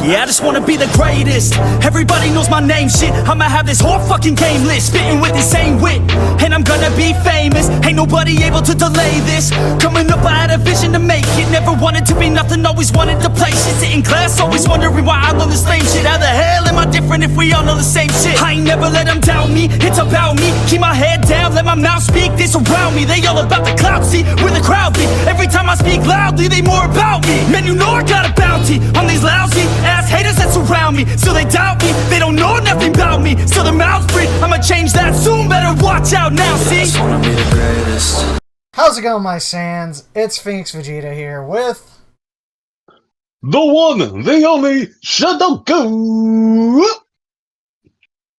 Yeah, I just wanna be the greatest. Everybody knows my name, shit. I'ma have this whole fucking game list, spitting with insane wit, and I'm gonna be famous. Ain't nobody able to delay this. Coming up, I had a vision to make it. Never wanted to be nothing, always wanted to play shit. Sit in class, always wondering why I love this lame shit. How the hell am I different if we all know the same shit? I ain't never let them doubt me, it's about me. Keep my head down, let my mouth speak. This around me, they all about the clout, see, where the crowd be. Every time I speak loudly, they more about me. Man, you know I got a bounty on these lousy ass haters that surround me. Still they doubt me, they don't know nothing about me. Still their mouths free, I'ma change that soon. Better watch out now, see? I just wanna be the greatest. How's it going, my Saiyans? It's Phoenix Vegeta here with... the one, the only, Shadoku!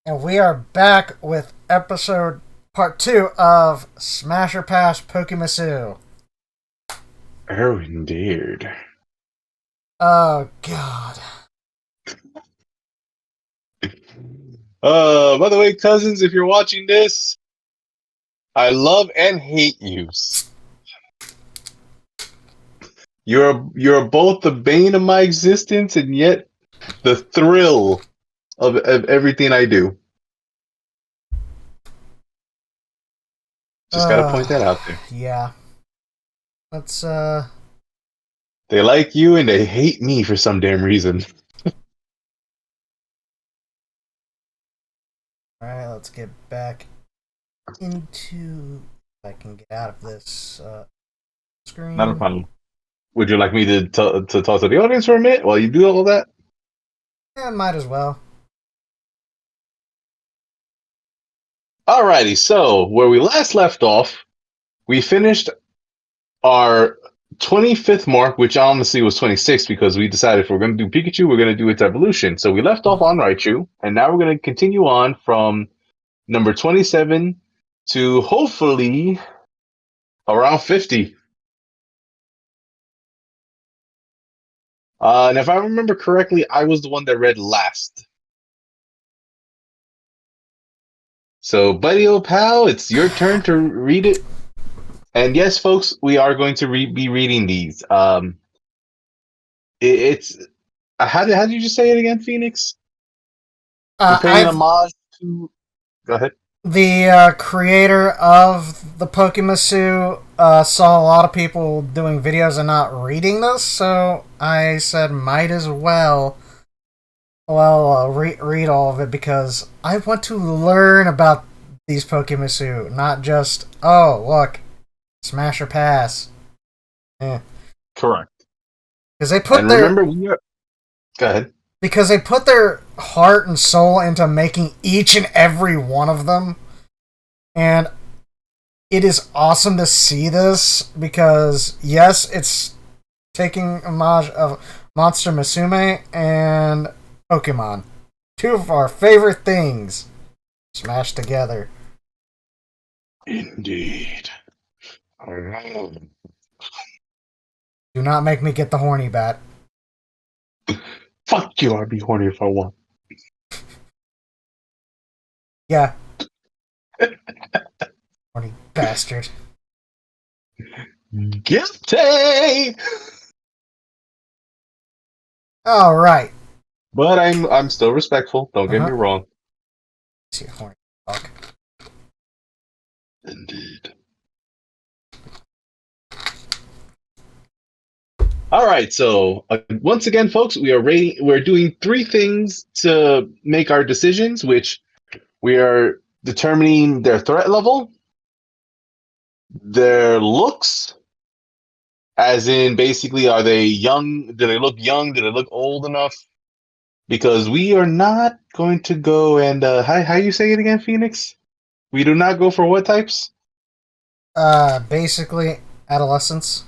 And we are back with episode part 2 of Smash or Pass Pokemusu. Oh, indeed. Oh, God. By the way, cousins, if you're watching this, I love and hate you. You're both the bane of my existence and yet the thrill of everything I do. Just gotta point that out there. Yeah. Let's, They like you and they hate me for some damn reason. Alright, let's get back into... If I can get out of this, screen. Not a problem. Would you like me to talk to the audience for a minute while you do all that? Yeah, might as well. Alrighty, so where we last left off, we finished our 25th mark, which honestly was 26 because we decided if we're going to do Pikachu, we're going to do its evolution. So we left off on Raichu, and now we're going to continue on from number 27 to hopefully around 50. And if I remember correctly, I was the one that read last. So, buddy old pal, it's your turn to read it. And yes, folks, we are going to be reading these. It's how did you just say it again, Phoenix? You're paying homage to. Go ahead. The creator of the Pokemusu saw a lot of people doing videos and not reading this, so I said might as well read all of it because I want to learn about these Pokemusu, not just, oh, look, Smash or Pass. Correct. Because they put Go ahead. Because they put their heart and soul into making each and every one of them. And it is awesome to see this because, yes, it's taking homage of Monster Musume and Pokemon. Two of our favorite things smashed together. Indeed. Do not make me get the horny bat. Fuck you, I'd be horny if I want. Yeah. Horny bastard. Guilty! Alright. But I'm still respectful, don't get me wrong. See a horny fuck. Indeed. Alright, so once again, folks, we're doing 3 things to make our decisions, which we are determining their threat level, their looks, as in basically, are they young? Do they look young? Do they look old enough? Because we are not going to go and how you say it again, Phoenix? We do not go for what types? Basically, adolescence.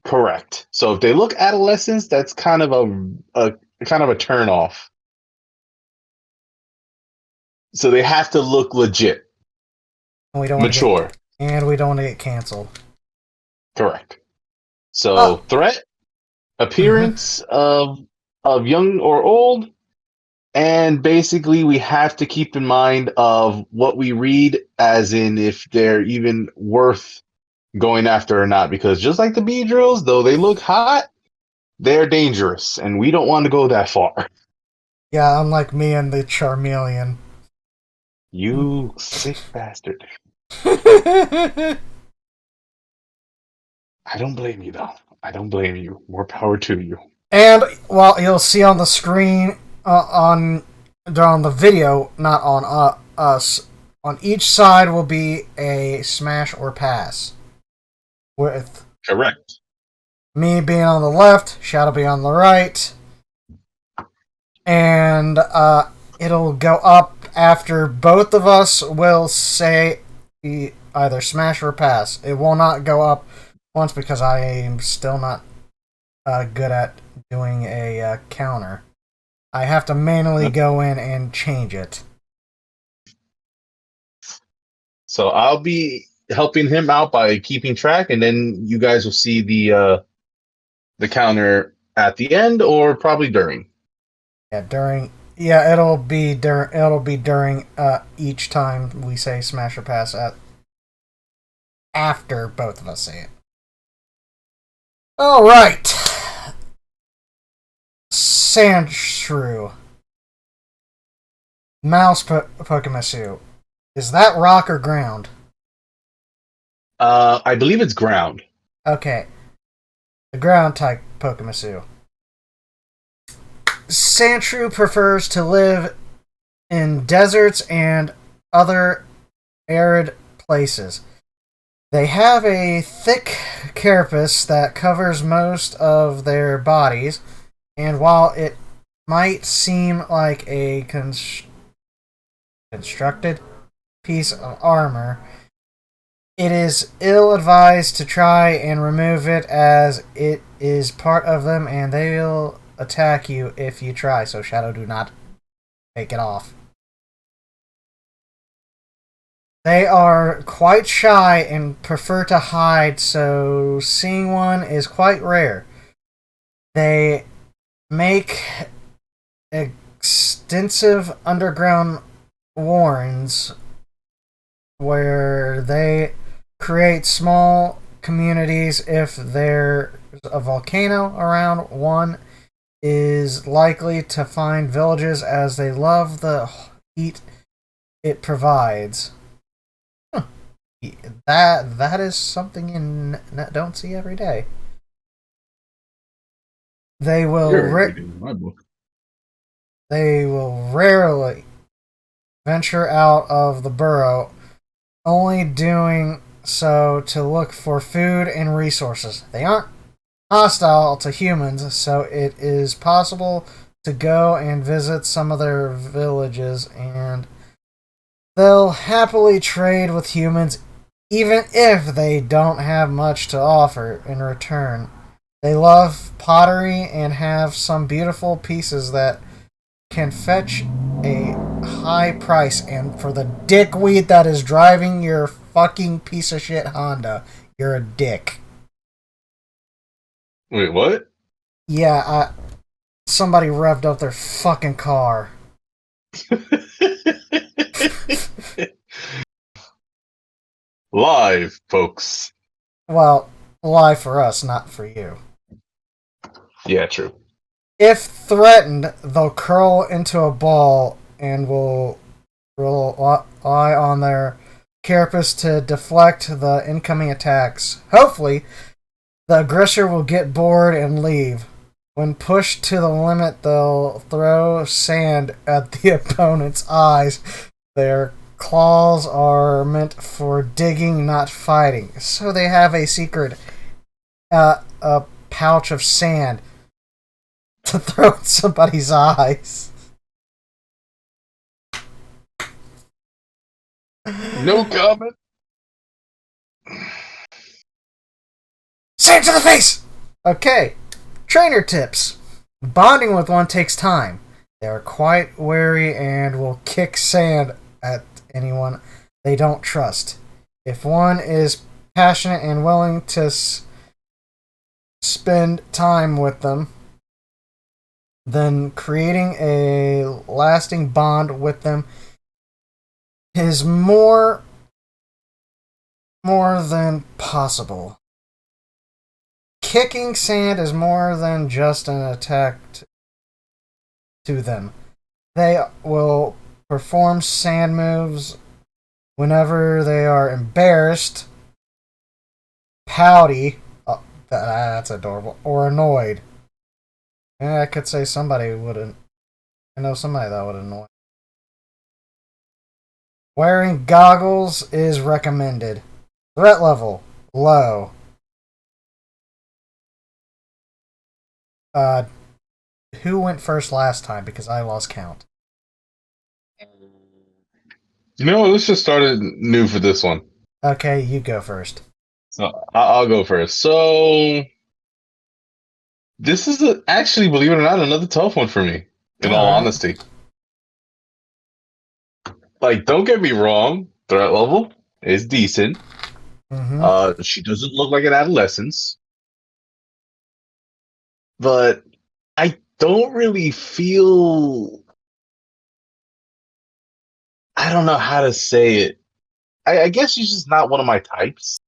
Correct. So if they look adolescents, that's kind of a turn off. So they have to look legit. And we don't mature. And we don't want to get canceled. Correct. So threat, appearance of young or old, and basically we have to keep in mind of what we read, as in if they're even worth going after or not. Because just like the Beedrills, though they look hot, They're dangerous, and we don't want to go that far. Yeah, unlike me and the Charmeleon. You sick bastard. I don't blame you, though. I don't blame you. More power to you. And, well, you'll see on the screen, on the video, not on us, on each side will be a smash or pass. With Correct. me being on the left, Shadow being on the right. And it'll go up after both of us will say either smash or pass. It will not go up once because I am still not good at doing a counter. I have to manually go in and change it. So I'll be helping him out by keeping track, and then you guys will see the counter at the end or probably during. Yeah, during. Yeah, it'll be during each time we say smash or pass after both of us say it. All right. Sandshrew. Mouse Pokemusu. Is that rock or ground? I believe it's ground. Okay. The ground type Pokemusu. Sandshrew prefers to live in deserts and other arid places. They have a thick carapace that covers most of their bodies, and while it might seem like a constructed piece of armor, it is ill-advised to try and remove it as it is part of them and they'll attack you if you try, so Shadow, do not take it off. They are quite shy and prefer to hide, so seeing one is quite rare. They make extensive underground warrens where they create small communities. If there's a volcano around, one is likely to find villages as they love the heat it provides. That is something you don't see every day. They will rarely venture out of the burrow, only doing so to look for food and resources. They aren't hostile to humans, so it is possible to go and visit some of their villages, and they'll happily trade with humans even if they don't have much to offer in return. They love pottery and have some beautiful pieces that can fetch a high price. And for the dickweed that is driving your fucking piece of shit Honda, you're a dick. Wait, what? Yeah, somebody revved up their fucking car. Live, folks. Well, live for us, not for you. Yeah, true. If threatened, they'll curl into a ball and will rely on their carapace to deflect the incoming attacks. Hopefully, the aggressor will get bored and leave. When pushed to the limit, they'll throw sand at the opponent's eyes. Their claws are meant for digging, not fighting. So they have a secret a pouch of sand to throw in somebody's eyes. No comment. Sand to the face! Okay. Trainer tips. Bonding with one takes time. They are quite wary and will kick sand at anyone they don't trust. If one is passionate and willing to spend time with them, then creating a lasting bond with them is more than possible. kicking sand is more than just an attack to them. They will perform sand moves whenever they are embarrassed, pouty, that's adorable, or annoyed. Yeah, I could say somebody wouldn't. I know somebody that would annoy. Wearing goggles is recommended. Threat level low. Who went first last time? Because I lost count. Let's just start it new for this one. Okay, you go first. So I'll go first. So this is actually, believe it or not, another tough one for me. In all honesty, like, don't get me wrong, threat level is decent. Mm-hmm. She doesn't look like an adolescent, but I don't really feel. I don't know how to say it. I guess she's just not one of my types.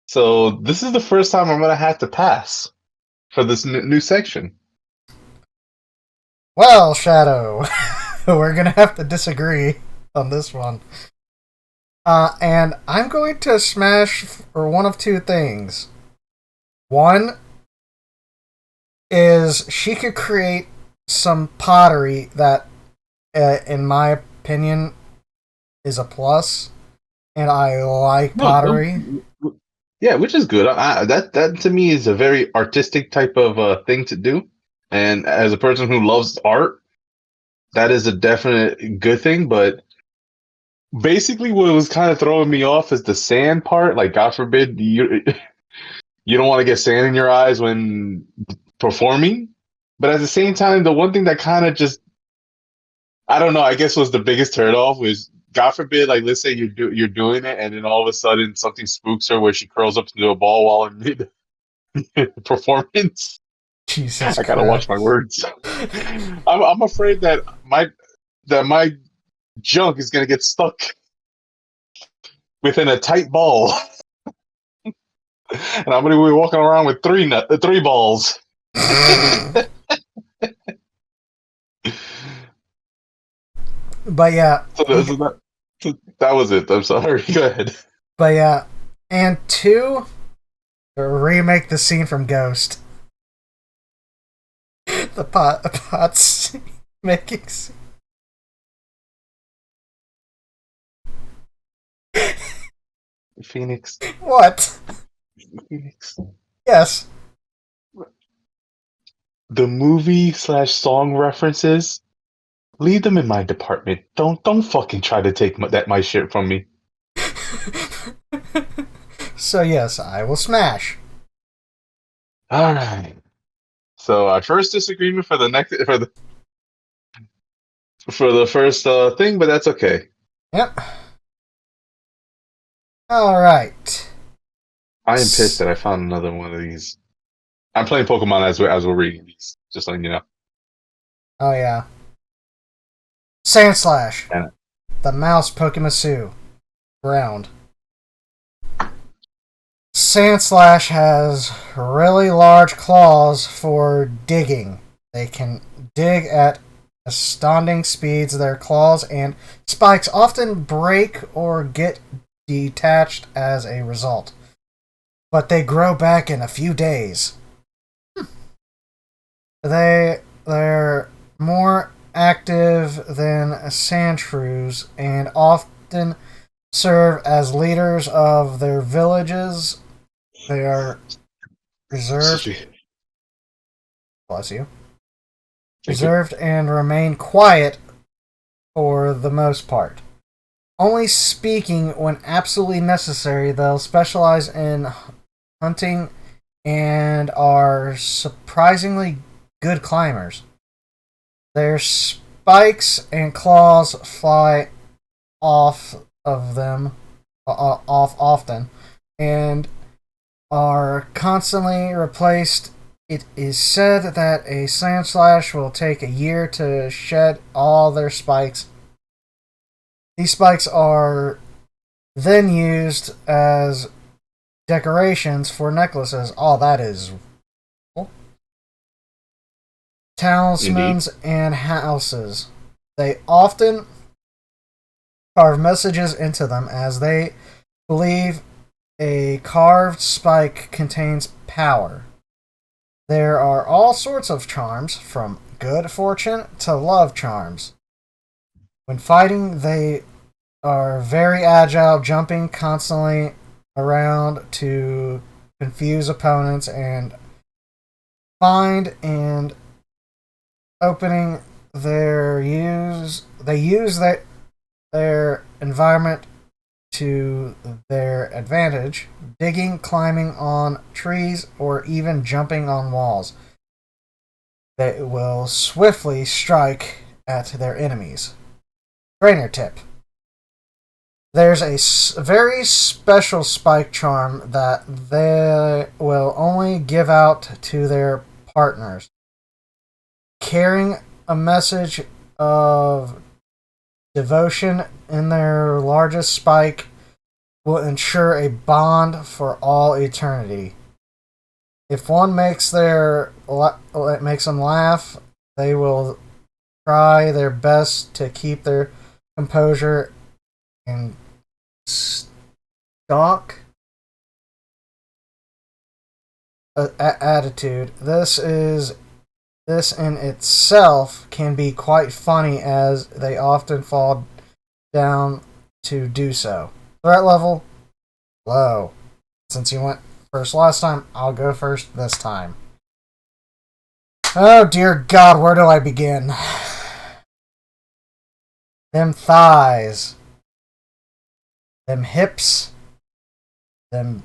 So this is the first time I'm gonna have to pass for this new section. Well, Shadow, we're gonna have to disagree on this one. And I'm going to smash for one of two things. One is she could create some pottery that, in my opinion, is a plus, and I like pottery. Yeah, which is good. That to me is a very artistic type of thing to do, and as a person who loves art, that is a definite good thing. But basically, what was kind of throwing me off is the sand part. Like, God forbid you don't want to get sand in your eyes when performing, but at the same time, the one thing that kind of just, I don't know, I guess was the biggest turnoff was, God forbid, like, let's say you're doing it, and then all of a sudden something spooks her where she curls up into a ball while in mid performance. Jesus I gotta Christ. watch my words. I'm afraid that my junk is gonna get stuck within a tight ball, and I'm gonna be walking around with three balls. But yeah, That was it. I'm sorry. Go ahead. but yeah, and two, remake the scene from Ghost. The pot scene, making scene. Phoenix. What? Phoenix. Yes. The movie/song references, leave them in my department. Don't fucking try to take my shit from me. So yes, I will smash. All right. So our first disagreement for the first thing, but that's okay. Yep. All right. I am pissed that I found another one of these. I'm playing Pokemon as we're reading these. Just letting you know. Oh yeah. Sandslash. Yeah. The mouse Pokemusu. Ground. Sandslash has really large claws for digging. They can dig at astounding speeds. Their claws and spikes often break or get detached as a result, but they grow back in a few days. They're more active than sandshrews and often serve as leaders of their villages. They are reserved. Bless you. Reserved and remain quiet for the most part. Only speaking when absolutely necessary. They'll specialize in hunting and are surprisingly good climbers. Their spikes and claws fly off of them off often and are constantly replaced. It is said that a Sandslash will take a year to shed all their spikes. These spikes are then used as decorations for necklaces. All that is cool. Indeed. Talismans and houses. They often carve messages into them as they believe a carved spike contains power. There are all sorts of charms, from good fortune to love charms. When fighting, they are very agile, jumping constantly around to confuse opponents and find and opening they use their environment to their advantage, digging, climbing on trees, or even jumping on walls. They will swiftly strike at their enemies. Trainer tip: there's a very special spike charm that they will only give out to their partners. Carrying a message of devotion in their largest spike will ensure a bond for all eternity. If one makes makes them laugh, they will try their best to keep their composure and stock attitude. This in itself can be quite funny as they often fall down to do so. Threat level low. Since you went first last time, I'll go first this time. Oh dear God, where do I begin? Them thighs, them hips, them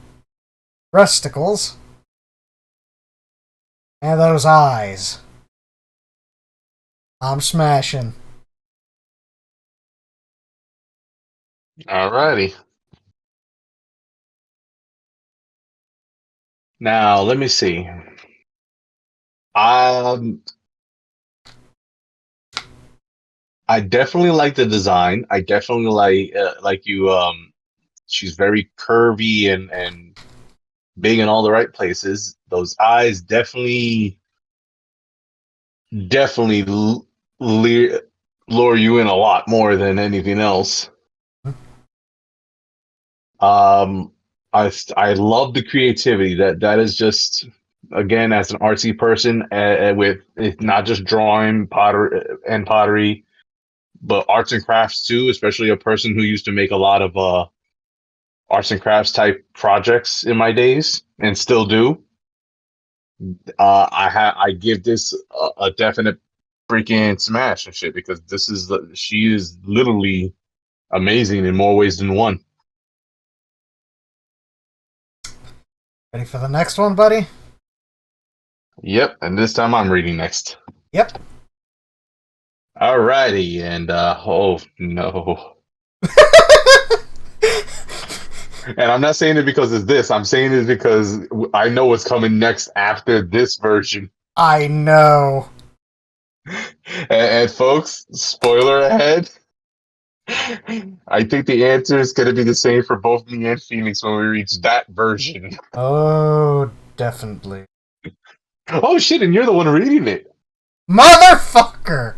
breasticles, and those eyes. I'm smashing. Alrighty. Now let me see. Um, I definitely like the design. I definitely like you. She's very curvy and big in all the right places. Those eyes definitely lure you in a lot more than anything else. Um, I love the creativity. That is just, again, as an artsy person, with it's not just drawing pottery, but arts and crafts too. Especially a person who used to make a lot of arts and crafts type projects in my days and still do. I give this a definite freaking smash and shit, because she is literally amazing in more ways than one. Ready for the next one, buddy? Yep, and this time I'm reading next. Yep. Alrighty, and oh no. And I'm not saying it because it's this. I'm saying it because I know what's coming next after this version. I know. And folks, spoiler ahead. I think the answer is going to be the same for both me and Phoenix when we reach that version. Oh, definitely. Oh shit! And you're the one reading it. Motherfucker!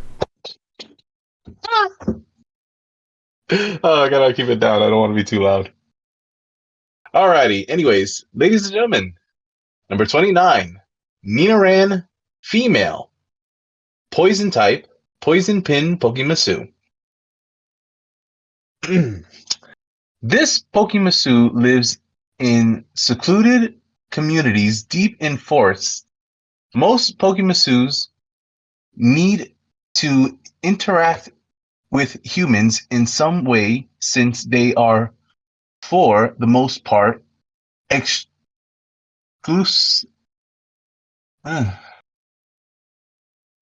Oh, I gotta keep it down. I don't want to be too loud. Alrighty. Anyways, ladies and gentlemen, number 29, Ninaran, female, poison type, poison pin Pokemusu. This Pokemusu lives in secluded communities deep in forests. Most Pokemusus need to interact with humans in some way since they are, for the most part, exclusive.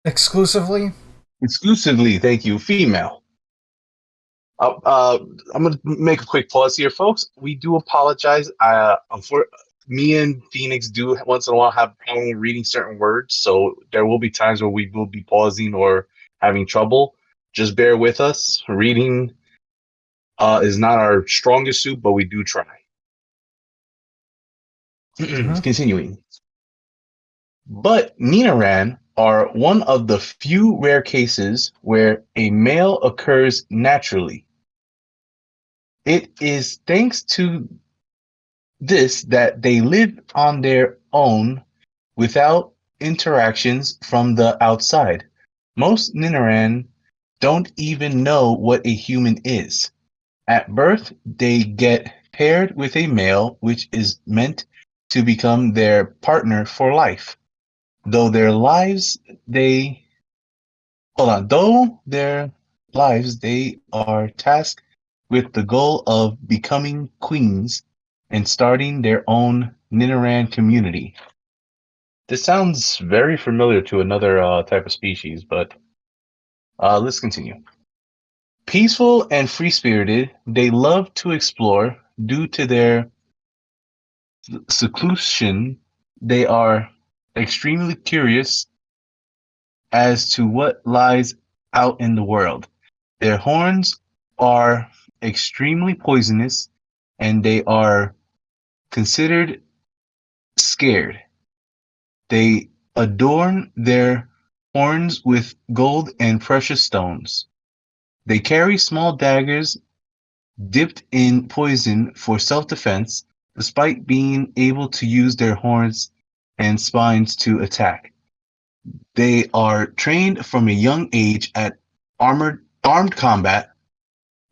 Exclusively? Exclusively, thank you, female. I'm going to make a quick pause here, folks. We do apologize. For me and Phoenix do once in a while have problem reading certain words, so there will be times where we will be pausing or having trouble. Just bear with us. Reading is not our strongest suit, but we do try. Continuing. But Ninaran are one of the few rare cases where a male occurs naturally. It is thanks to this that they live on their own without interactions from the outside. Most Ninaran don't even know what a human is. At birth, they get paired with a male, which is meant to become their partner for life. Though their lives, they Though their lives, they are tasked with the goal of becoming queens and starting their own Ninaran community. This sounds very familiar to another type of species, but let's continue. Peaceful and free spirited, they love to explore. Due to their seclusion, they are extremely curious as to what lies out in the world. Their horns are extremely poisonous and they are considered scared. They adorn their horns with gold and precious stones. They carry small daggers dipped in poison for self-defense, despite being able to use their horns and spines to attack. They are trained from a young age at armed combat.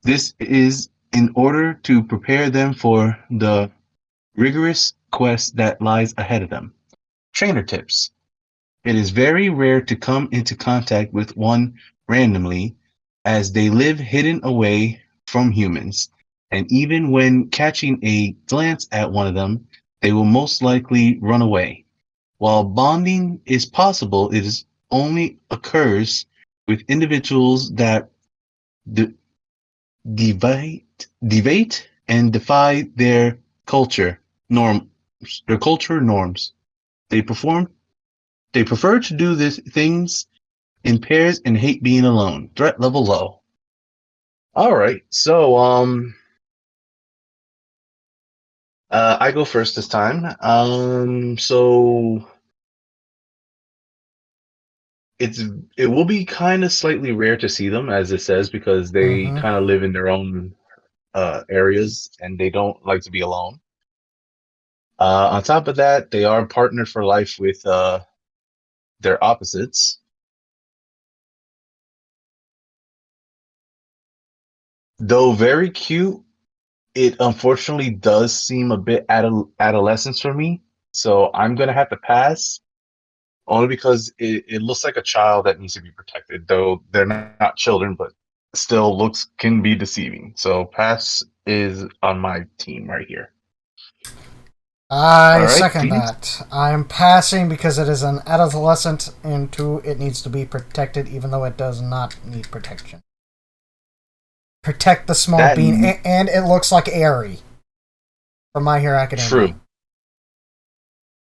This is in order to prepare them for the rigorous quest that lies ahead of them. Trainer tips. It is very rare to come into contact with one randomly, as they live hidden away from humans, and even when catching a glance at one of them, they will most likely run away. While bonding is possible, it is only occurs with individuals that de- deviate and defy their culture norms. They perform They prefer to do these things in pairs and hate being alone. Threat level low. All right, so I go first this time. So it's it will be kind of slightly rare to see them, as it says, because they Mm-hmm. kind of live in their own areas and they don't like to be alone. On top of that, they are partnered for life with their opposites. Though very cute, it unfortunately does seem a bit adolescence for me. So I'm gonna have to pass, only because it looks like a child that needs to be protected. Though they're not children, but still looks can be deceiving. So pass is on my team right here. I All right, second Phoenix. that. I'm passing because it is an adolescent, and two, it needs to be protected, even though it does not need protection. Protect the small That bean, and it looks like Airy from My Hero Academia. true.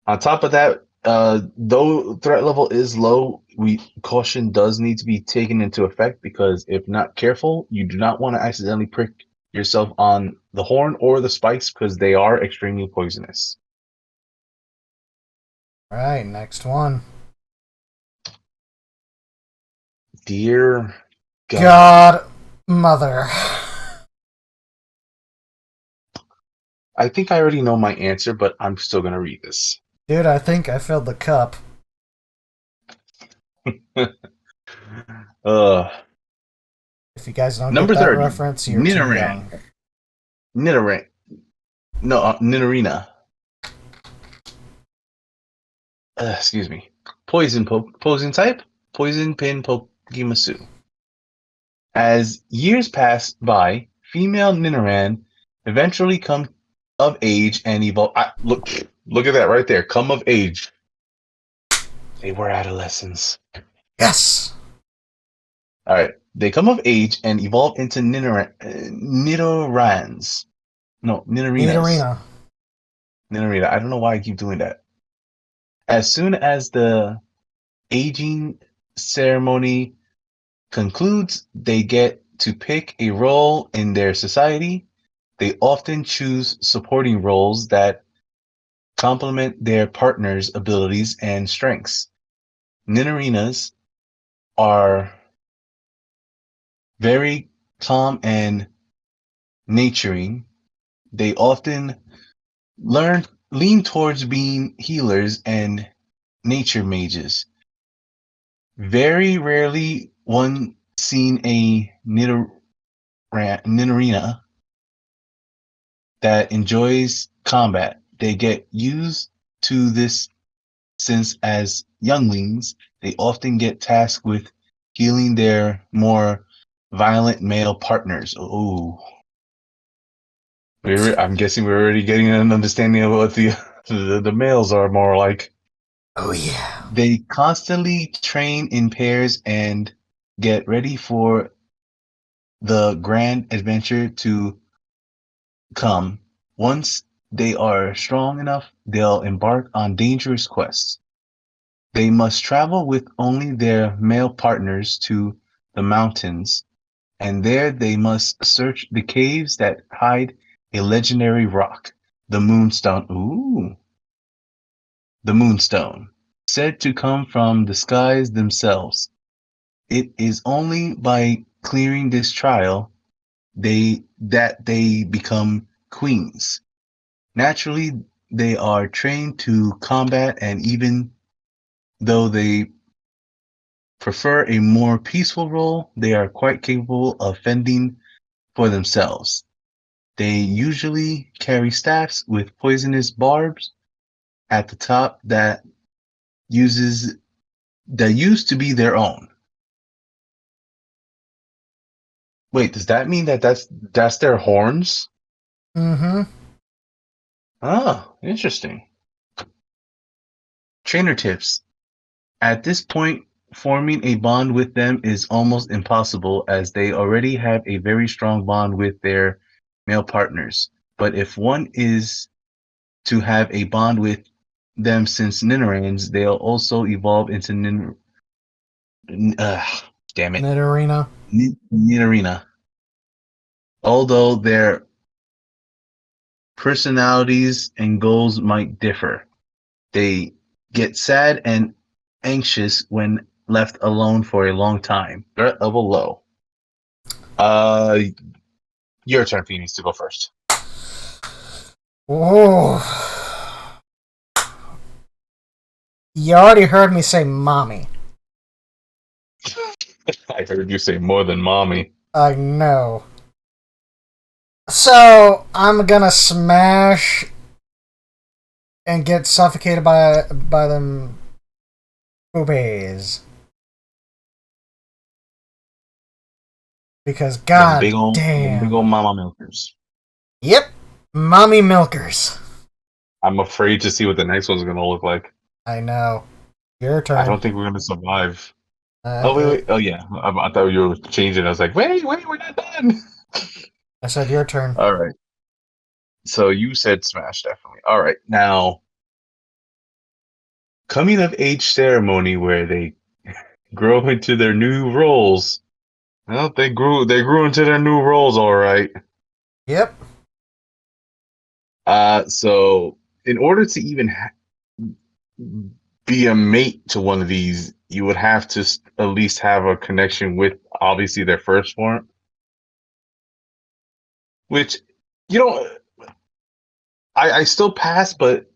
On top of that, though threat level is low, we caution does need to be taken into effect because if not careful, you do not want to accidentally prick yourself on the horn or the spikes because they are extremely poisonous. Alright, next one. Dear God, God Mother. I think I already know my answer, but I'm still gonna read this. Dude, I think I filled the cup. uh, If you guys don't get Number that 30, reference, you're too Ninaran, young. Ninaran, no, Ninarina. Excuse me. Poison type, poison pin Pokemusu. As years pass by, female Ninaran eventually come of age and evolve. Look at that right there. Come of age. They were adolescents. Yes! All right. They come of age and evolve into Nidorans. No, Need Ninarinas. Arena. Ninarina. I don't know why I keep doing that. As soon as the aging ceremony concludes, they get to pick a role in their society. They often choose supporting roles that complement their partner's abilities and strengths. Ninarinas are very calm and nurturing. They often lean towards being healers and nature mages. Very rarely one seen a Ninarina that enjoys combat. They get used to this since as younglings, they often get tasked with healing their more violent male partners. Ooh. I'm guessing we're already getting an understanding of what the males are more like. Oh yeah. They constantly train in pairs and get ready for the grand adventure to come. Once they are strong enough, they'll embark on dangerous quests. They must travel with only their male partners to the mountains, and there they must search the caves that hide a legendary rock, the Moonstone. Ooh, the Moonstone, said to come from the skies themselves. It is only by clearing this trial they become queens. Naturally, they are trained to combat, and even though they prefer a more peaceful role, they are quite capable of fending for themselves. They usually carry staffs with poisonous barbs at the top that used to be their own. Wait, does that mean that's their horns? Mm-hmm. Ah, interesting. Trainer tips. At this point, forming a bond with them is almost impossible as they already have a very strong bond with their male partners. But if one is to have a bond with them since Ninarans, they'll also evolve into damn it, Nidorina. Ninarina. Although their personalities and goals might differ, they get sad and anxious when left alone for a long time. Threat level low. Uh, your turn, Phoenix, to go first. Oh. You already heard me say mommy. I heard you say more than mommy. I know. So I'm gonna smash and get suffocated by them boobies. Because god Them big damn. old mama milkers. Yep. Mommy milkers. I'm afraid to see what the next one's gonna look like. I know. Your I turn. don't think we're gonna survive. Oh Uh, wait. Oh yeah. I thought you were changing. I was like, wait, we're not done. I said your turn. All right. So you said smash, definitely. All right. Now, coming of age ceremony where they grow into their new roles. Well, they grew into their new roles, all right. Yep. So in order to even be a mate to one of these, you would have to at least have a connection with obviously their first form, which you know I still pass, but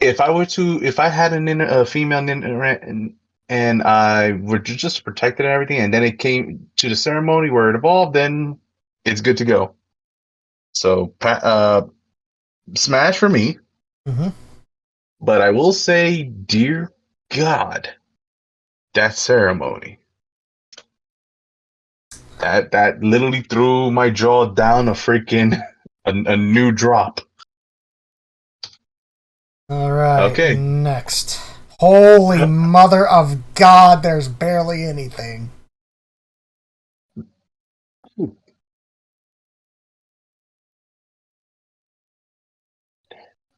if I had a female ninja and I were just protected and everything, and then it came to the ceremony where it evolved, then it's good to go. So smash for me, Mm-hmm. but I will say, dear God, that ceremony that literally threw my jaw down a freaking a new drop. Alright, Okay. next. Holy mother of God, there's barely anything.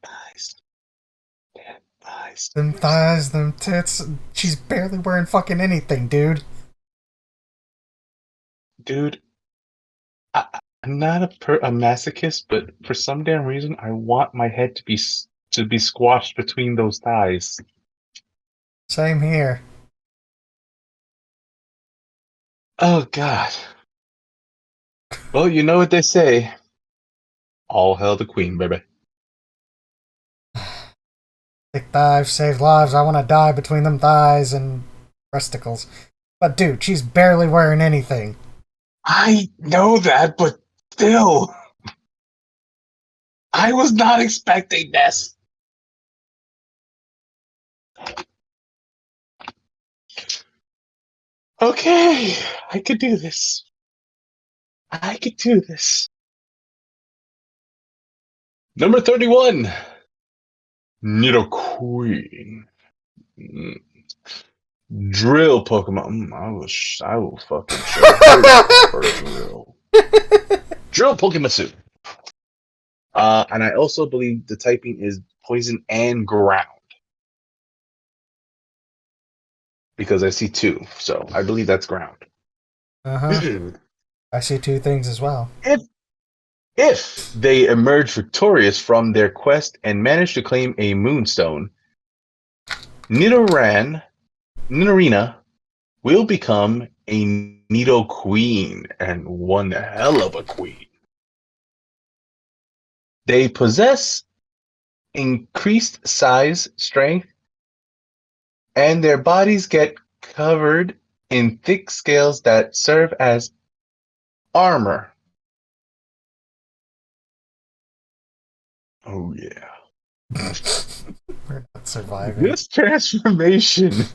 Nice. Nice. Them thighs, them tits. She's barely wearing fucking anything, dude. Dude, I'm not a masochist, but for some damn reason, I want my head to be to be squashed between those thighs. Same here. Oh God. Well, you know what they say. All hail the queen, baby. Thick thighs save lives. I want to die between them thighs and breasticles. But dude, she's barely wearing anything. I know that, but still, I was not expecting this. Okay, I could do this. I could do this. Number 31. Nidoqueen. Drill Pokemon. I will fucking show you proper drill. Drill Pokemusu. And I also believe the typing is poison and ground. Because I see 2. So I believe that's ground. Uh-huh. I see 2 things as well. If they emerge victorious from their quest and manage to claim a Moonstone, Nidorina will become a Nidoqueen, and one hell of a queen. They possess increased size, strength, and their bodies get covered in thick scales that serve as armor. Oh yeah. We're not surviving. This transformation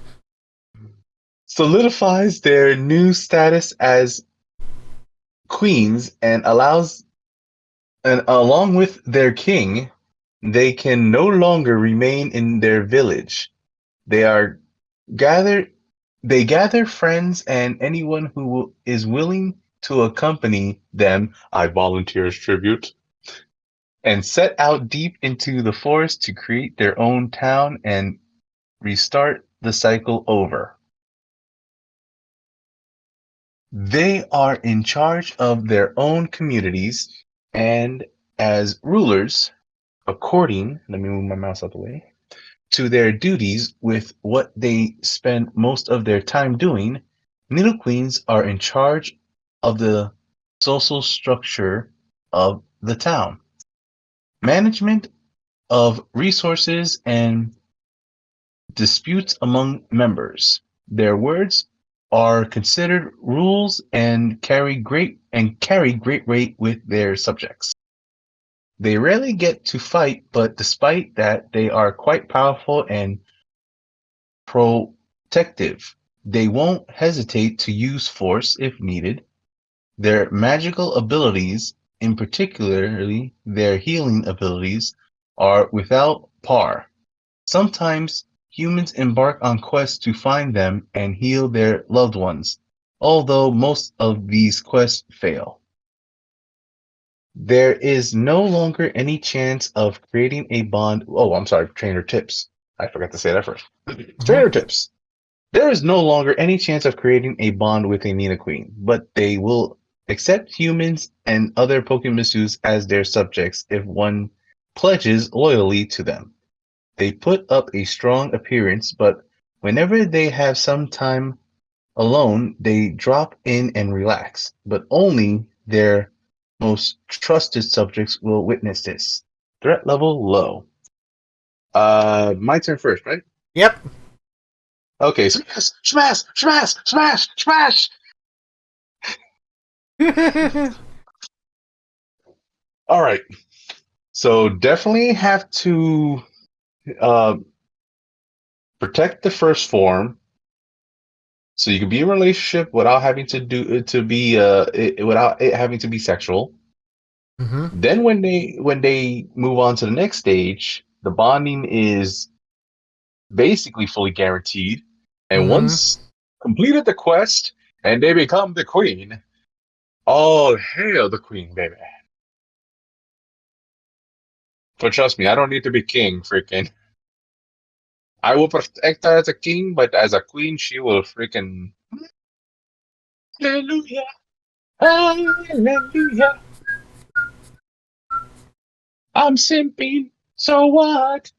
solidifies their new status as queens and along with their king, they can no longer remain in their village. They are gathered They gather friends and anyone who is willing to accompany them, I volunteer as tribute, and set out deep into the forest to create their own town and restart the cycle over. They are in charge of their own communities and as rulers, according, let me move my mouse out the way, to their duties with what they spend most of their time doing, Nidoqueens are in charge of the social structure of the town, management of resources and disputes among members. Their words are considered rules and carry great weight with their subjects. They rarely get to fight, but despite that, they are quite powerful and protective. They won't hesitate to use force if needed. Their magical abilities, in particularly their healing abilities, are without par. Sometimes humans embark on quests to find them and heal their loved ones, although most of these quests fail. There is no longer any chance of creating a bond. Oh, I'm sorry, trainer tips. I forgot to say that first. Trainer tips. There is no longer any chance of creating a bond with a Nidoqueen, but they will accept humans and other Pokemusus as their subjects if one pledges loyalty to them. They put up a strong appearance, but whenever they have some time alone, they drop in and relax. But only their most trusted subjects will witness this. Threat level low. My turn first, right? Yep. Okay, smash. All right. So definitely have to uh, protect the first form, so you can be in a relationship without having to be without it having to be sexual. Mm-hmm. Then when they move on to the next stage, the bonding is basically fully guaranteed. And Mm-hmm. once completed the quest and they become the queen, all hail the queen, baby. But trust me, I don't need to be king, freaking. I will protect her as a king, but as a queen, she will freaking. Hallelujah! Hallelujah! I'm simping. So what?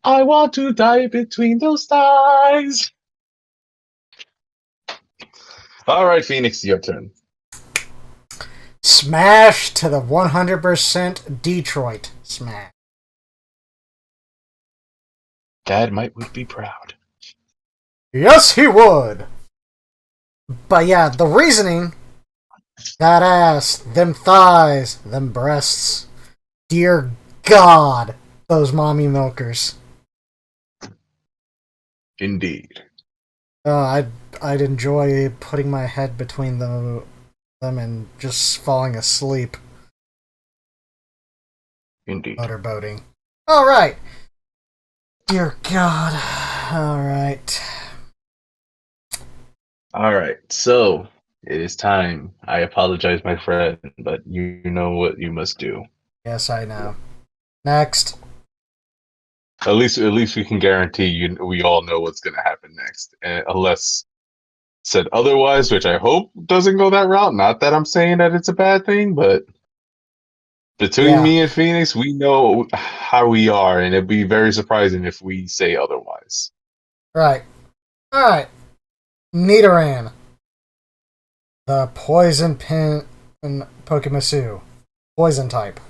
I want to die between those thighs. All right, Phoenix, your turn. Smash to the 100% Detroit smash. Dad would be proud. Yes, he would. But yeah, the reasoning, that ass, them thighs, them breasts. Dear God, those mommy milkers. Indeed. I'd enjoy putting my head between them and just falling asleep. Indeed. Motorboating. All right. Dear God. All right. All right. So it is time. I apologize, my friend, but you know what you must do. Yes, I know. Next. At least we can guarantee you. We all know what's going to happen next, unless said otherwise, which I hope doesn't go that route. Not that I'm saying that it's a bad thing, but between Yeah. me and Phoenix, we know how we are, and it'd be very surprising if we say otherwise. Right. All right. Nidoran. The poison pin in Pokemusu. Poison type.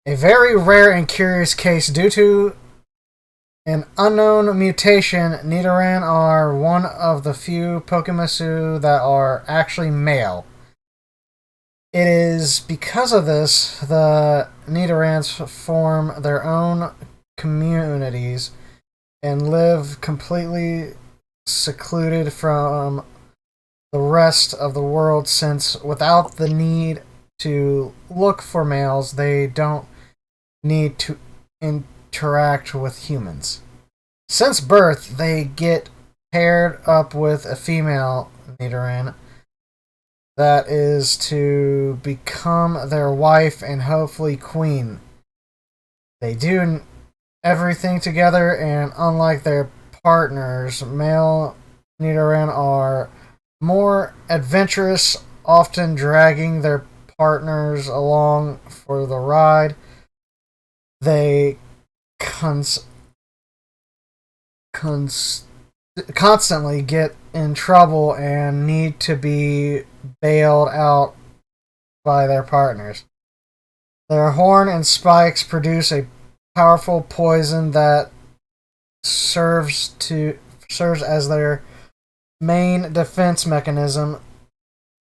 A very rare and curious case due to an unknown mutation. Nidoran are one of the few Pokemusu that are actually male. It is because of this the Nidorans form their own communities and live completely secluded from the rest of the world, since without the need to look for males, they don't need to interact with humans. Since birth, they get paired up with a female Nidoran that is to become their wife and hopefully queen. They do everything together, and unlike their partners, male Nidoran are more adventurous, often dragging their partners along for the ride. They constantly get in trouble and need to be bailed out by their partners. Their horn and spikes produce a powerful poison that serves as their main defense mechanism.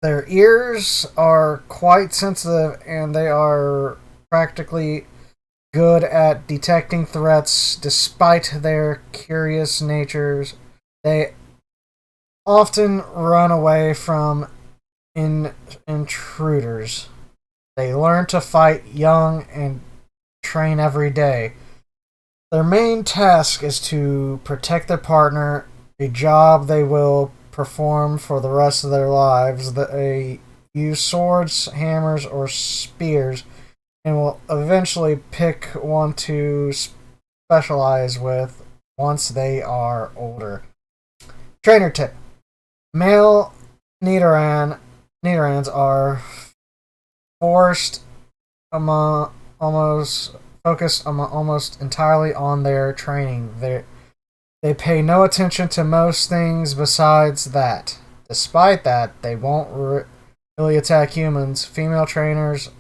Their ears are quite sensitive, and they are practically good at detecting threats. Despite their curious natures, they often run away from intruders. They learn to fight young and train every day. Their main task is to protect their partner, a job they will perform for the rest of their lives. They use swords, hammers, or spears, and will eventually pick one to specialize with once they are older. Trainer tip. Male Nidorans are forced among almost focused almost entirely on their training. They pay no attention to most things besides that. Despite that, they won't really attack humans. Female trainers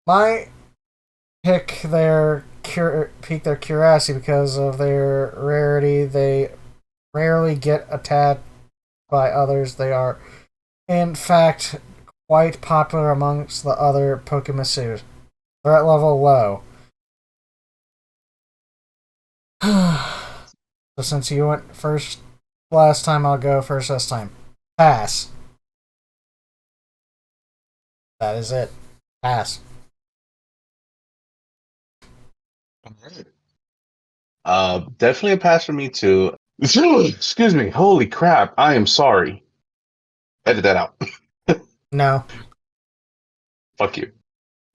might pique their curiosity because of their rarity. They rarely get attacked by others. They are, in fact, quite popular amongst the other Pokemusu. Threat level low. So since you went first last time, I'll go first this time. Pass. That is it. Pass. Definitely a pass for me too. Excuse me. Holy crap! I am sorry. Edit that out. No. Fuck you.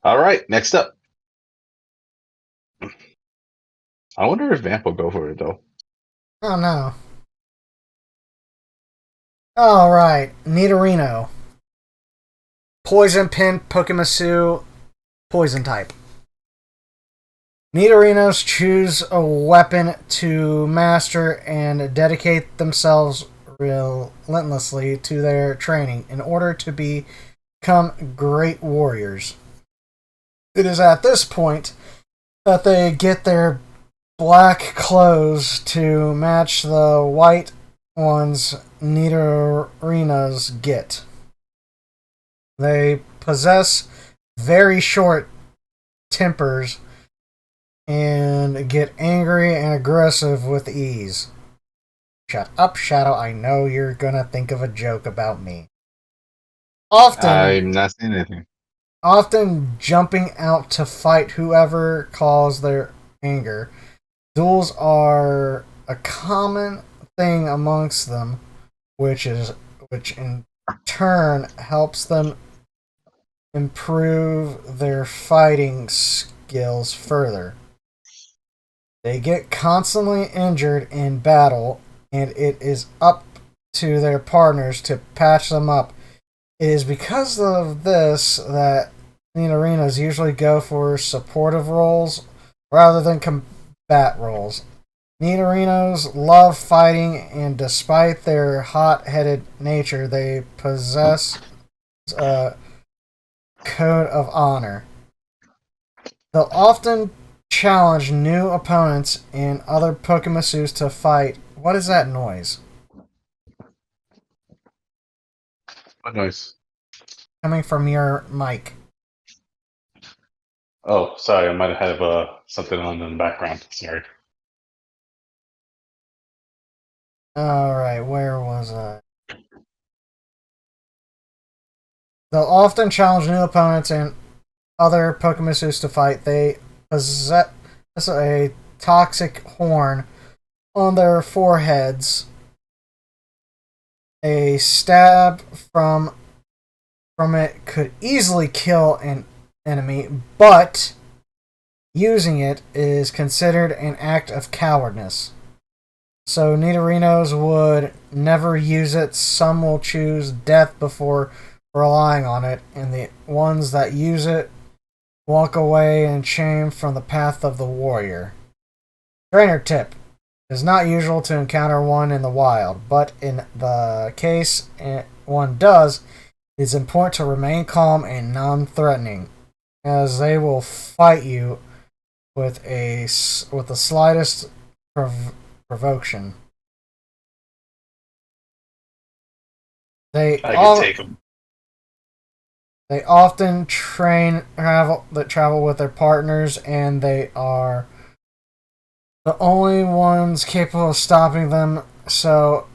All right. Next up. I wonder if Vamp will go for it though. Oh no. Alright. Nidorino. Poison Pin Pokemusu. Poison type. Nidorinos choose a weapon to master and dedicate themselves relentlessly to their training in order to become great warriors. It is at this point that they get their black clothes to match the white ones Nidorinos get. They possess very short tempers and get angry and aggressive with ease. Shut up, Shadow. I know you're gonna think of a joke about me. Often, I'm not saying anything. often jumping out to fight whoever calls their anger. Duels are a common thing amongst them, which in turn helps them improve their fighting skills further. They get constantly injured in battle, and it is up to their partners to patch them up. It is because of this that Ninorinos usually go for supportive roles rather than combat roles. Ninorinos love fighting, and despite their hot-headed nature, they possess a code of honor. They'll often challenge new opponents and other Pokemusus to fight. What is that noise? What noise? Coming from your mic. Oh, sorry. I might have something on in the background. Sorry. Alright, where was I? They'll often challenge new opponents and other Pokemusus to fight. They possess a toxic horn on their foreheads. A stab from it could easily kill an enemy, but using it is considered an act of cowardness. So Nidorinos would never use it. Some will choose death before relying on it, and the ones that use it walk away in shame from the path of the warrior. Trainer tip. It is not usual to encounter one in the wild, but in the case one does, it is important to remain calm and non-threatening, as they will fight you with the slightest provocation. They I can take them. They often travel with their partners, and they are the only ones capable of stopping them. So,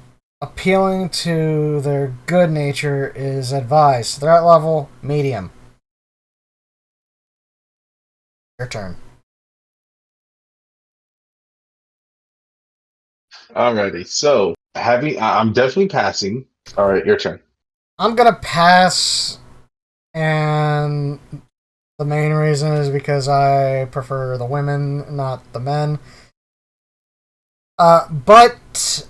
appealing to their good nature is advised. Threat level medium. Your turn. Alrighty. So, I'm definitely passing. All right, your turn. I'm gonna pass, and the main reason is because I prefer the women, not the men. But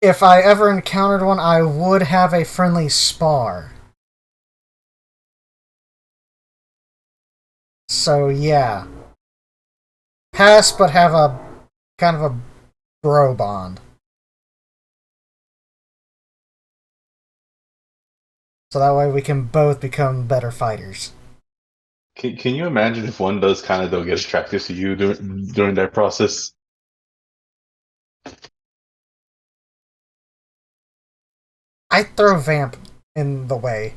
if I ever encountered one, I would have a friendly spar. So yeah, pass, but have a kind of a bro bond. So that way we can both become better fighters. Can you imagine if one does kind of though get attracted to you during that process? I throw Vamp in the way.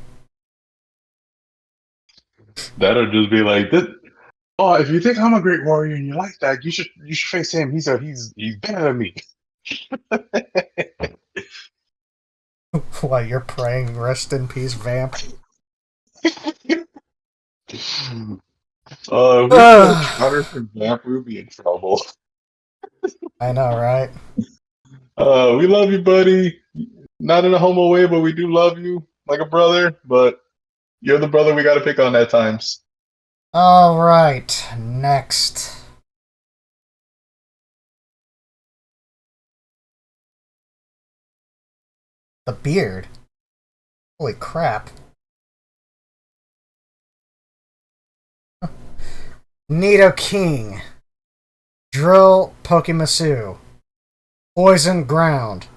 That'll just be like this. Oh, if you think I'm a great warrior and you like that, you should face him. He's better than me. While you're praying, rest in peace, Vamp. If we get a counter from Vamp, we'll be in trouble. I know, right? We love you, buddy. Not in a homo way, but we do love you like a brother. But you're the brother we got to pick on at times. Alright, next. The beard. Holy crap. Nidoking, Drill Pokemusu, Poison Ground.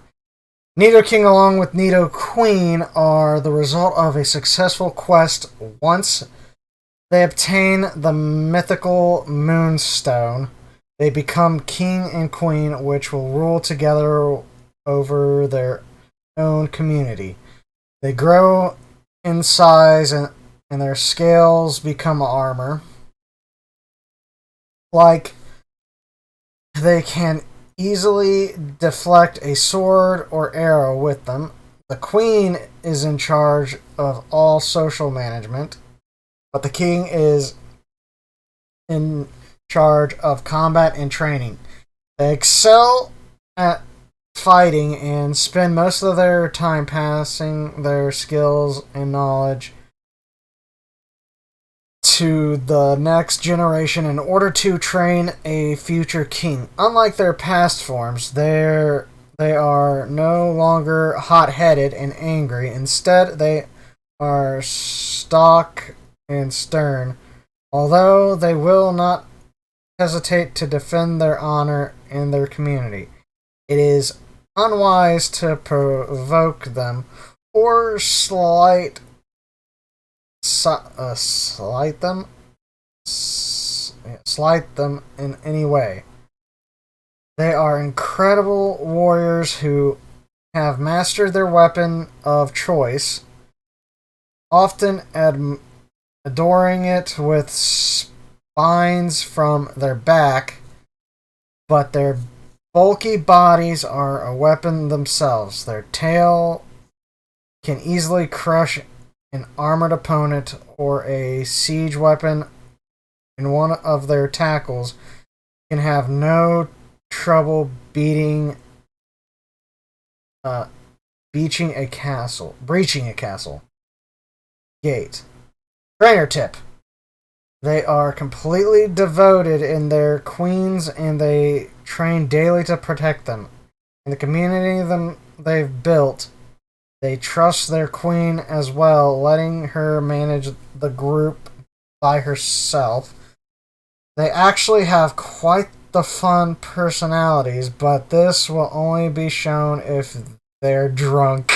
Nidoking along with Nidoqueen are the result of a successful quest. Once they obtain the mythical Moonstone, they become king and queen, which will rule together over their own community. They grow in size and their scales become armor. Like, they can easily deflect a sword or arrow with them. The queen is in charge of all social management, but the king is in charge of combat and training. They excel at fighting and spend most of their time passing their skills and knowledge to the next generation in order to train a future king. Unlike their past forms, they are no longer hot-headed and angry. Instead, they are stoic and stern, although they will not hesitate to defend their honor and their community. It is unwise to provoke them or slight them in any way. They are incredible warriors who have mastered their weapon of choice, often adoring it with spines from their back, but their bulky bodies are a weapon themselves. Their tail can easily crush an armored opponent, or a siege weapon in one of their tackles can have no trouble breaching a castle gate. Trainer tip: they are completely devoted in their queens, and they train daily to protect them. In the community they've built, they trust their queen as well, letting her manage the group by herself. They actually have quite the fun personalities, but this will only be shown if they're drunk.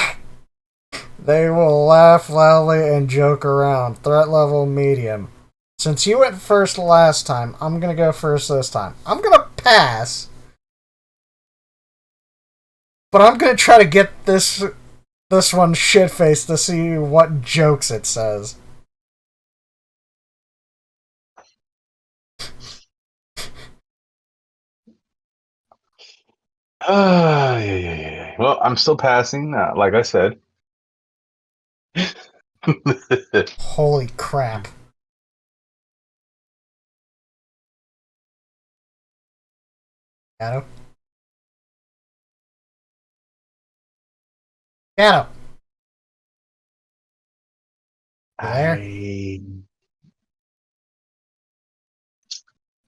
They will laugh loudly and joke around. Threat level medium. Since you went first last time, I'm going to go first this time. I'm going to pass, but I'm going to try to get this one shit-faced to see what jokes it says. Yeah. Well, I'm still passing, like I said. Holy crap. Gato? Gato! You there?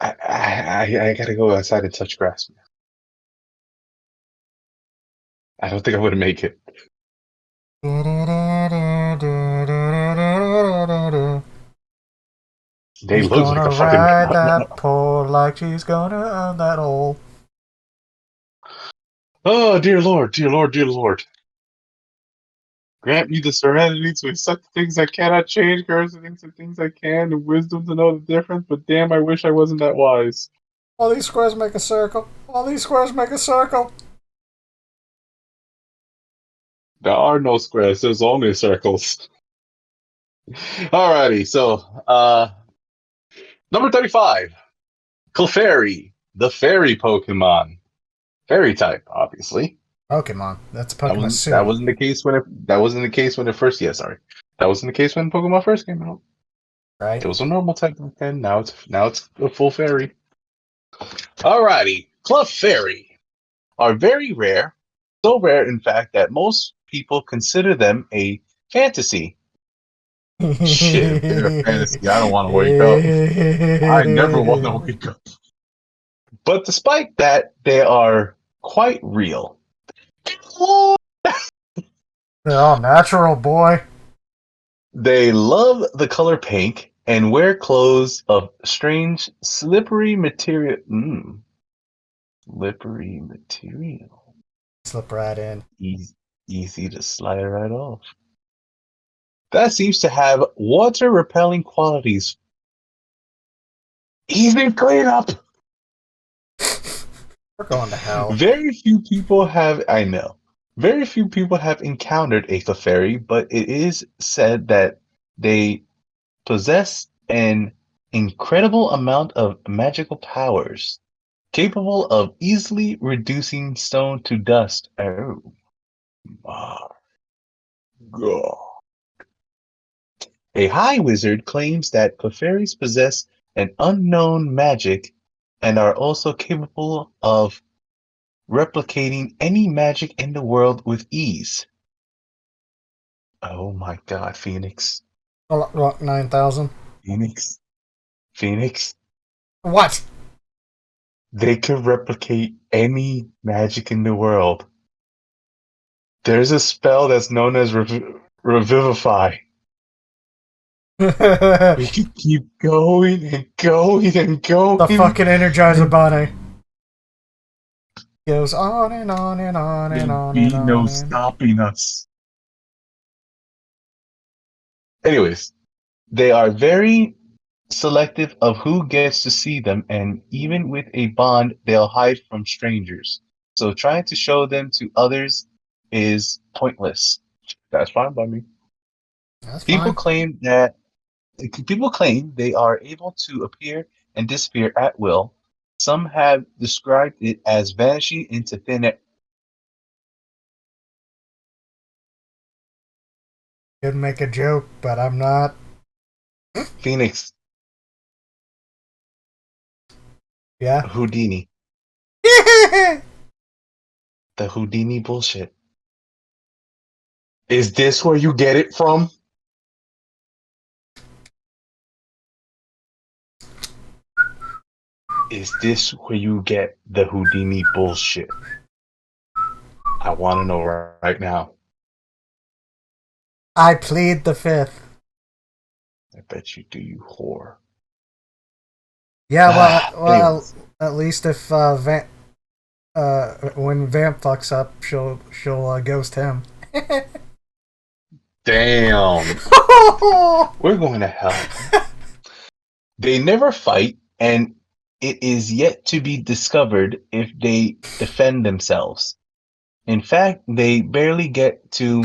I gotta go outside and touch grass. I don't think I'm gonna make it. They She's look like gonna a fucking. ride that pole like she's gonna own that hole. Oh, dear Lord, dear Lord, dear Lord. Grant me the serenity to accept the things I cannot change, courage to think the things I can, and wisdom to know the difference, but damn, I wish I wasn't that wise. All these squares make a circle. All these squares make a circle. There are no squares, there's only circles. Alrighty, so, number 35. Clefairy, the fairy Pokemon. Fairy type, obviously. Pokemon. That's That Pokemon wasn't that wasn't the case when it first. Yeah, sorry. That wasn't the case when Pokemon first came out. right? It was a normal type back then. Now it's a full fairy. Alrighty, Clefairy are very rare. So rare, in fact, that most people consider them a fantasy. Shit, if they're a fantasy, I don't want to wake up. I never want to wake up. But despite that, they are quite real. They're all natural, boy. They love the color pink and wear clothes of strange, slippery material. Slippery material. Slip right in. Easy, easy to slide right off. That seems to have water repelling qualities. Easy cleanup. We're going to hell. Very few people have. I know. Very few people have encountered a Clefairy, but it is said that they possess an incredible amount of magical powers, capable of easily reducing stone to dust. Oh my god. A high wizard claims that Clefairies possess an unknown magic and are also capable of replicating any magic in the world with ease. Oh my god, Phoenix. What, 9,000? Phoenix. Phoenix. What? They could replicate any magic in the world. There's a spell that's known as Revivify. We The could keep going and going and going. fucking Energizer Bunny. Goes on and on and on and There'd on and be no on and... stopping us. Anyways, they are very selective of who gets to see them, and even with a bond, they'll hide from strangers. So trying to show them to others is pointless. That's fine by me. That's People fine. claim that People claim they are able to appear and disappear at will. Some have described it as vanishing into thin air. Could make a joke, but I'm not. Phoenix, Yeah. Houdini, the Houdini bullshit. Is this where you get it from? Is this where you get the Houdini bullshit? I want to know right now. I plead the fifth. I bet you do, you whore. Yeah, well, Anyways, at least if when Vamp fucks up, she'll ghost him. damn. We're going to hell. They never fight, and it is yet to be discovered if they defend themselves. In fact, they barely get to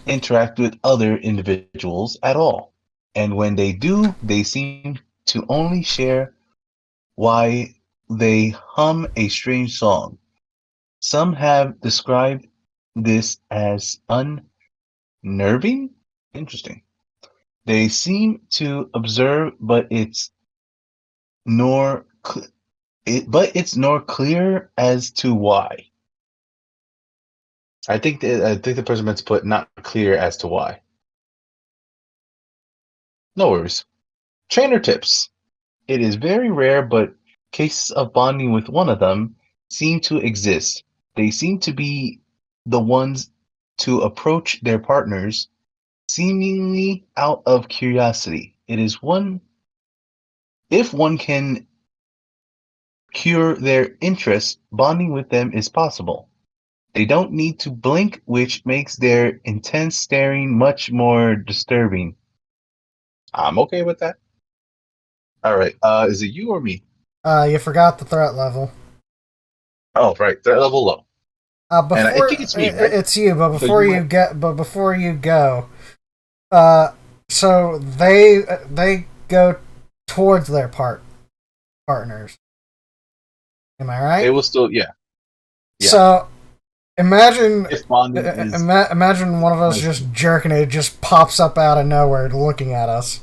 interact with other individuals at all. And when they do, they seem to only share why they hum a strange song. Some have described this as unnerving. Interesting. They seem to observe, nor it's nor clear as to why. I think the person meant to put not clear as to why. No worries. Trainer tips. It is very rare, but cases of bonding with one of them seem to exist. They seem to be the ones to approach their partners seemingly out of curiosity. It is one if one can cure their interest, bonding with them is possible. They don't need to blink, which makes their intense staring much more disturbing. I'm okay with that. All right. Is it you or me? You forgot the threat level. Oh, right. Threat level low. And I Before think it's me, right? it's you, but So before you you went. get, but before you go, so they go towards their partners. Am I It right? will still, yeah, yeah. So imagine If bonding is, imagine one of us nice. just jerking it, just pops up out of nowhere looking at us.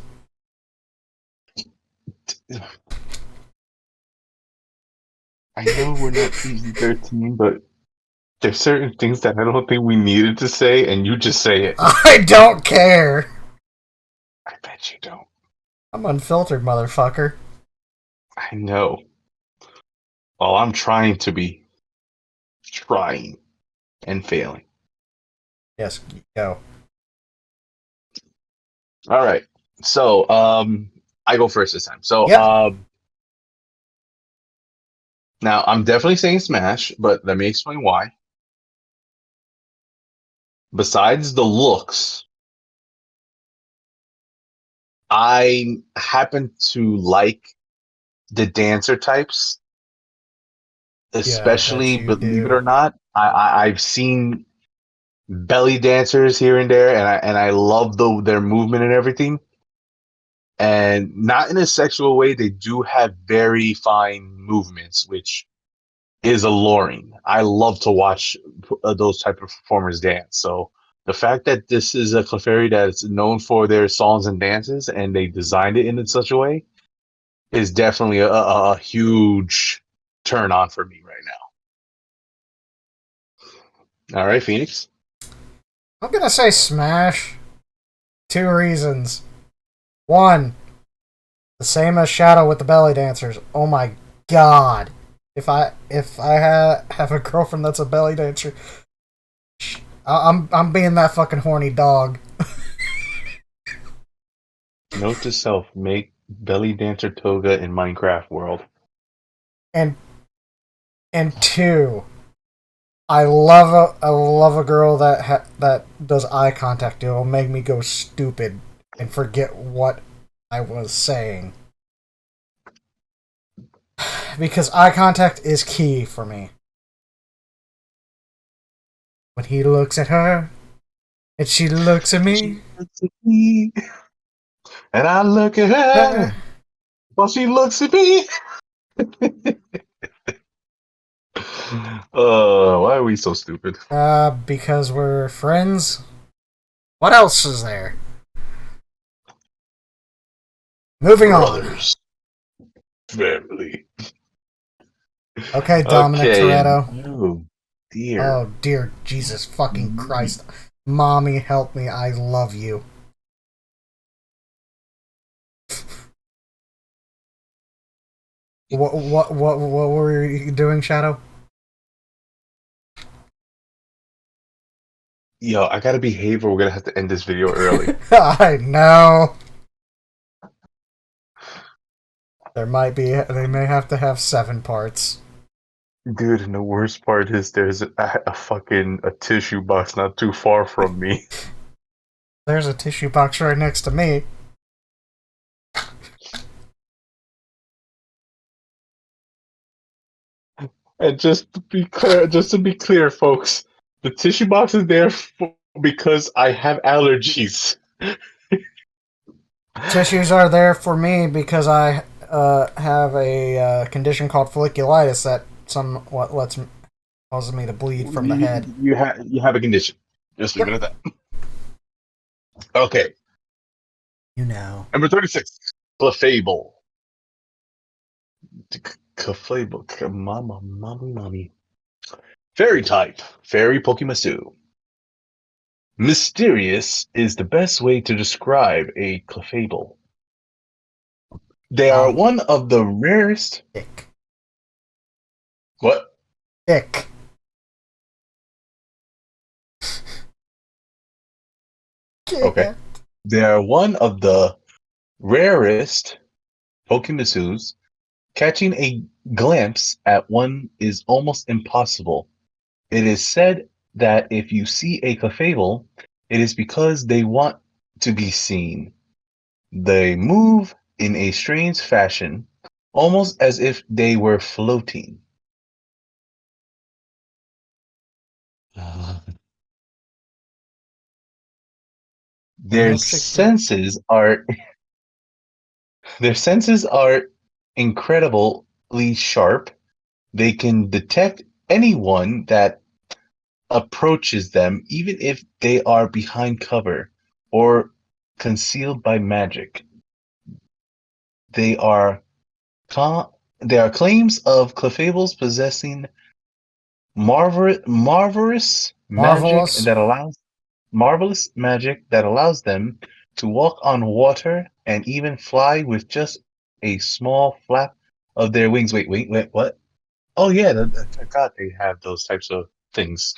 I know we're not PG-13, but there's certain things that I don't think we needed to say, and you just say it. I don't care. I bet you don't. I'm unfiltered, motherfucker. I know. Well, I'm trying to be trying and failing. Yes, go. All right. So, I go first this time. So, Yep. now I'm definitely saying Smash, but let me explain why. Besides the looks, I happen to like the dancer types, Yeah, I bet especially, you believe it or do. not. I've seen belly dancers here and there, and I love their movement and everything. And not in a sexual way, they do have very fine movements, which is alluring. I love to watch those type of performers dance. So the fact that this is a Clefairy that's known for their songs and dances, and they designed it in such a way, is definitely a huge turn on for me right now. All right, Phoenix. I'm gonna say Smash. 2 reasons. One, the same as Shadow with the belly dancers. Oh my god! If I have a girlfriend that's a belly dancer, I'm being that fucking horny dog. Note to self: make belly dancer toga in Minecraft world. And and two, I love a girl that does eye contact. It'll make me go stupid and forget what I was saying because eye contact is key for me. When he looks at her and she looks at She me, looks at me, and I look at her, while she looks at me. Why are we so stupid? because we're friends. What else is there? Moving on. Brothers, family. Okay, Dominic Okay, and Toretto. oh dear. Oh dear Jesus fucking Christ. Mommy, help me. I love you. What were you doing, Shadow? Yo, I gotta behave or we're gonna have to end this video early. I know. They may have to have 7 parts. Dude, and the worst part is there's a fucking a tissue box not too far from me. There's a tissue box right next to me. And just to be clear, folks, the tissue box is there because I have allergies. Tissues are there for me because I have a condition called folliculitis that somewhat causes me to bleed from the head. You have a condition. Just leave Yep. it at that. Okay, You know. number 36, Clefable. Clefable, mommy. Fairy type, Fairy Pokemusu. Mysterious is the best way to describe a Clefable. They are Um, one of the rarest. dick. What? Dick. Okay. They are one of the rarest Pokemusus. Catching a glimpse at one is almost impossible. It is said that if you see a Clefable, it is because they want to be seen. They move in a strange fashion, almost as if they were floating. Their Milkshake drink. senses are their senses are incredibly sharp. They can detect anyone that approaches them, even if they are behind cover or concealed by magic. They are there are claims of Clefables possessing marvelous magic Marvelous. that allows marvelous magic that allows them to walk on water and even fly with just a small flap of their wings. Wait, what? Oh yeah, I forgot they have those types of things.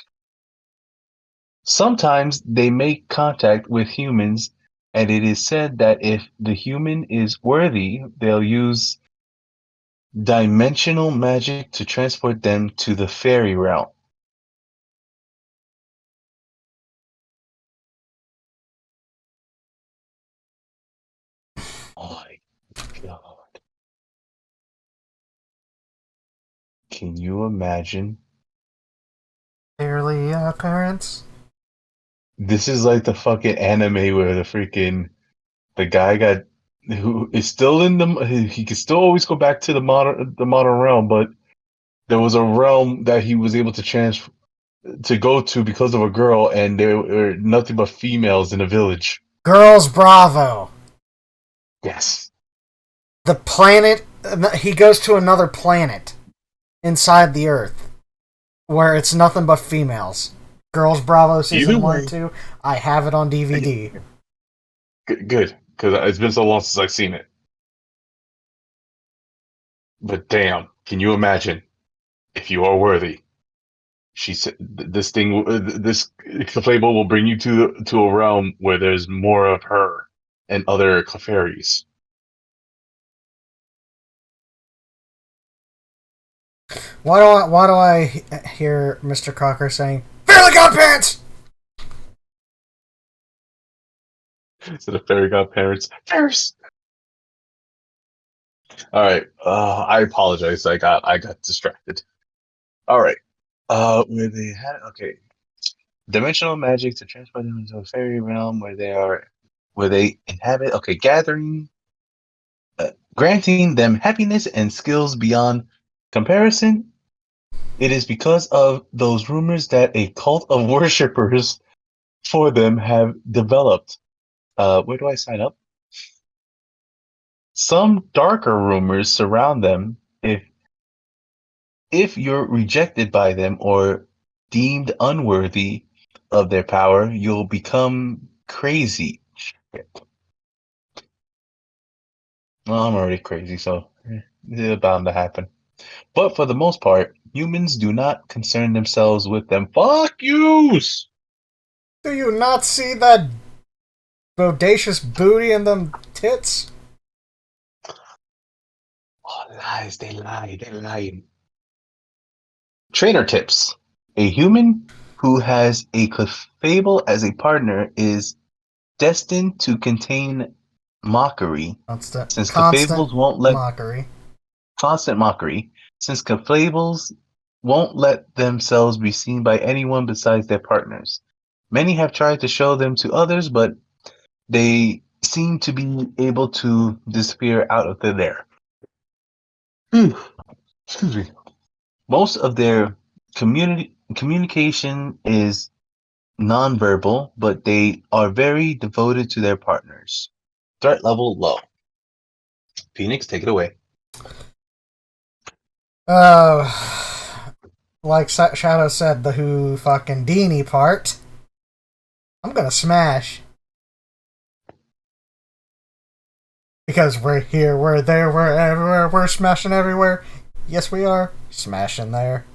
Sometimes they make contact with humans And it is said that if the human is worthy, they'll use dimensional magic to transport them to the fairy realm. Oh my god. Can you imagine? Barely occurrence. This is like the fucking anime where the guy got who is still in the he can still always go back to the modern realm, but there was a realm that he was able to go to because of a girl, and there were nothing but females in the village. Girls Bravo. Yes. The planet. He goes to another planet inside the Earth where it's nothing but females. Girls Bravo season Either 1 way. and 2. I have it on DVD. Good, because it's been so long since I've seen it. But damn, can you imagine if you are worthy? She said, "This Clefable will bring you to a realm where there's more of her and other Clefairies." Why do I hear Mr. Crocker saying, "Fairly Godparents"? So the fairy godparents first. All right. I apologize. I got distracted. All right. Where they had okay. Dimensional magic to transport them into a fairy realm where they inhabit. Okay, granting them happiness and skills beyond comparison. It is because of those rumors that a cult of worshippers for them have developed. Where do I sign up? Some darker rumors surround them. If you're rejected by them or deemed unworthy of their power, you'll become crazy. Shit. Well, I'm already crazy, so it's bound to happen. But for the most part, humans do not concern themselves with them. Fuck yous! Do you not see that bodacious booty and them tits? Oh, lies, they lie, they lie. Trainer tips. A human who has a Clefable as a partner is destined to contain mockery, since Constant Clefables won't let mockery. constant mockery, since Clefables won't let themselves be seen by anyone besides their partners. Many have tried to show them to others, but they seem to be able to disappear out of thin air. Excuse me. Most of their communication is nonverbal, but they are very devoted to their partners. Threat level low. Phoenix, take it away. Like Shadow said, the who fucking Deanie part. I'm gonna smash. Because we're here, we're there, we're everywhere, we're smashing everywhere. Yes, we are. Smashing there.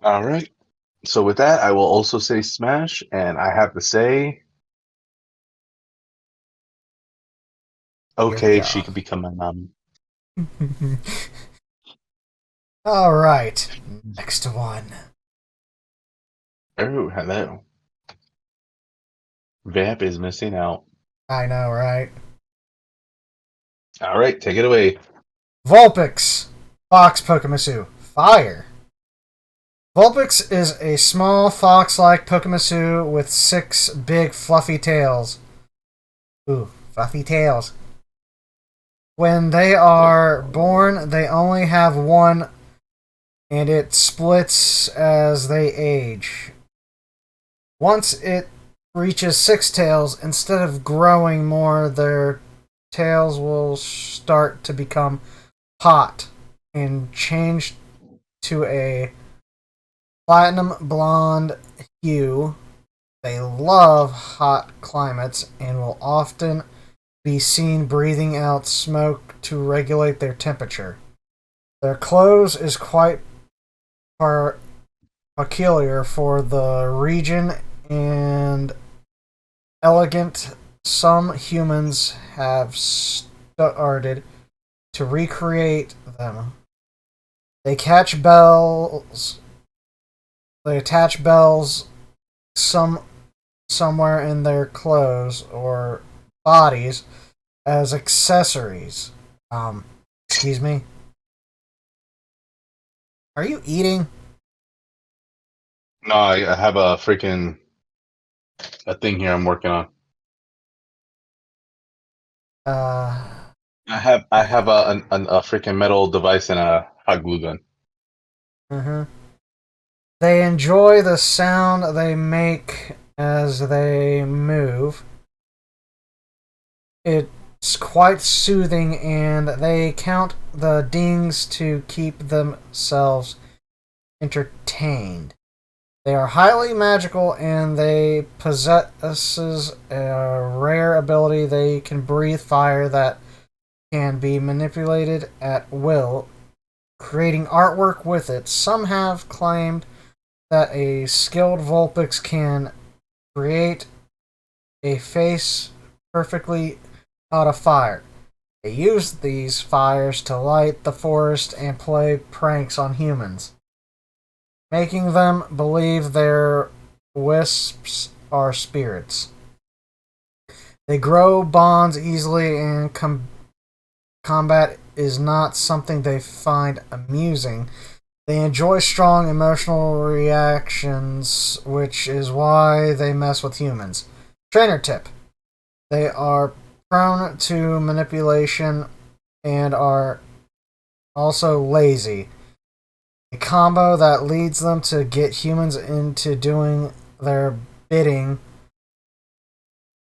All right. So with that, I will also say smash, and I have to say, Here we okay, go. she could become my mom. Alright. Next one. Oh, hello. Vamp is missing out. I know, right? All right, take it away. Vulpix. Fox Pokemusu. Fire. Vulpix is a small fox-like Pokemusu with 6 big fluffy tails. Ooh, fluffy tails. When they are born, they only have one, and it splits as they age. Once it reaches 6 tails, instead of growing more, their tails will start to become hot and change to a platinum blonde hue. They love hot climates and will often be seen breathing out smoke to regulate their temperature. Their clothes is quite peculiar for the region and elegant, some humans have started to recreate them. They catch bells. They attach bells somewhere in their clothes or bodies as accessories. Excuse me. Are you eating? No, I have a freaking a thing here I'm working on. Uh, I have a freaking metal device and a hot glue gun. mhm. They enjoy the sound they make as they move. It's quite soothing, and they count the dings to keep themselves entertained. They are highly magical, and they possesses a rare ability. They can breathe fire that can be manipulated at will, creating artwork with it. Some have claimed that a skilled Vulpix can create a face perfectly out of fire. They use these fires to light the forest and play pranks on humans, making them believe their wisps are spirits. They grow bonds easily, and combat is not something they find amusing. They enjoy strong emotional reactions, which is why they mess with humans. Trainer tip: they are prone to manipulation and are also lazy. A combo that leads them to get humans into doing their bidding.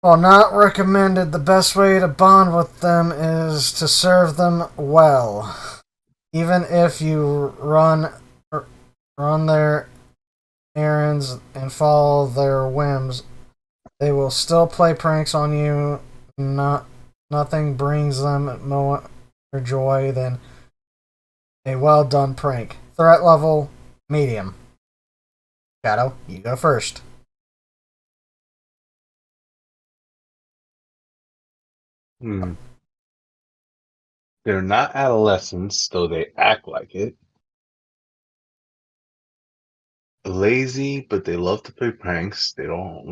While not recommended, the best way to bond with them is to serve them well. Even if you run their errands and follow their whims, they will still play pranks on you. Nothing brings them more joy than a well done prank. Threat level medium. Shadow, you go first. Hmm. They're not adolescents, though they act like it. Lazy, but they love to play pranks. They don't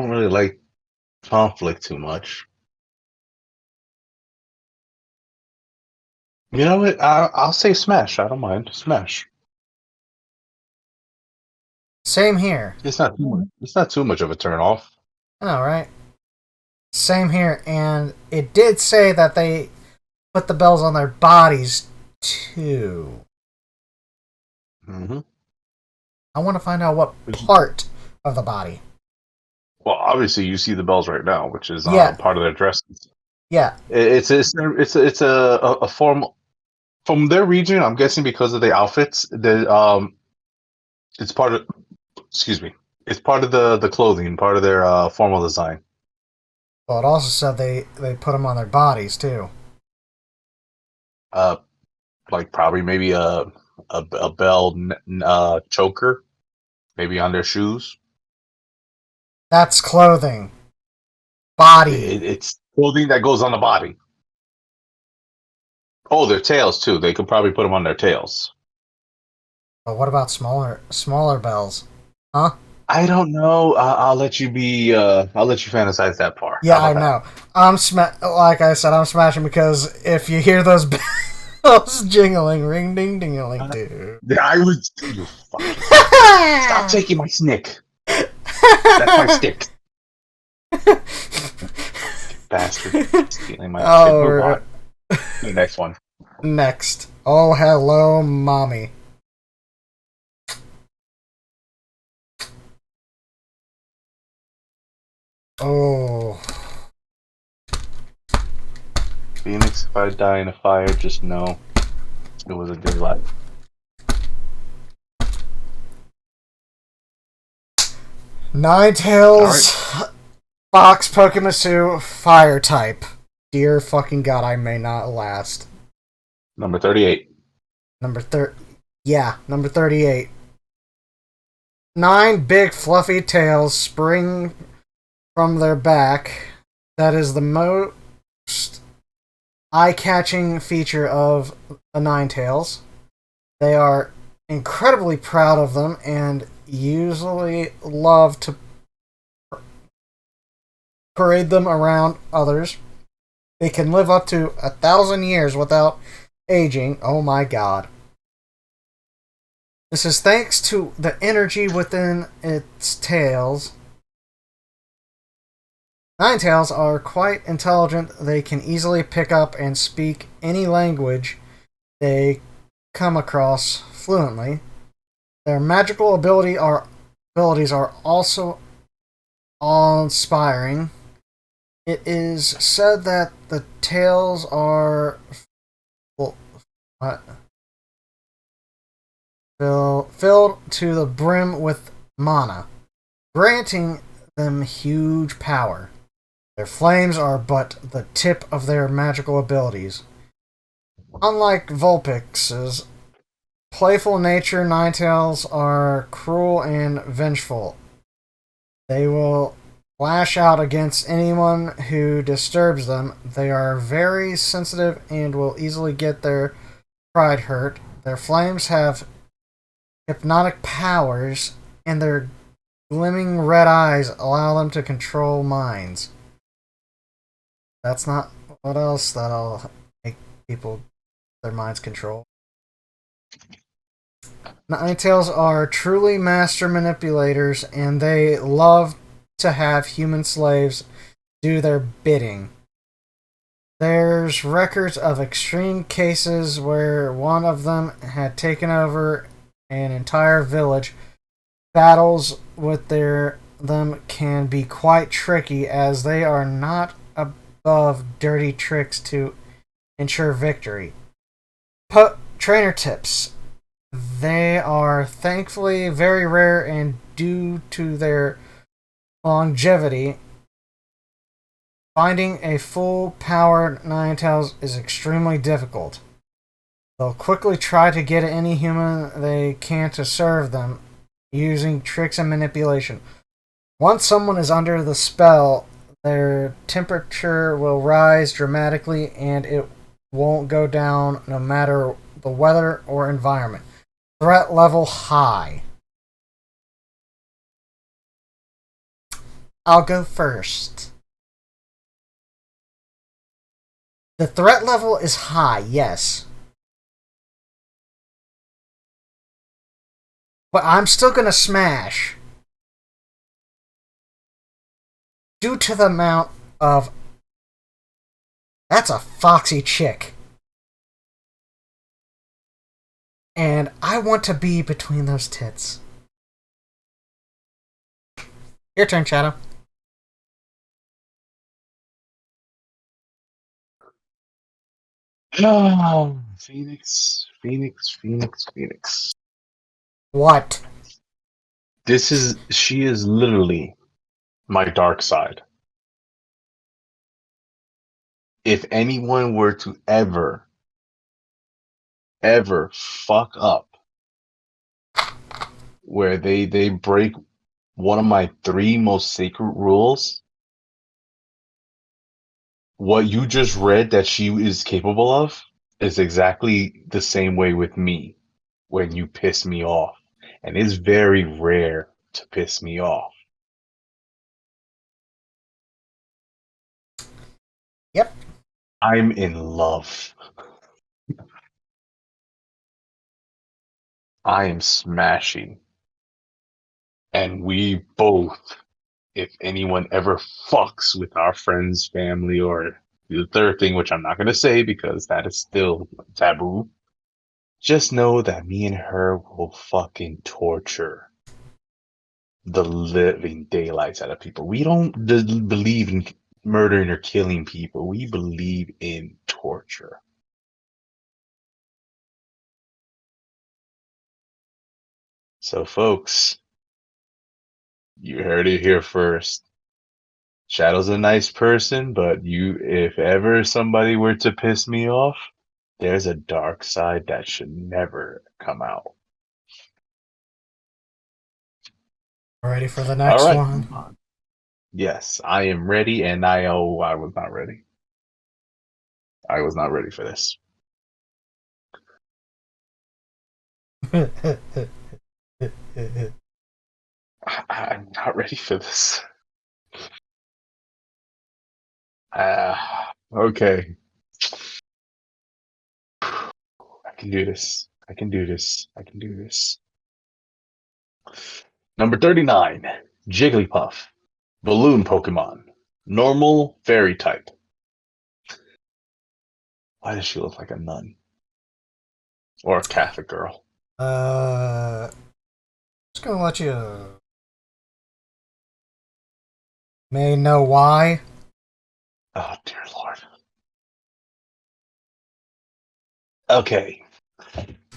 really like conflict too much. You know what? I'll say Smash. I don't mind Smash. Same here. It's not too much. It's not too much of a turn off. I know, right? Same here, and it did say that they put the bells on their bodies too. Hmm. I want to find out what part of the body. Well, obviously you see the bells right now, which is Yeah, part of their dresses. yeah. It's a form from their region. I'm guessing because of the outfits. It's part of. Excuse me. It's part of the clothing, part of their formal design. Well, it also said they put them on their bodies too. Uh, like probably maybe a bell choker, maybe on their shoes. That's clothing. Body. It's clothing that goes on the body. Oh, their tails too. They could probably put them on their tails. But what about smaller bells? Huh? I don't know. I'll let you be. I'll let you fantasize that far. How Yeah, I about that? know. Like I said, I'm smashing because if you hear those bells jingling, ring ding dingaling too. I was. You fucking stop taking my snick. That's my stick, bastard. Stealing my shit. Move on. The next one. Next. Oh, hello, mommy. Oh. Phoenix, if I die in a fire, just know it was a good life. Ninetales Fox Pokemusu Fire type. Dear fucking god, I may not last. Number 38. Number 38. 9 big fluffy tails spring from their back. That is the most eye-catching feature of the Ninetales. They are incredibly proud of them and usually love to parade them around others. They can live up to 1,000 years without aging. Oh my god. This is thanks to the energy within its tails. Ninetales are quite intelligent. They can easily pick up and speak any language they come across fluently. Their magical abilities are also awe-inspiring. It is said that the tails are filled to the brim with mana, granting them huge power. Their flames are but the tip of their magical abilities. Unlike Vulpix's playful nature, Ninetales are cruel and vengeful. They will lash out against anyone who disturbs them. They are very sensitive and will easily get their pride hurt. Their flames have hypnotic powers, and their gleaming red eyes allow them to control minds. That's not what else that'll make people their minds control. Ninetales are truly master manipulators, and they love to have human slaves do their bidding. There's records of extreme cases where one of them had taken over an entire village. Battles with them can be quite tricky, as they are not above dirty tricks to ensure victory. Trainer tips. They are thankfully very rare, and due to their longevity, finding a full-powered Ninetales is extremely difficult. They'll quickly try to get any human they can to serve them, using tricks and manipulation. Once someone is under the spell, their temperature will rise dramatically, and it won't go down no matter the weather or environment. Threat level high. I'll go first. The threat level is high, yes. But I'm still gonna smash. Due to the amount of... That's a foxy chick. And I want to be between those tits. Your turn, Shadow. Oh, Phoenix, Phoenix, Phoenix, Phoenix. What? She is literally my dark side. If anyone were to ever fuck up where they break one of my 3 most sacred rules, what you just read that she is capable of is exactly the same way with me when you piss me off. And it's very rare to piss me off. Yep. I'm in love. I am smashing. And we both, if anyone ever fucks with our friends, family, or the third thing, which I'm not going to say because that is still taboo, just know that me and her will fucking torture the living daylights out of people. We don't believe in murdering or killing people. We believe in torture. So, folks, you heard it here first. Shadow's a nice person, but if ever somebody were to piss me off, there's a dark side that should never come out. Ready for the All next right. one? Yes, I am ready, and I was not ready. I was not ready for this. I'm not ready for this. Uh, okay. I can do this. I can do this. I can do this. Number 39, Jigglypuff. Balloon Pokemon. Normal fairy type. Why does she look like a nun? Or a Catholic girl? Just gonna let you may know why. Oh, dear Lord. Okay.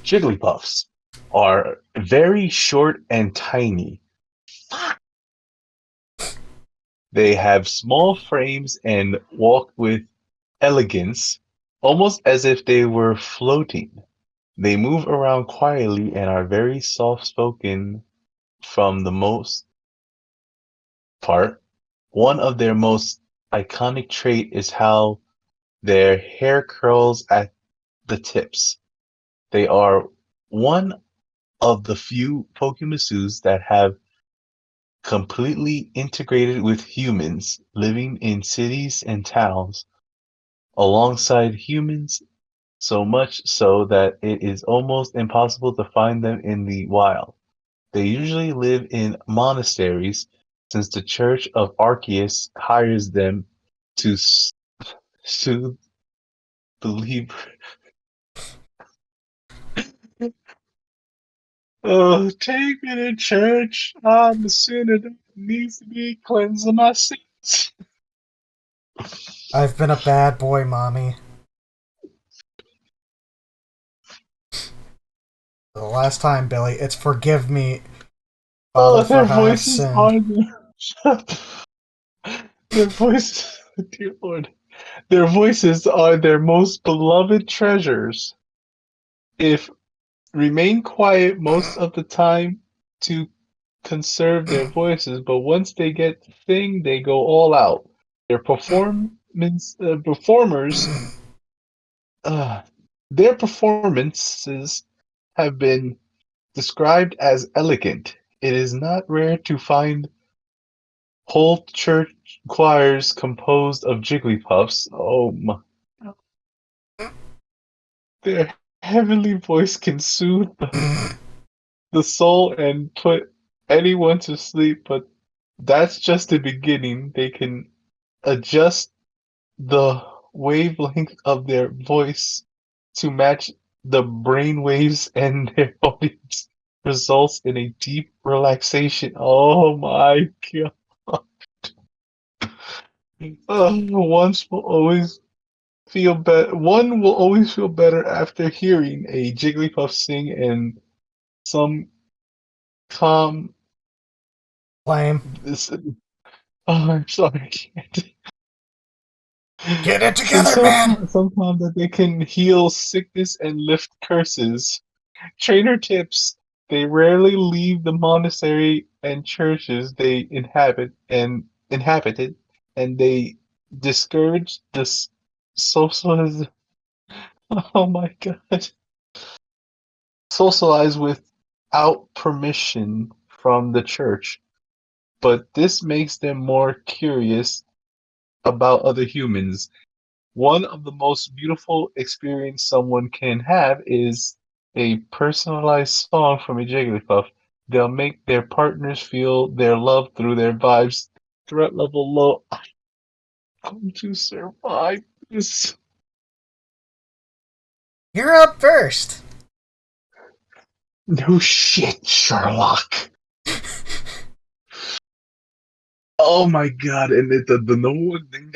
Jigglypuffs are very short and tiny. They have small frames and walk with elegance, almost as if they were floating. They move around quietly and are very soft spoken from the most part. One of their most iconic trait is how their hair curls at the tips. They are one of the few Pokemusus that have completely integrated with humans, living in cities and towns alongside humans, so much so that it is almost impossible to find them in the wild. They usually live in monasteries, since the Church of Arceus hires them to soothe believers. Oh, take me to church. I'm a sinner that needs to be cleansed of my sins. I've been a bad boy, mommy. The last time, Billy, it's forgive me, Father, Oh, for their I have voices sinned. are their voices, dear Lord. Their voices are their most beloved treasures. If remain quiet most of the time to conserve their voices, but once they get to sing, they go all out. Their performers, uh, their performances have been described as elegant. It is not rare to find whole church choirs composed of Jigglypuffs. Oh my! Their heavenly voice can soothe the soul and put anyone to sleep, but that's just the beginning. They can adjust the wavelength of their voice to match the brain waves and their audience results in a deep relaxation. Oh my god. Once will always feel better. One will always feel better after hearing a Jigglypuff sing and some calm. Lame. This, oh, I'm sorry, I can't. Get it So together, man! sometimes that they can heal sickness and lift curses. Trainer tips: they rarely leave the monastery and churches they inhabited, and they discourage this socialism. Oh my god! Socialize without permission from the church, but this makes them more curious about other humans. One of the most beautiful experience someone can have is a personalized song from a Jigglypuff. They'll make their partners feel their love through their vibes. Threat level low. I'm going to survive this. You're up first! No shit, Sherlock. Oh my god! And the number one thing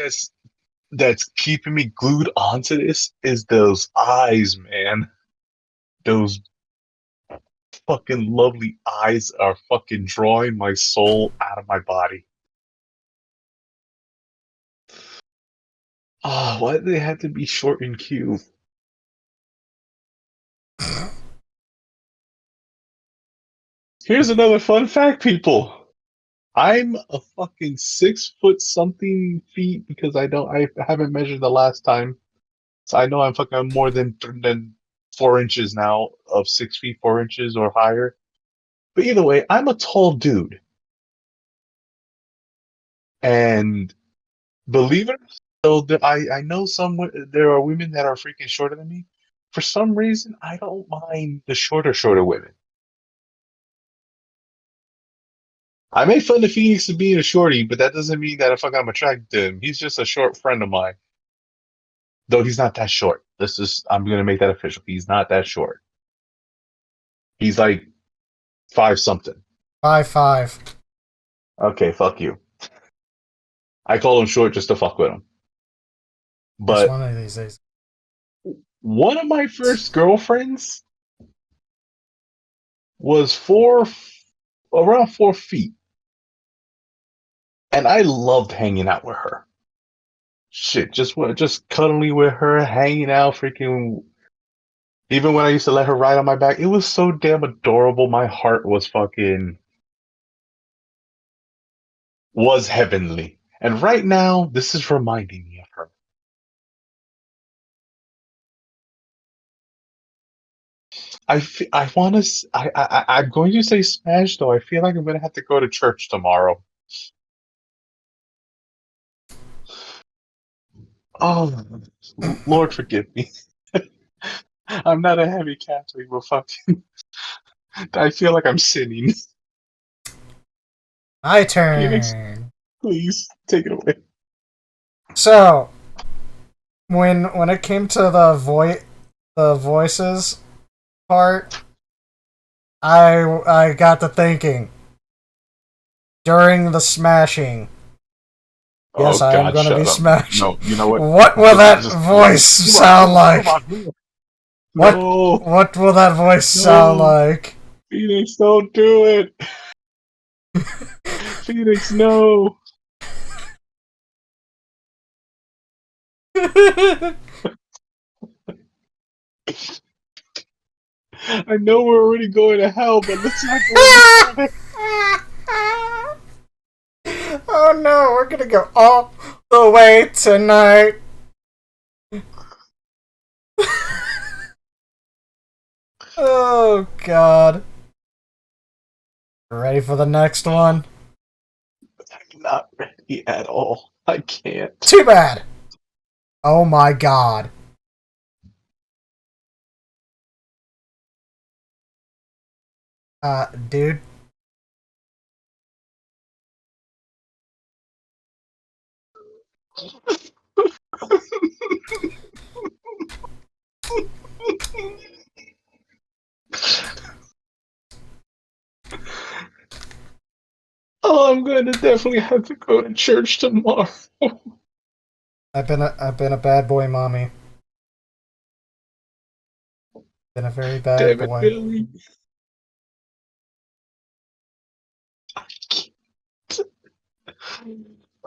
that's keeping me glued onto this is those eyes, man. Those fucking lovely eyes are fucking drawing my soul out of my body. Oh, why do they have to be short and cute? Here's another fun fact, people. I'm a fucking 6 foot something feet because I haven't measured the last time. So I know I'm fucking more than 4 inches now of 6 feet 4 inches or higher. But either way, I'm a tall dude. And believe it or not, so I know there are women that are freaking shorter than me. For some reason, I don't mind the shorter women. I made fun of Phoenix of being a shorty, but that doesn't mean that I'm attracted to him. He's just a short friend of mine. Though he's not that short. I'm gonna make that official. He's not that short. He's like five something. 5'5". Okay, fuck you. I call him short just to fuck with him. Just But one of these days. one of my first girlfriends was around 4 feet, and I loved hanging out with her. Shit, just cuddling with her, hanging out, freaking. Even when I used to let her ride on my back, it was so damn adorable. My heart was heavenly. And right now, this is reminding me of her. I want to. I'm going to say smash though. I feel like I'm going to have to go to church tomorrow. Oh, Lord, forgive me. I'm not a heavy Catholic, but fucking, I feel like I'm sinning. My Phoenix, turn. please take it away. So, when it came to the voices part, I got to thinking during the smashing. Yes, Oh I am God, going to be shut up! smashed. No, you know what? What will that Just voice sound like? What No, what will that voice sound no, like? Phoenix, don't do it. Phoenix, no. I know we're already going to hell, but let's not go any further. Oh no, we're gonna go all the way tonight. Oh god. Ready for the next one? I'm not ready at all. I can't. Too bad. Oh my god. Dude. Oh, I'm going to definitely have to go to church tomorrow. I've been a bad boy, mommy. Been a very bad Damn it, boy. Billy.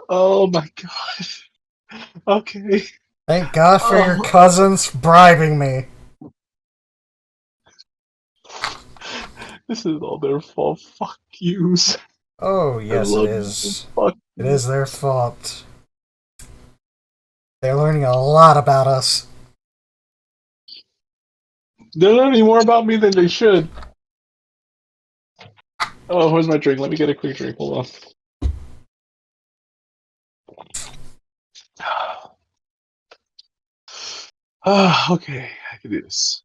Oh my god. Okay. Thank God for your Oh, cousins bribing me. this is all their fault. Fuck yous. Oh, I yes, it love you. is. Fuck It you. is their fault. They're learning a lot about us. They're learning more about me than they should. Oh, where's my drink? Let me get a quick drink. Hold on. Okay, I can do this.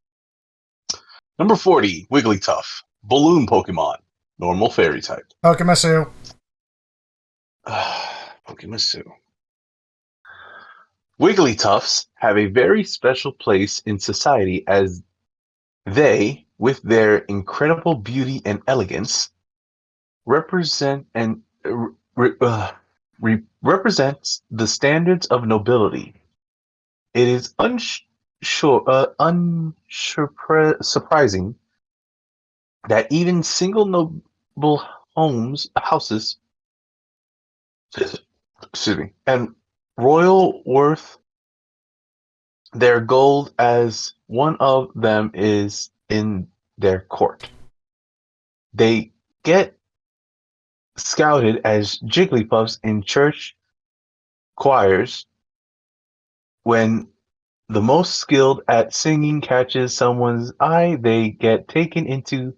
Number 40, Wigglytuff. Balloon Pokemon. Normal fairy type. Pokemusu. Pokemusu. Wigglytuffs have a very special place in society as they, with their incredible beauty and elegance, represent and represents the standards of nobility. It is surprising that even single noble houses, excuse me, and royal worth their gold as one of them is in their court. They get scouted as Jigglypuffs in church choirs. When the most skilled at singing catches someone's eye, they get taken into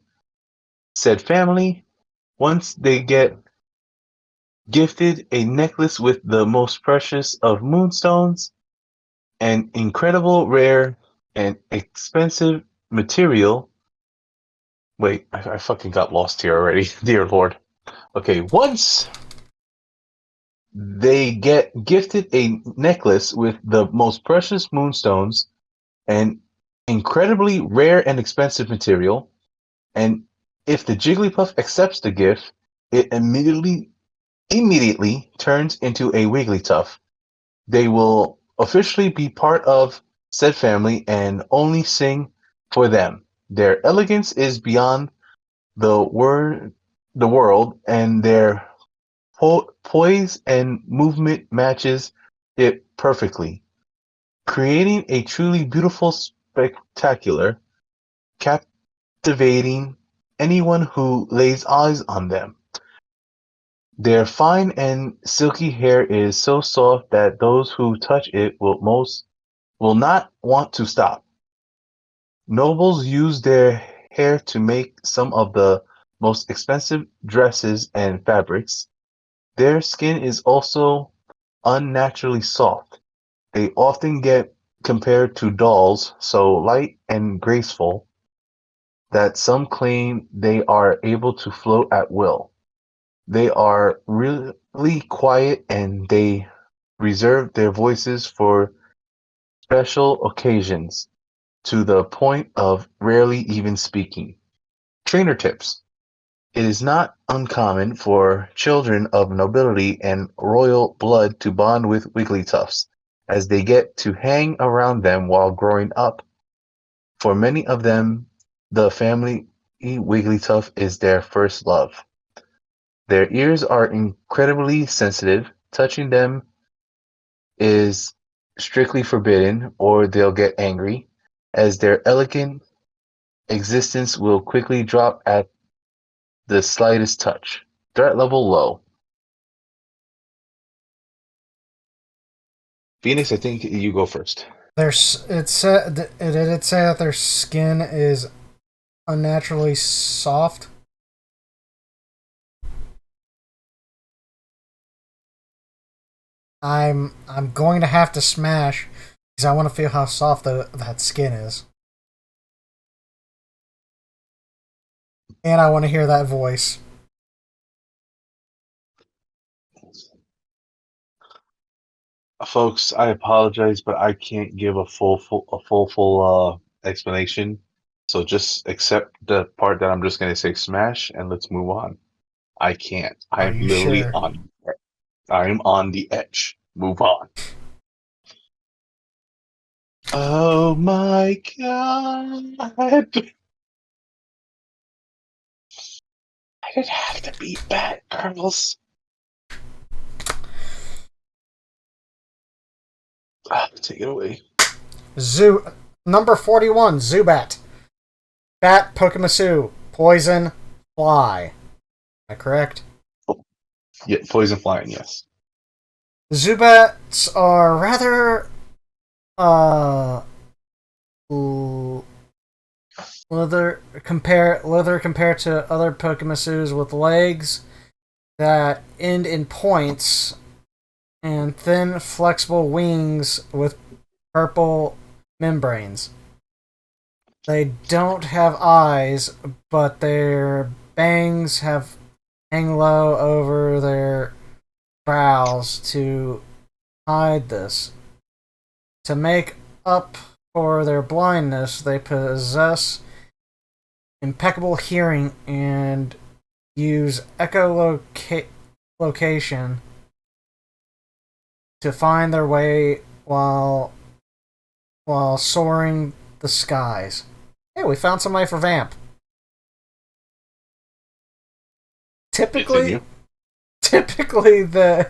said family. Once they get gifted a necklace with the most precious of moonstones, an incredible, rare, and expensive material. Wait, I fucking got lost here already. Dear Lord. Okay, once they get gifted a necklace with the most precious moonstones, an incredibly rare and expensive material, and if the Jigglypuff accepts the gift, it immediately turns into a Wigglytuff. They will officially be part of said family and only sing for them. Their elegance is beyond the world, and their poise and movement matches it perfectly, creating a truly beautiful spectacular, captivating anyone who lays eyes on them. Their fine and silky hair is so soft that those who touch it will not want to stop. Nobles use their hair to make some of the most expensive dresses and fabrics. Their skin is also unnaturally soft. They often get compared to dolls, so light and graceful that some claim they are able to float at will. They are really quiet and they reserve their voices for special occasions, to the point of rarely even speaking. Trainer tips. It is not uncommon for children of nobility and royal blood to bond with Wigglytuffs, as they get to hang around them while growing up. For many of them, the family Wigglytuff is their first love. Their ears are incredibly sensitive. Touching them is strictly forbidden, or they'll get angry, as their elegant existence will quickly drop at the slightest touch. Threat level low. Phoenix, I think you go first. It did say that their skin is unnaturally soft. I'm going to have to smash because I want to feel how soft that skin is, and I want to hear that voice. Folks, I apologize, but I can't give a full explanation. So just accept the part that I'm just going to say smash and let's move on. I can't. Are I'm you literally sure? I'm on the edge. Move on. Oh my god. I didn't have to beat Bat Girls. Take it away. Number 41, Zubat. Bat, Pokemusu, Poison, Fly. Am I correct? Yeah, poison flying, yes. Zubats are rather uh leather compared to other Pokemusus with legs that end in points and thin flexible wings with purple membranes. They don't have eyes, but their bangs hang low over their brows to hide this. To make up for their blindness, they possess impeccable hearing and use echolocation to find their way while soaring the skies. Hey, we found somebody for Vamp. Continue. Typically they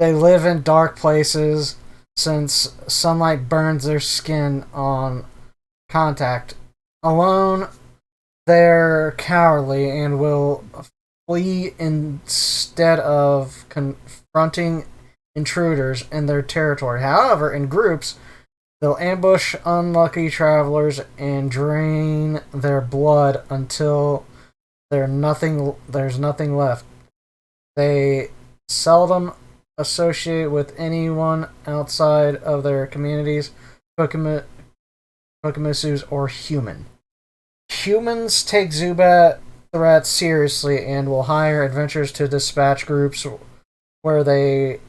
live in dark places since sunlight burns their skin on contact. Alone, they're cowardly and will flee instead of confronting intruders in their territory. However, in groups, they'll ambush unlucky travelers and drain their blood until there's nothing left. They seldom associate with anyone outside of their communities, Pokemusus, or human. Humans take Zubat threats seriously and will hire adventurers to dispatch groups where they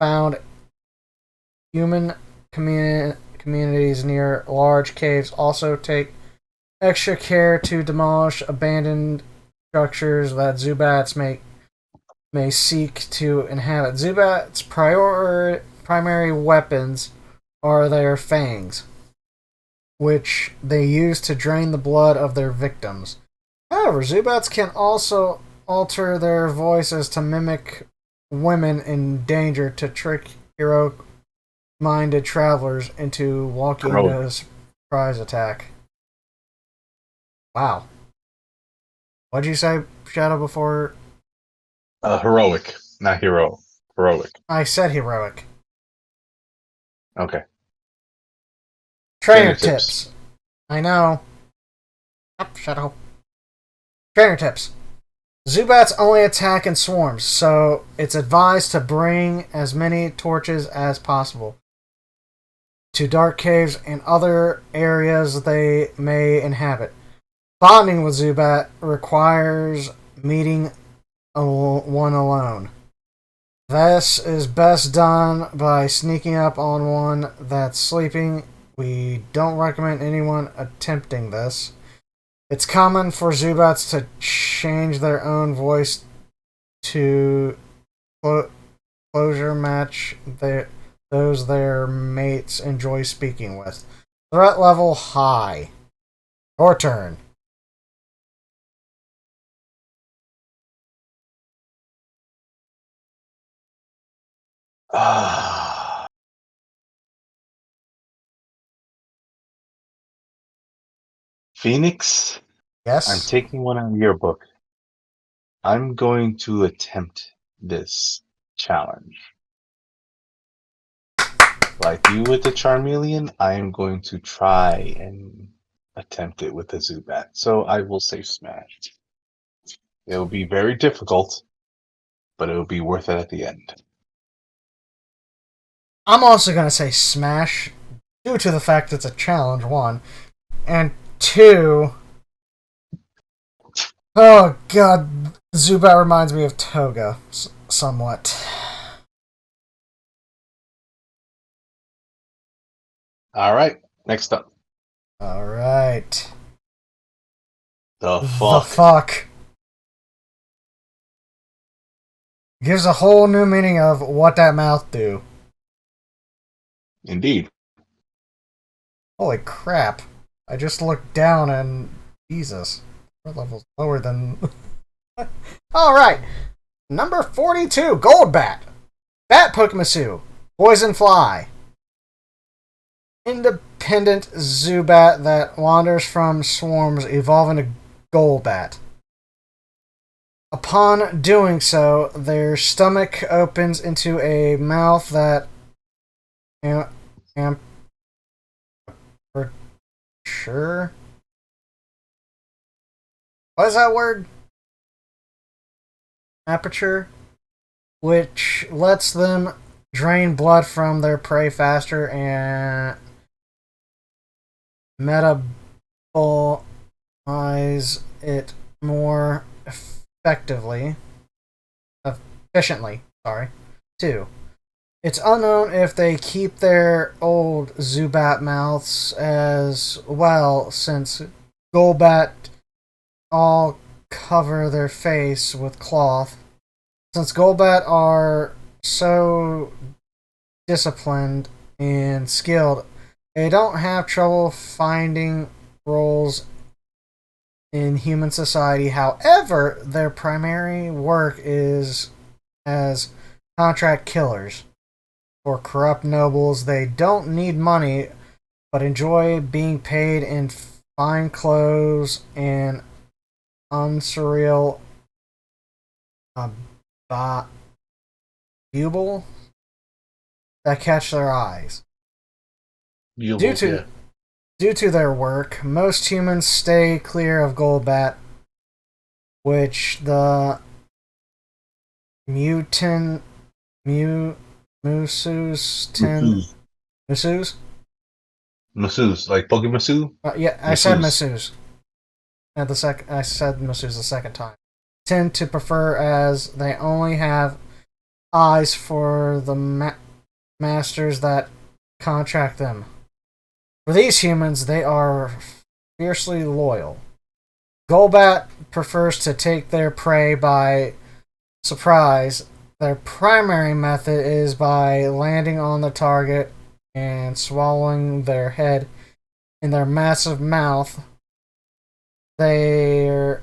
found human communities near large caves. Also take extra care to demolish abandoned structures that Zubats may seek to inhabit. Zubats' primary weapons are their fangs, which they use to drain the blood of their victims. However, Zubats can also alter their voices to mimic women in danger to trick hero-minded travelers into walking into a surprise attack. Wow. What'd you say, Shadow, before? Heroic, not hero. Heroic. I said heroic. Okay. Trainer tips. I know. Up, Shadow. Trainer tips. Zubats only attack in swarms, so it's advised to bring as many torches as possible to dark caves and other areas they may inhabit. Bonding with Zubat requires meeting one alone. This is best done by sneaking up on one that's sleeping. We don't recommend anyone attempting this. It's common for Zubats to change their own voice to closure match those their mates enjoy speaking with. Threat level high. Your turn. Phoenix, Yes? I'm taking one out of your book. I'm going to attempt this challenge. Like you with the Charmeleon, I am going to try and attempt it with the Zubat. So I will say Smash. It will be very difficult, but it will be worth it at the end. I'm also going to say Smash, due to the fact it's a challenge, one. And two... Oh god, Zubat reminds me of Toga, somewhat. Alright, next up. Alright. The The fuck. fuck. Gives a whole new meaning of what that mouth do. Indeed. Holy crap. I just looked down and... Jesus. Our level's lower than... Alright. Number 42, Goldbat. Bat Pokemusu. Poison Fly. Independent Zubat that wanders from swarms, evolving to Golbat. Upon doing so, their stomach opens into a mouth that sure. What is that word? Aperture, which lets them drain blood from their prey faster and metabolize it more efficiently. Sorry. 2. It's unknown if they keep their old Zubat mouths as well, since Golbat all cover their face with cloth. Since Golbat are so disciplined and skilled, they don't have trouble finding roles in human society. However, their primary work is as contract killers for corrupt nobles. They don't need money, but enjoy being paid in fine clothes and unsurreal ba- Bubble that catch their eyes. Due Bubles, to yeah. due to their work, most humans stay clear of Golbat, which the mutant Musus tend Masus. Musus. Masus, like Pokemusu? Yeah, I said Masus. Musus. I said Musus the second time. Tend to prefer as they only have eyes for the masters that contract them. For these humans, they are fiercely loyal. Golbat prefers to take their prey by surprise. Their primary method is by landing on the target and swallowing their head in their massive mouth. There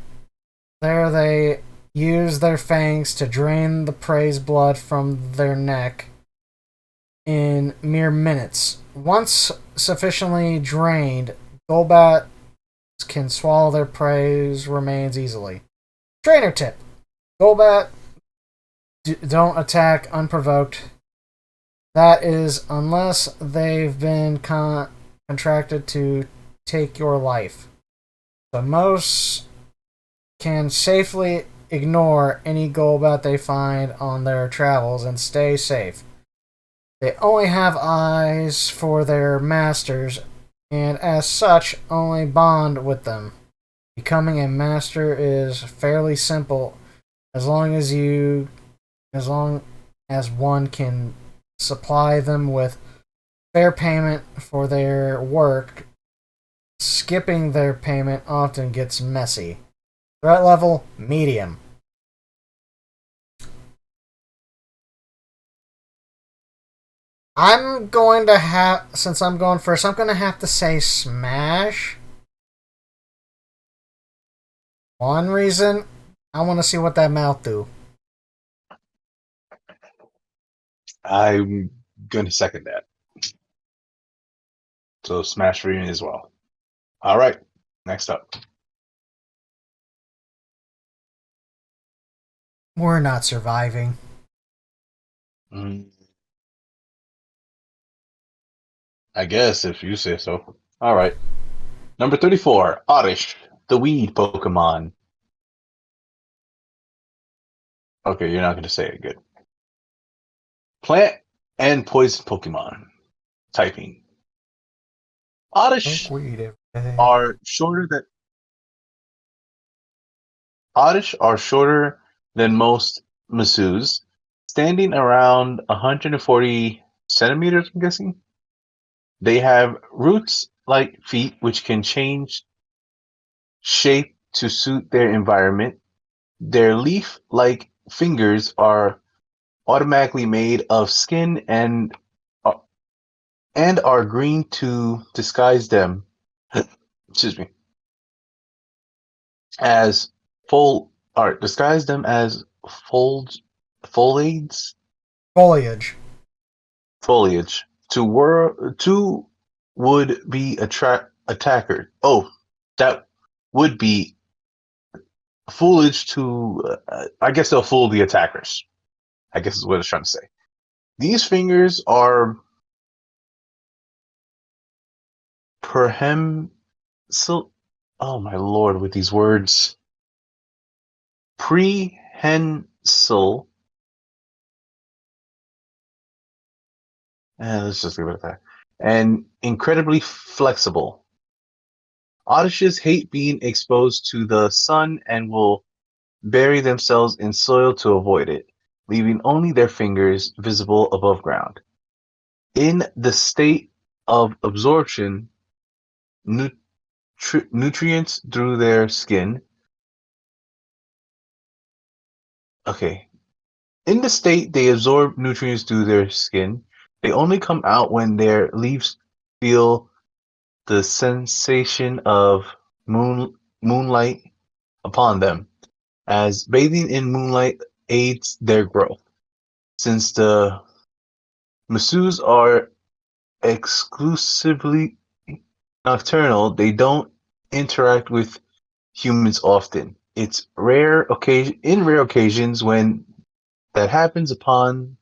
they use their fangs to drain the prey's blood from their neck in mere minutes. Once sufficiently drained, Golbat can swallow their prey's remains easily. Trainer tip: Golbat don't attack unprovoked. That is, unless they've been contracted to take your life. So most can safely ignore any Golbat they find on their travels and stay safe. They only have eyes for their masters, and as such, only bond with them. Becoming a master is fairly simple as long as one can supply them with fair payment for their work. Skipping their payment often gets messy. Threat level, medium. Since I'm going first, I'm going to have to say Smash. One reason, I want to see what that mouth do. I'm going to second that. So Smash for you as well. All right, next up. We're not surviving. I guess if you say so. All right. Number 34, Oddish, the weed Pokemon. Okay, you're not going to say it. Good. Plant and poison Pokemon. Typing. Oddish are shorter than most Masus, standing around 140 centimeters, I'm guessing. They have roots like feet, which can change shape to suit their environment. Their leaf like fingers are automatically made of skin uh, and are green to disguise them. Excuse me. As full or disguise them as foliage Foliage. foliage to would be attacker. Oh, that would be foolish to. I guess they'll fool the attackers. I guess is what it's trying to say. These fingers are prehensile. Oh my lord, with these words. Prehensile. Let's just leave it at that. And incredibly flexible. Oddishes hate being exposed to the sun and will bury themselves in soil to avoid it, leaving only their fingers visible above ground. In the state of absorption, nutrients through their skin. Okay. In the state they absorb nutrients through their skin, they only come out when their leaves feel the sensation of moonlight upon them, as bathing in moonlight aids their growth. Since the Masus are exclusively nocturnal, they don't interact with humans often. It's rare occasions when that happens upon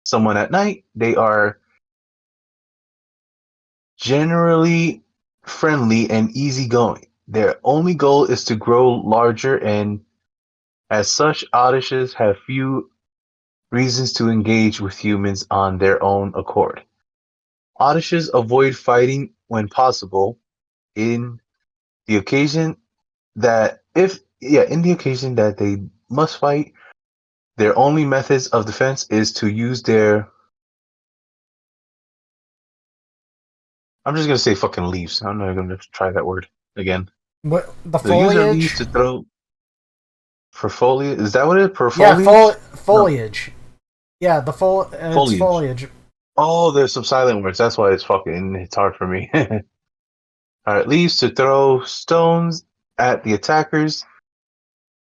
someone at night. They are generally friendly and easygoing. Their only goal is to grow larger, and as such, oddises have few reasons to engage with humans on their own accord. Oddises avoid fighting when possible. In the occasion in the occasion that they must fight, their only methods of defense is to use their. I'm just gonna say fucking leaves. I'm not gonna try that word again. What, the They use their leaves foliage? to throw for foliage. Is that what it is? For Yeah, foliage? No, foliage. Yeah, it's foliage. foliage. Oh, there's some silent words. That's why it's hard for me. All right, leaves to throw stones at the attackers.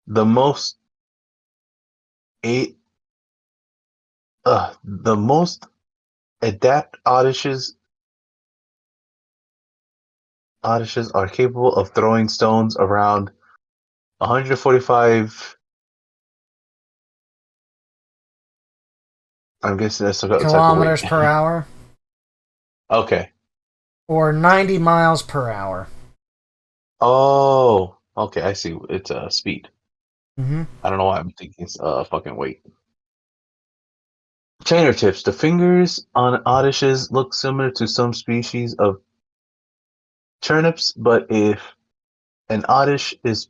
The most a the most adept oddises are capable of throwing stones around 145. I'm guessing that's some type of weight. Kilometers per hour. Okay. Or 90 miles per hour. Oh, okay. I see. It's speed. Mm-hmm. I don't know why I'm thinking it's fucking weight. Trainer tips. The fingers on oddises look similar to some species of turnips, but if an oddish is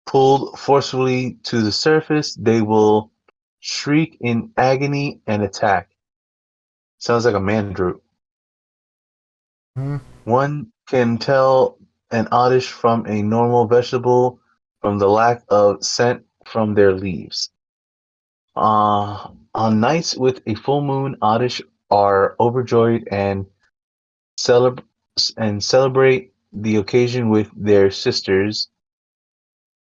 pulled forcefully to the surface, they will shriek in agony and attack. Sounds like a mandroot. Mm-hmm. One can tell an oddish from a normal vegetable from the lack of scent from their leaves. On nights with a full moon, oddish are overjoyed and celeb- celebrate the occasion with their sisters.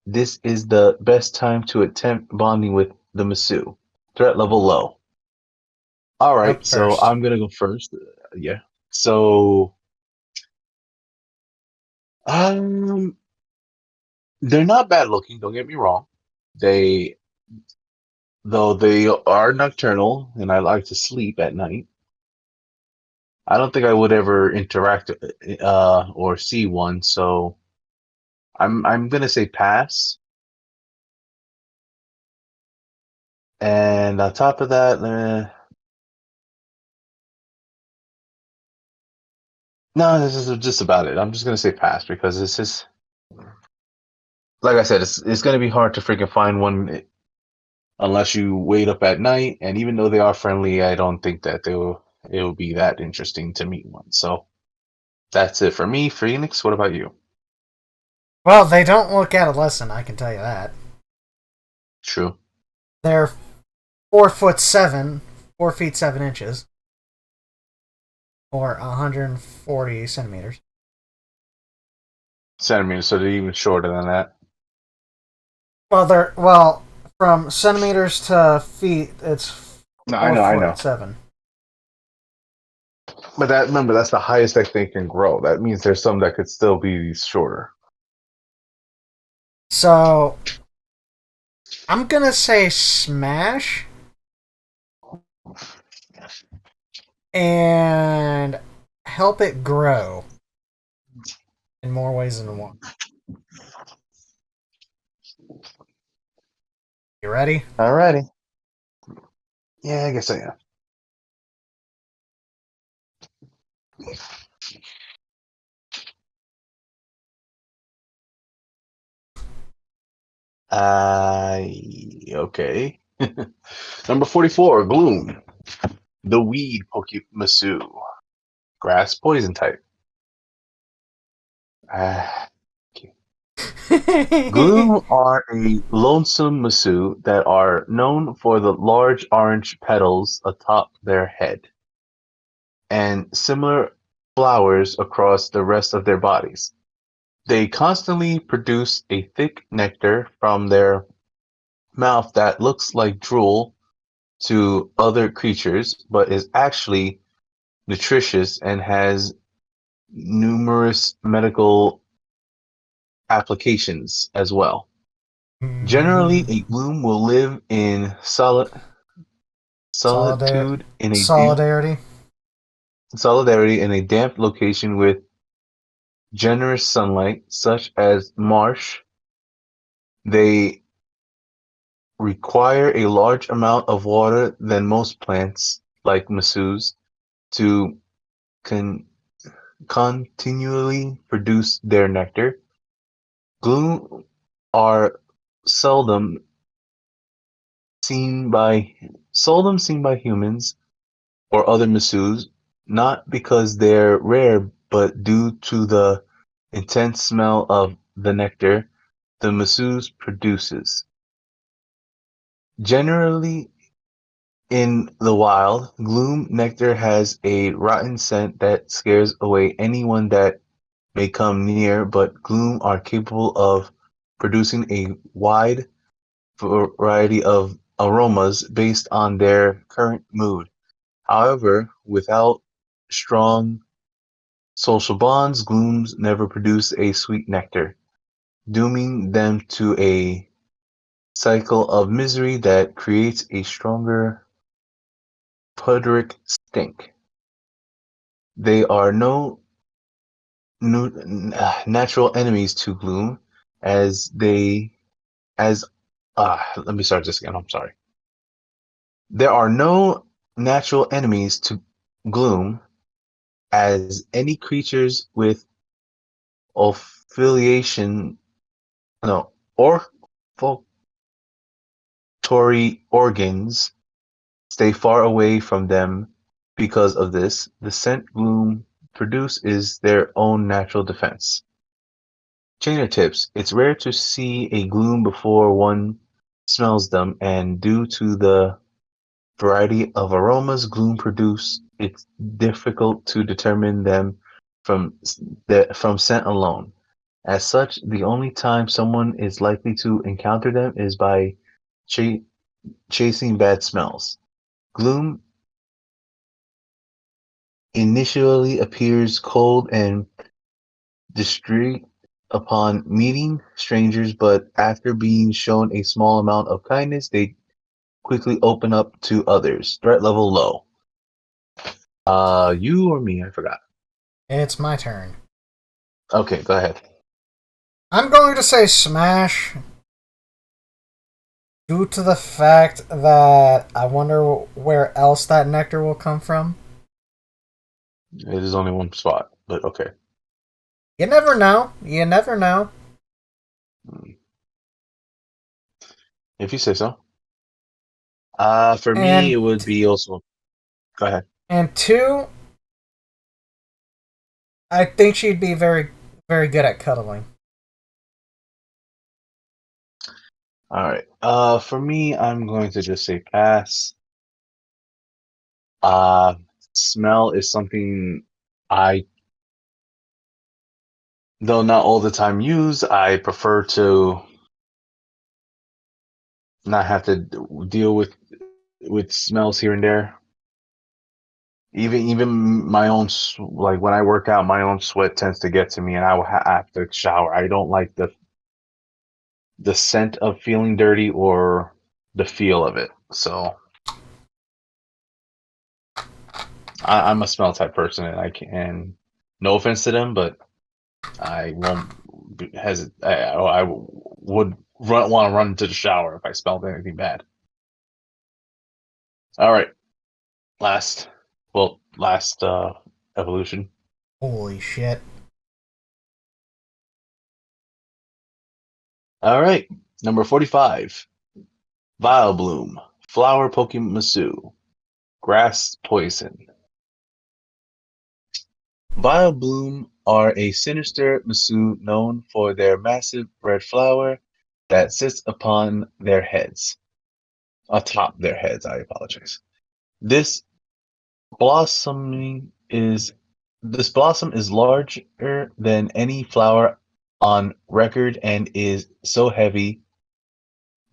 This is the best time to attempt bonding with the Masu. Threat level low. All right, Up so first. I'm gonna go first. Yeah. So, um, they're not bad looking. Don't get me wrong. They, though they are nocturnal, and I like to sleep at night. I don't think I would ever interact or see one. So I'm gonna say pass. And on top of that, no, this is just about it. I'm just gonna say pass because this is, like I said, it's gonna be hard to freaking find one unless you wait up at night. And even though they are friendly, I don't think that it will be that interesting to meet one. So that's it for me. Phoenix, what about you? Well, they don't look adolescent, I can tell you that. True. They're 4'7", 4 feet 7 inches, or 140 centimeters. Centimeters, so they're even shorter than that. Well, from centimeters to feet, it's No, I four know, I foot know. seven. But remember, that's the highest that they can grow. That means there's some that could still be shorter. So I'm gonna say smash and help it grow in more ways than one. You ready? Alrighty. Yeah, I guess I am. Okay. Number 44, Gloom. The weed Pokemusu. Grass poison type. Uh, Gloom are a lonesome Masu that are known for the large orange petals atop their head and similar flowers across the rest of their bodies. They constantly produce a thick nectar from their mouth that looks like drool to other creatures, but is actually nutritious and has numerous medical applications as well. Generally, a gloom will live in Solidar- solitude in a damp solidarity. solidarity in a damp location with generous sunlight, such as marsh. They require a large amount of water than most plants, like masus, to con- continually produce their nectar. Gloom are seldom seen by seldom seen by humans or other masus, not because they're rare, but due to the intense smell of the nectar the masus produces. Generally, in the wild, gloom nectar has a rotten scent that scares away anyone that may come near, but gloom are capable of producing a wide variety of aromas based on their current mood. However, without strong social bonds, glooms never produce a sweet nectar, dooming them to a cycle of misery that creates a stronger pudric stink. They are no natural enemies to gloom, as they as let me start this again. I'm sorry. There are no natural enemies to gloom, as any creatures with affiliation, no, olfactory organs stay far away from them. Because of this, the scent gloom produce is their own natural defense. Trainer tips: it's rare to see a gloom before one smells them, and due to the variety of aromas gloom produce, it's difficult to determine them from from scent alone. As such, the only time someone is likely to encounter them is by ch- chasing bad smells. Gloom initially appears cold and discreet upon meeting strangers, but after being shown a small amount of kindness, they quickly open up to others. Threat level low. You or me? I forgot. It's my turn. Okay, go ahead. I'm going to say smash due to the fact that I wonder where else that nectar will come from. It is only one spot, but okay. You never know. You never know. If you say so. For me, it And would be also. Go ahead. and two, I think she'd be very, very good at cuddling. All right. For me, I'm going to just say pass. Uh, Smell is something I, though not all the time, use. I prefer to not have to deal with smells here and there. Even my own like when I work out, my own sweat tends to get to me, and I will have to shower. I don't like the scent of feeling dirty or the feel of it. So I'm a smell type person, and I can. No offense to them, but I won't hesitate. I would want to run into the shower if I smelled anything bad. All right, last, last evolution. Holy shit. All right, number 45, Vileplume, Flower Pokemusu, Grass Poison. Vileplume are a sinister Masu known for their massive red flower that sits atop their heads. I apologize. This blossoming is this blossom is larger than any flower on record and is so heavy.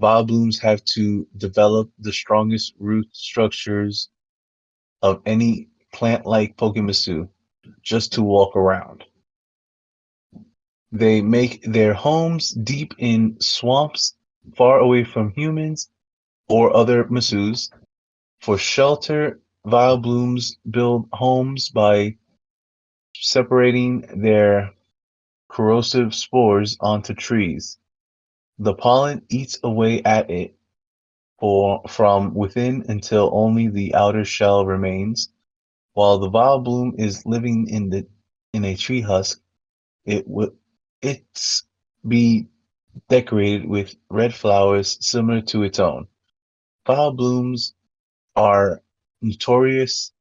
Vileplumes have to develop the strongest root structures of any plant-like Pokemusu just to walk around. They make their homes deep in swamps far away from humans or other Masus. For shelter, Vileblooms build homes by separating their corrosive spores onto trees. The pollen eats away at it from within until only the outer shell remains. While the Vileplume is living in a tree husk, it's be decorated with red flowers similar to its own. Vileblooms are notorious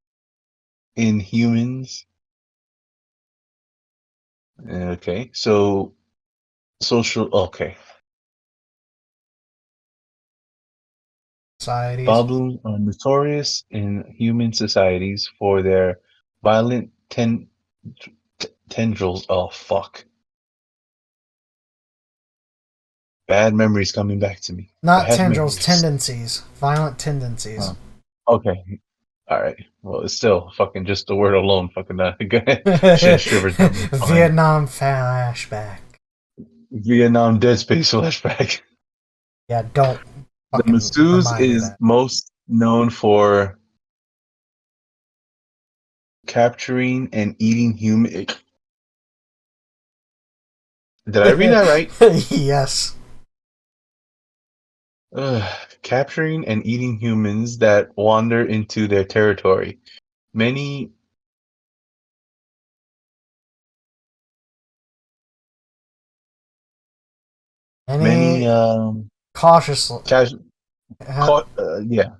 in humans. Okay, so social. Okay, Societies. Vileblooms are notorious in human societies for their violent tendrils. Oh fuck! Bad memories coming back to me. Not Bad tendrils, memories. tendencies. Violent tendencies. Okay. All right. Well, it's still fucking just the word alone. Fucking shit shivers down my spine. Vietnam flashback. Vietnam Dead Space flashback. Yeah, don't The fucking masseuse remind me of is that. most known for capturing and eating human. Did I read that right? Yes. Capturing and eating humans that wander into their territory. Many many Any cautious, cas- ha- yeah,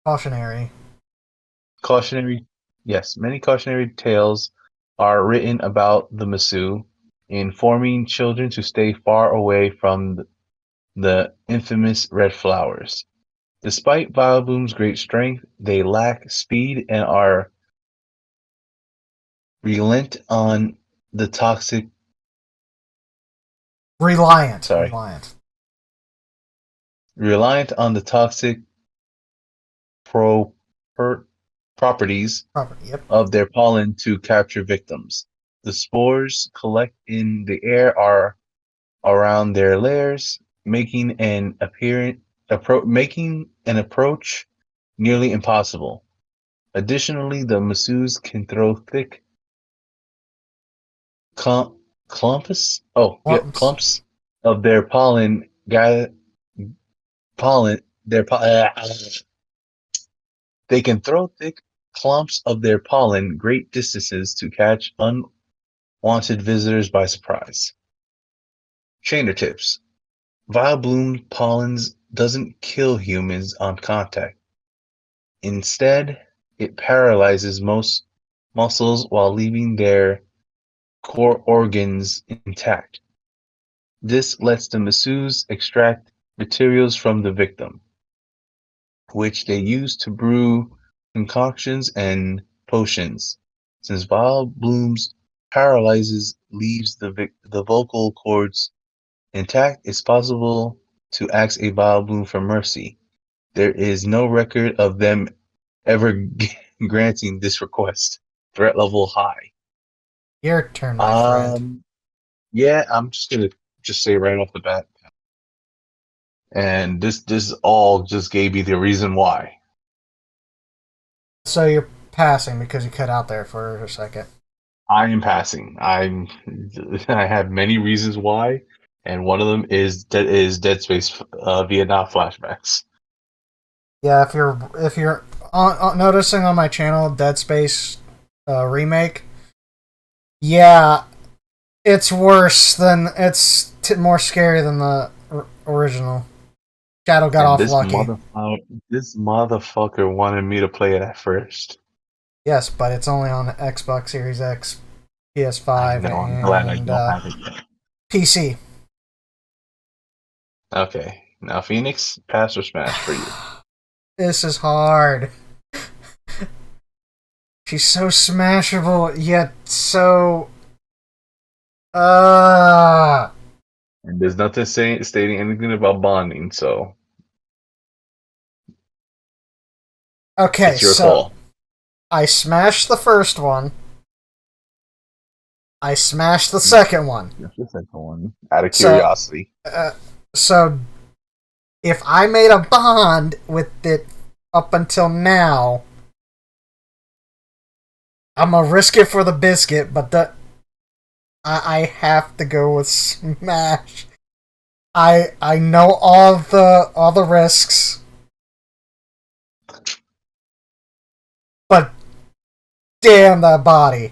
cautionary. cautionary. Yes, many cautionary tales are written about the Masu, informing children to stay far away from the infamous red flowers. Despite Vileplume's great strength, they lack speed and are reliant on the toxic Reliant. sorry, Reliant. reliant on the toxic pro per, properties Property. Yep. of their pollen to capture victims. The spores collect in the air are around their lairs, making an approach nearly impossible. Additionally, the masseuse can throw thick clump, Lumps. clumps of their pollen, pollen, their they can throw thick clumps of their pollen great distances to catch unwanted visitors by surprise. Trainer tips. Vileplume pollens doesn't kill humans on contact. Instead, it paralyzes most muscles while leaving their core organs intact. This lets the masseuse extract materials from the victim, which they use to brew concoctions and potions. Since Vile Bloom's paralyzes leaves the vocal cords intact, it's possible to ask a Vile Bloom for mercy. There is no record of them ever granting this request. Threat level high. Your turn, my friend. Yeah, I'm just gonna just say right off the bat, and this all just gave me the reason why. So you're passing because you cut out there for a second. I am passing. I have many reasons why, and one of them is Dead Space Vietnam flashbacks. Yeah, if you're noticing on my channel, Dead Space remake. Yeah, it's worse than more scary than the original. Shadow got And off lucky. this motherfucker wanted me to play it at first. Yes, but it's only on Xbox Series X, I PS5, know. I'm glad I and don't have it yet. PC. Okay, now Phoenix, pass or smash for you. This is hard. She's so smashable, yet so. And there's nothing stating anything about bonding, so Okay, it's your so call. I smashed the first one. I smashed the second one. That's the second one. Out of So, curiosity. so if I made a bond with it up until now, I'm gonna risk it for the biscuit, but I have to go with Smash. I know all the risks, but damn that body.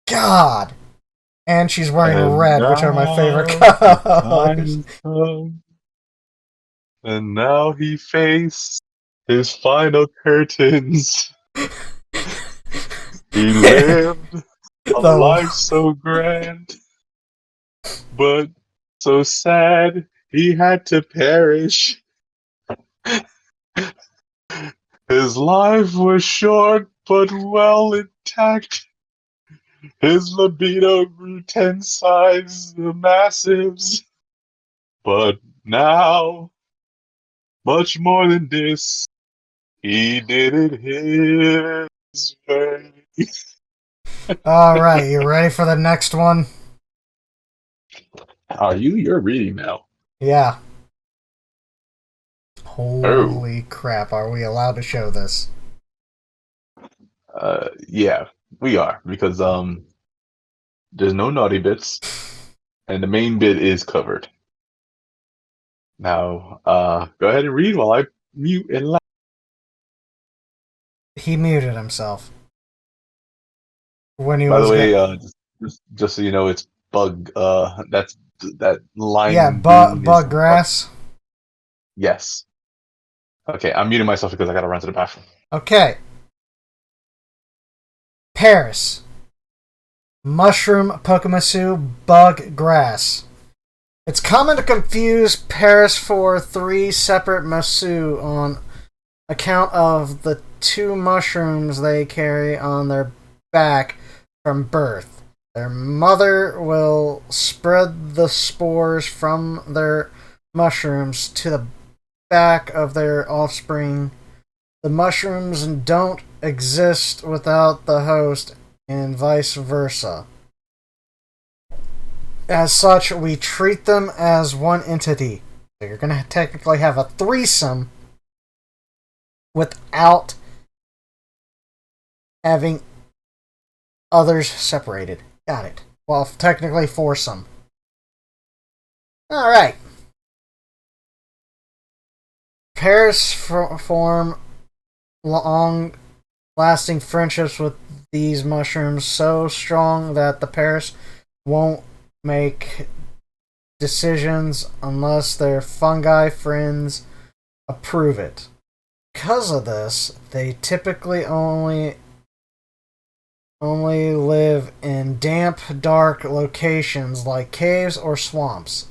God. And she's wearing And red, which are my favorite now the colors. time come, and now he faced his final curtains. He lived a The life so grand, but so sad he had to perish. His life was short but well intact. His libido grew 10 size the massives. But now, much more than this, he did it his way. Alright, you ready for the next one? Are you? You're reading now. Yeah. Oh, Holy crap, are we allowed to show this? yeah, we are because there's no naughty bits, and the main bit is covered. Now, go ahead and read while I mute and laugh. He muted himself. When he By the was way, go- just so you know, it's bug. That Yeah, lime green is bug bug. grass. Yes. Okay, I'm muting myself because I gotta run to the bathroom. Okay. Paris. Mushroom, Pokemusu, bug, grass. It's common to confuse Paris for 3 separate Masu on account of the 2 mushrooms they carry on their back from birth. Their mother will spread the spores from their mushrooms to the back of their offspring. The mushrooms don't exist without the host, and vice versa. As such, we treat them as one entity. So you're going to technically have a threesome without having others separated. Got it. Well, technically foursome. Alright. Pairs form long-lasting friendships with these mushrooms so strong that the pairs won't make decisions unless their fungi friends approve it. Because of this, they typically only live in damp, dark locations like caves or swamps,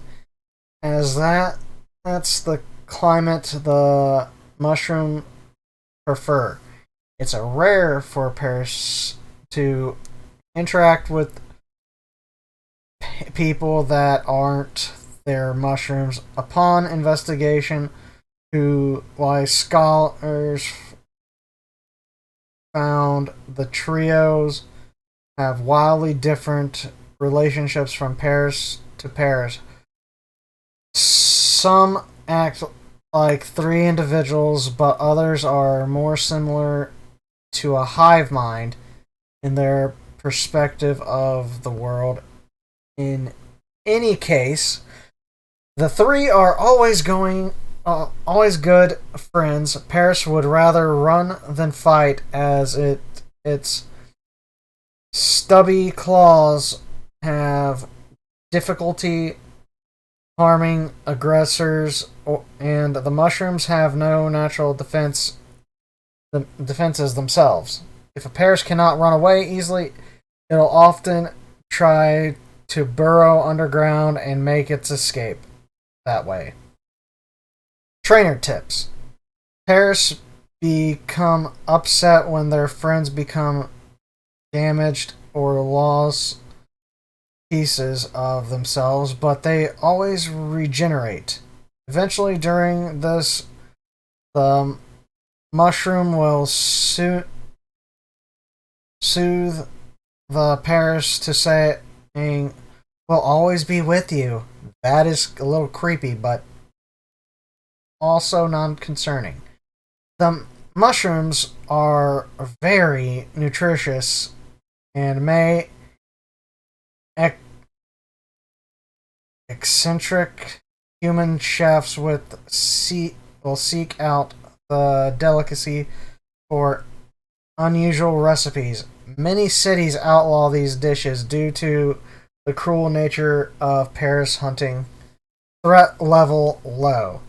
as that's the climate the mushroom prefer. It's a rare for pairs to interact with people that aren't their mushrooms. Upon investigation, why scholars found the trios have wildly different relationships from pairs to pairs. Some act like 3 individuals, but others are more similar to a hive mind in their perspective of the world. In any case, the 3 are always good friends. Paris would rather run than fight, as its stubby claws have difficulty harming aggressors, and the mushrooms have no natural defenses themselves. If a Paris cannot run away easily, it'll often try to burrow underground and make its escape that way. Trainer tips. Pairs become upset when their friends become damaged or lose pieces of themselves, but they always regenerate. Eventually, during this, the mushroom will soothe the pairs to saying, will always be with you. That is a little creepy, but also non-concerning. The mushrooms are very nutritious and may eccentric human chefs will seek out the delicacy for unusual recipes. Many cities outlaw these dishes due to the cruel nature of Paris hunting. Threat level low.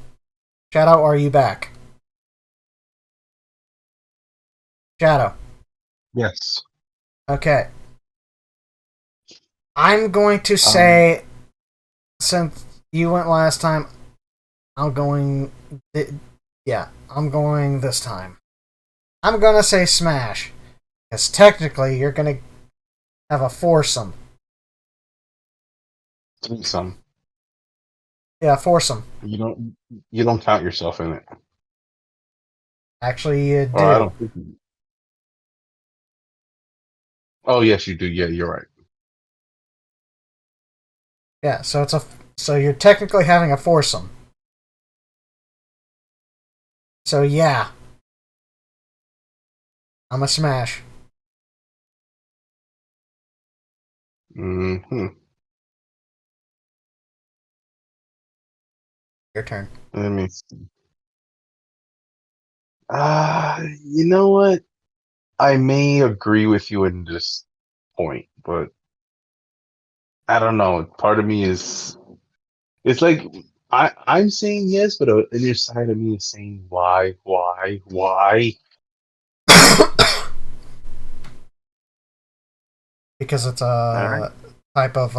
Shadow, are you back? Shadow. Yes. Okay. I'm going to Um, say, since you went last time, I'm going. Yeah, I'm going this time. I'm gonna say smash. Because technically, you're gonna have a foursome. threesome. Yeah, foursome. You don't count yourself in it. Actually, you Or I do. don't think you. Oh yes, you do. Yeah, you're right. Yeah, so it's a. So you're technically having a foursome. So yeah, I'm a smash. Hmm. Your turn. Let me see. You know what? I may agree with you in this point, but I don't know. Part of me is it's like I'm saying yes, but an inner side of me is saying why? Because it's All right, a type of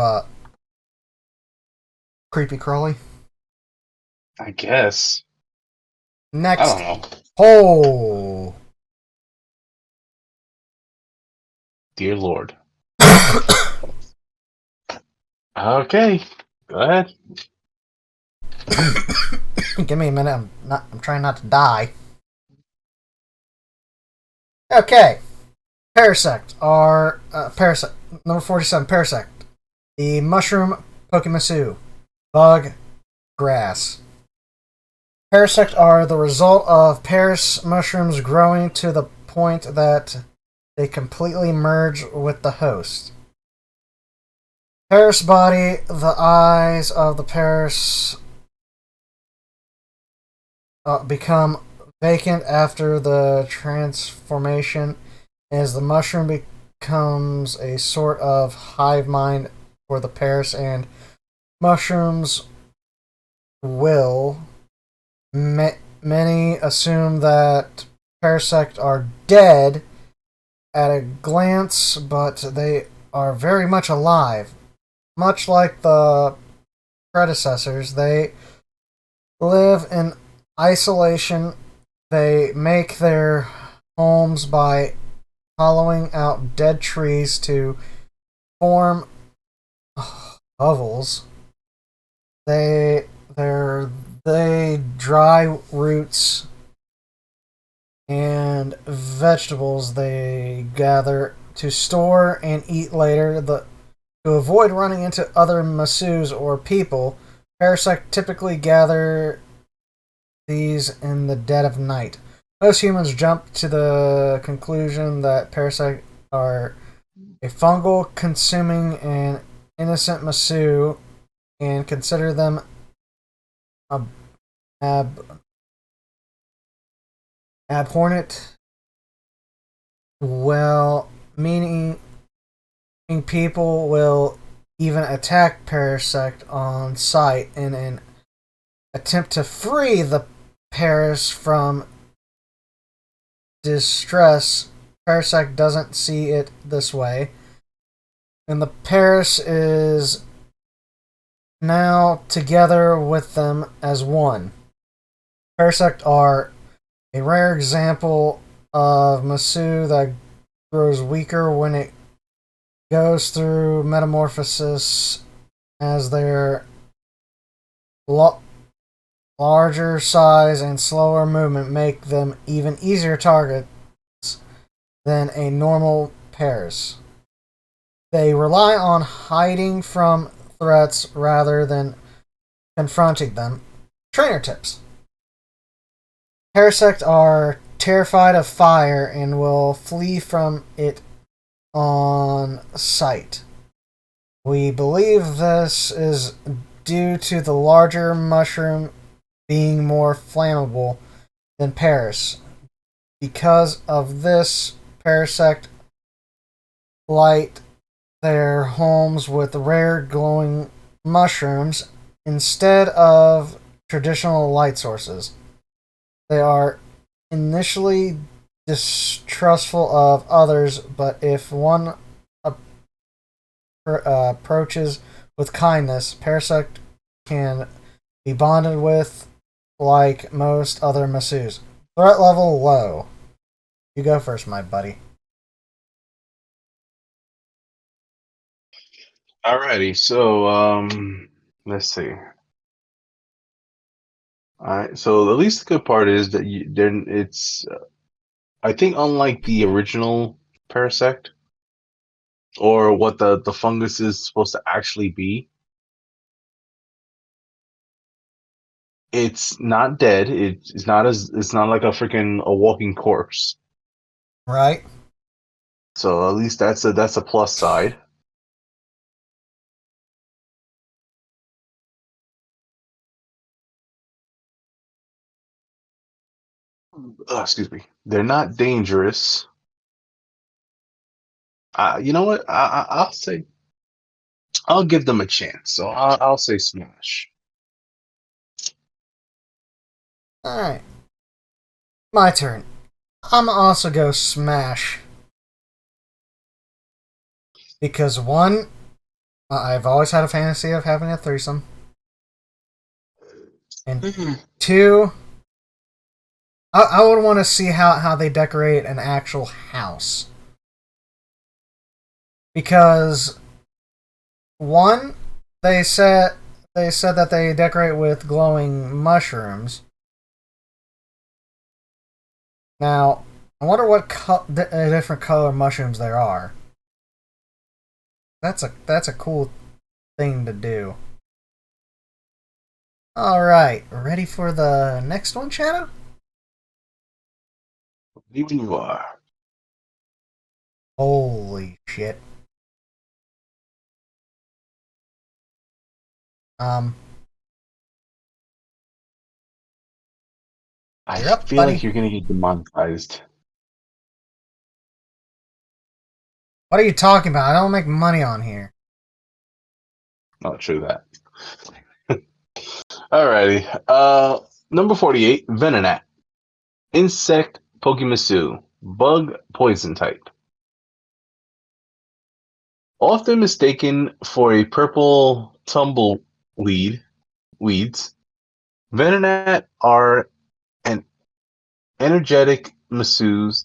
creepy crawly. I guess. I don't Next. know. Oh. Dear Lord. Okay, go ahead. Give me a minute. I'm trying not to die. Okay. Parasect are Parasect number 47. Parasect, the mushroom Pokemusu, bug, grass. Parasect are the result of Paris mushrooms growing to the point that they completely merge with the host. Paris body, the eyes of the Paris become vacant after the transformation, as the mushroom becomes a sort of hive mind for the Paris, and mushrooms will. Many assume that Parasect are dead at a glance, but they are very much alive. Much like the predecessors, they live in isolation. They make their homes by hollowing out dead trees to form hovels. They they dry roots and vegetables they gather to store and eat later. To avoid running into other masus or people, parasites typically gather these in the dead of night. Most humans jump to the conclusion that parasites are a fungal consuming an innocent masu and consider them ab- ab- abhorrent, well meaning people will even attack parasect on sight in an attempt to free the Paris from distress. Parasect doesn't see it this way, and the Paris is now together with them as one. Parasect are a rare example of Masu that grows weaker when it goes through metamorphosis, as their larger size and slower movement make them even easier targets than a normal Paris. They rely on hiding from threats rather than confronting them. Trainer tips. Parasect are terrified of fire and will flee from it on sight. We believe this is due to the larger mushroom being more flammable than Paris. Because of this, Parasect light their homes with rare glowing mushrooms instead of traditional light sources. They are initially distrustful of others, but if one approaches with kindness, Parasect can be bonded with like most other Masus. Threat level low. You go first, my buddy. Alrighty, so let's see. All right, so at least the good part is that then it's I think unlike the original Parasect or what the fungus is supposed to actually be, it's not dead. It's not like a walking corpse. Right? So at least that's a plus side. Excuse me. They're not dangerous. You know what? I'll say I'll give them a chance. So I'll say smash. Alright. My turn. I'm also go smash. Because one, I've always had a fantasy of having a threesome. And two, I would want to see how they decorate an actual house. Because one, they said that they decorate with glowing mushrooms. Now, I wonder what different color mushrooms there are. That's a cool thing to do. All right, ready for the next one, Shadow? Even you are. Holy shit. Um, I you're up, feel like buddy. you're gonna get demonetized. What are you talking about? I don't make money on here. Not true that. Alrighty. Number 48, Venonat. Insect Pokemusu. Bug poison type. Often mistaken for a purple tumbleweed, weeds, Venonat are an energetic Masu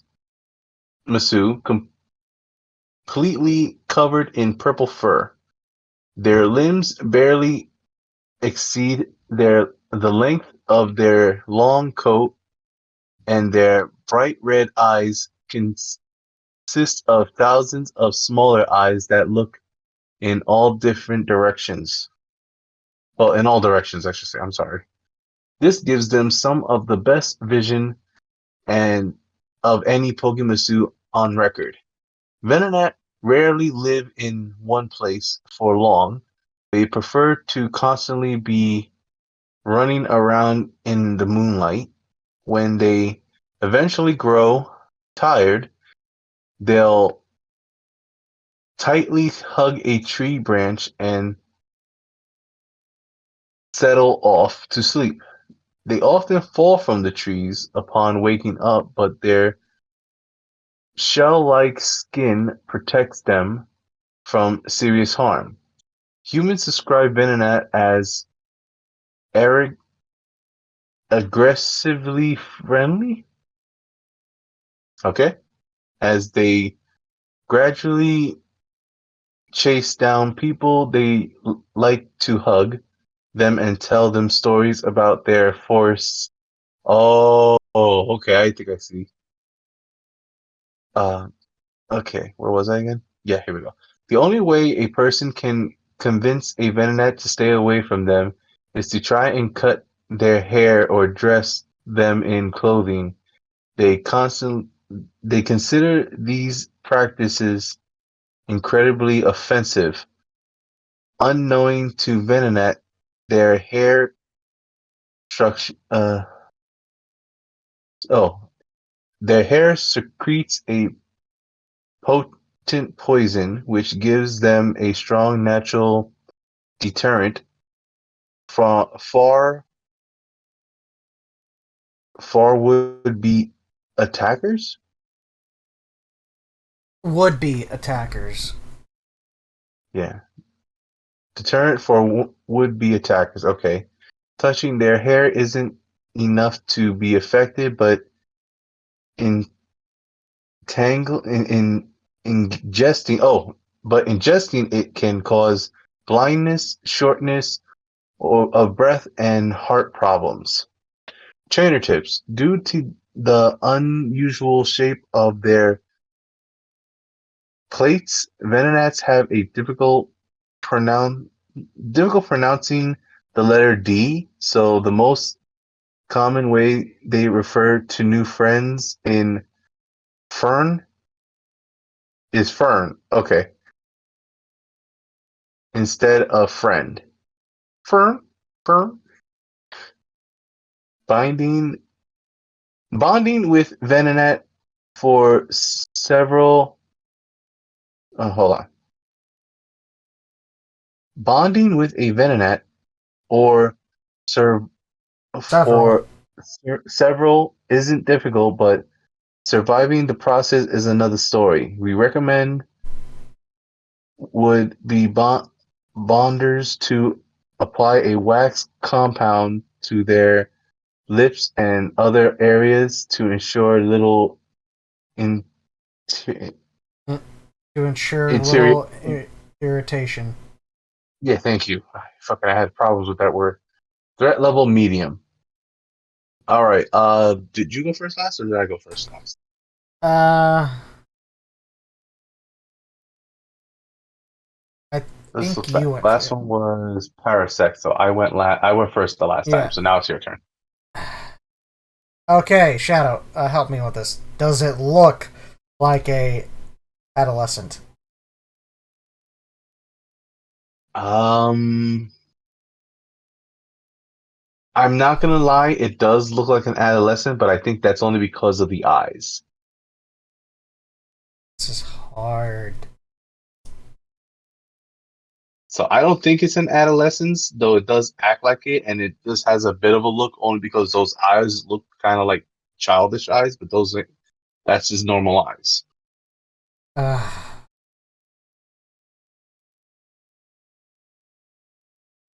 completely covered in purple fur. Their limbs barely exceed the length of their long coat, and their bright red eyes consist of thousands of smaller eyes that look in all different directions. Well, in all directions, I should say. I'm sorry. This gives them some of the best vision and of any Pokemusu on record. Venonat rarely live in one place for long. They prefer to constantly be running around in the moonlight. When they eventually grow tired, they'll tightly hug a tree branch and settle off to sleep. They often fall from the trees upon waking up, but their shell-like skin protects them from serious harm. Humans describe Venonat as arrogant, aggressively friendly. Okay, as they gradually chase down people they like to hug them and tell them stories about their forests. Oh, okay. I think I see. Uh, okay. Where was I again? Yeah, here we go. The only way a person can convince a Venonat to stay away from them is to try and cut their hair or dress them in clothing. They consider these practices incredibly offensive. Unknowing to Venonat, their hair structure oh their hair secretes a potent poison which gives them a strong natural deterrent from far would be attackers. Would be attackers. Yeah, deterrent for would be attackers. Okay, touching their hair isn't enough to be affected, but entangle in ingesting. Oh, but ingesting it can cause blindness, shortness of breath, and heart problems. Trainer tips: due to the unusual shape of their plates, Venonats have a difficult pronouncing the letter D. So the most common way they refer to new friends in Fern is Fern. Okay, instead of friend. Fern, Fern. Binding, bonding with Venonat for several. Hold on. Bonding with a Venonat or serve Several. or several isn't difficult, but surviving the process is another story. We recommend would be bonders to apply a wax compound to their lips and other areas to ensure little in, To ensure interior. little irritation. Yeah, thank you. I had problems with that word. Threat level medium. All right. Did you go first last, or did I go first last? Uh, I Let's think look back. you went Last for. one was Parasect, so I went I went first the last time. Yeah. So now it's your turn. Okay, Shadow, help me with this. Does it look like a adolescent? Um, I'm not gonna lie. It does look like an adolescent, but I think that's only because of the eyes. This is hard. So I don't think it's an adolescence, though it does act like it, and it just has a bit of a look only because those eyes look kind of like childish eyes, but that's just normal eyes. Uh,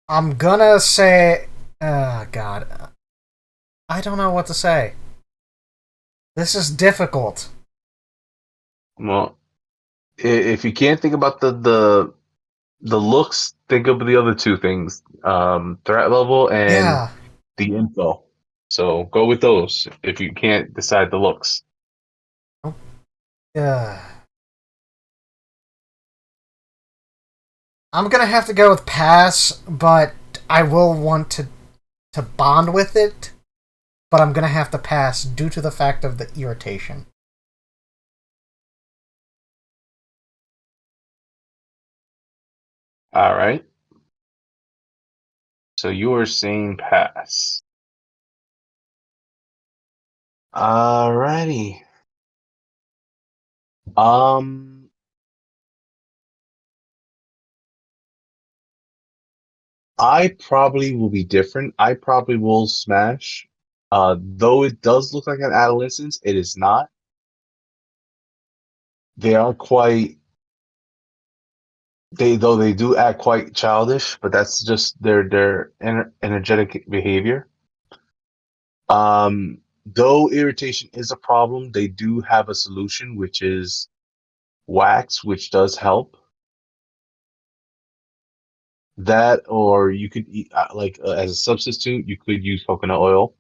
I'm gonna say. God. I don't know what to say. This is difficult. Well, if you can't think about the looks, think of the other two things: threat level and Yeah. the info. So go with those if you can't decide the looks. Uh, I'm gonna have to go with pass, but I will want to bond with it. But I'm gonna have to pass due to the fact of the irritation. All right. So you are saying pass. Alrighty. Um, I probably will be different. I probably will smash. Though it does look like an adolescence, it is not. They are quite they do act quite childish, but that's just their energetic behavior. Though irritation is a problem, they do have a solution, which is wax, which does help. That, or you could eat as a substitute, you could use coconut oil.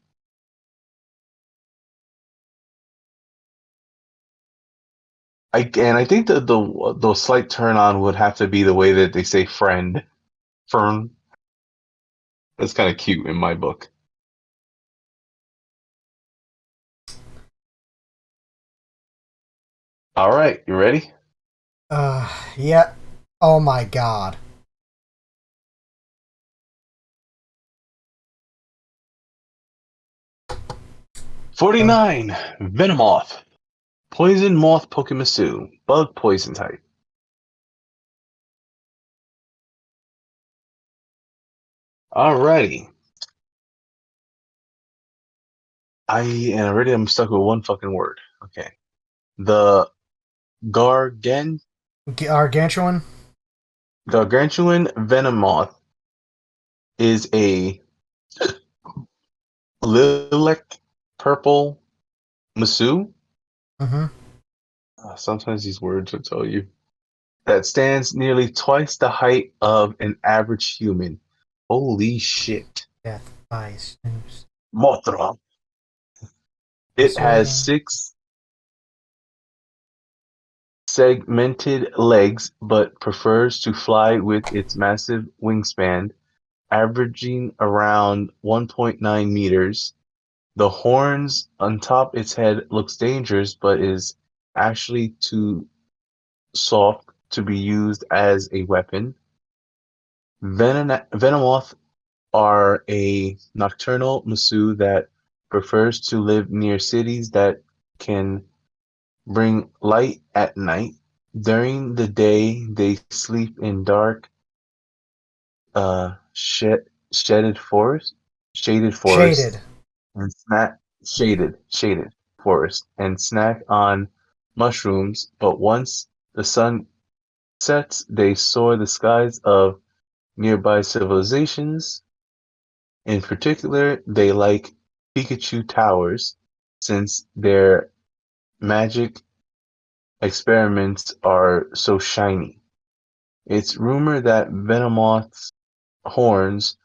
I think the slight turn on would have to be the way that they say friend. Fern. That's kind of cute in my book. All right, you ready? Yeah. Oh my god. 49. Venomoth. Poison Moth Pokemusu. Bug poison type. Alrighty. I'm stuck with one fucking word. Okay. The Gargan Gargantuan? Gargantuan Venomoth is a lilac purple Masu. Mm-hmm. Sometimes these words will tell you. That stands nearly twice the height of an average human. Holy shit. Death by snooze. Mothra. It has Disorder. 6 segmented legs, but prefers to fly with its massive wingspan, averaging around 1.9 meters. The horns on top its head looks dangerous, but is actually too soft to be used as a weapon. Venomoth are a nocturnal Masu that prefers to live near cities that can bring light at night. During the day, they sleep in dark, shaded forest, Shaded. and shaded forest, and snack on mushrooms. But once the sun sets, they soar the skies of nearby civilizations. In particular, they like Pikachu towers, since their magic experiments are so shiny. It's rumored that Venomoth's horns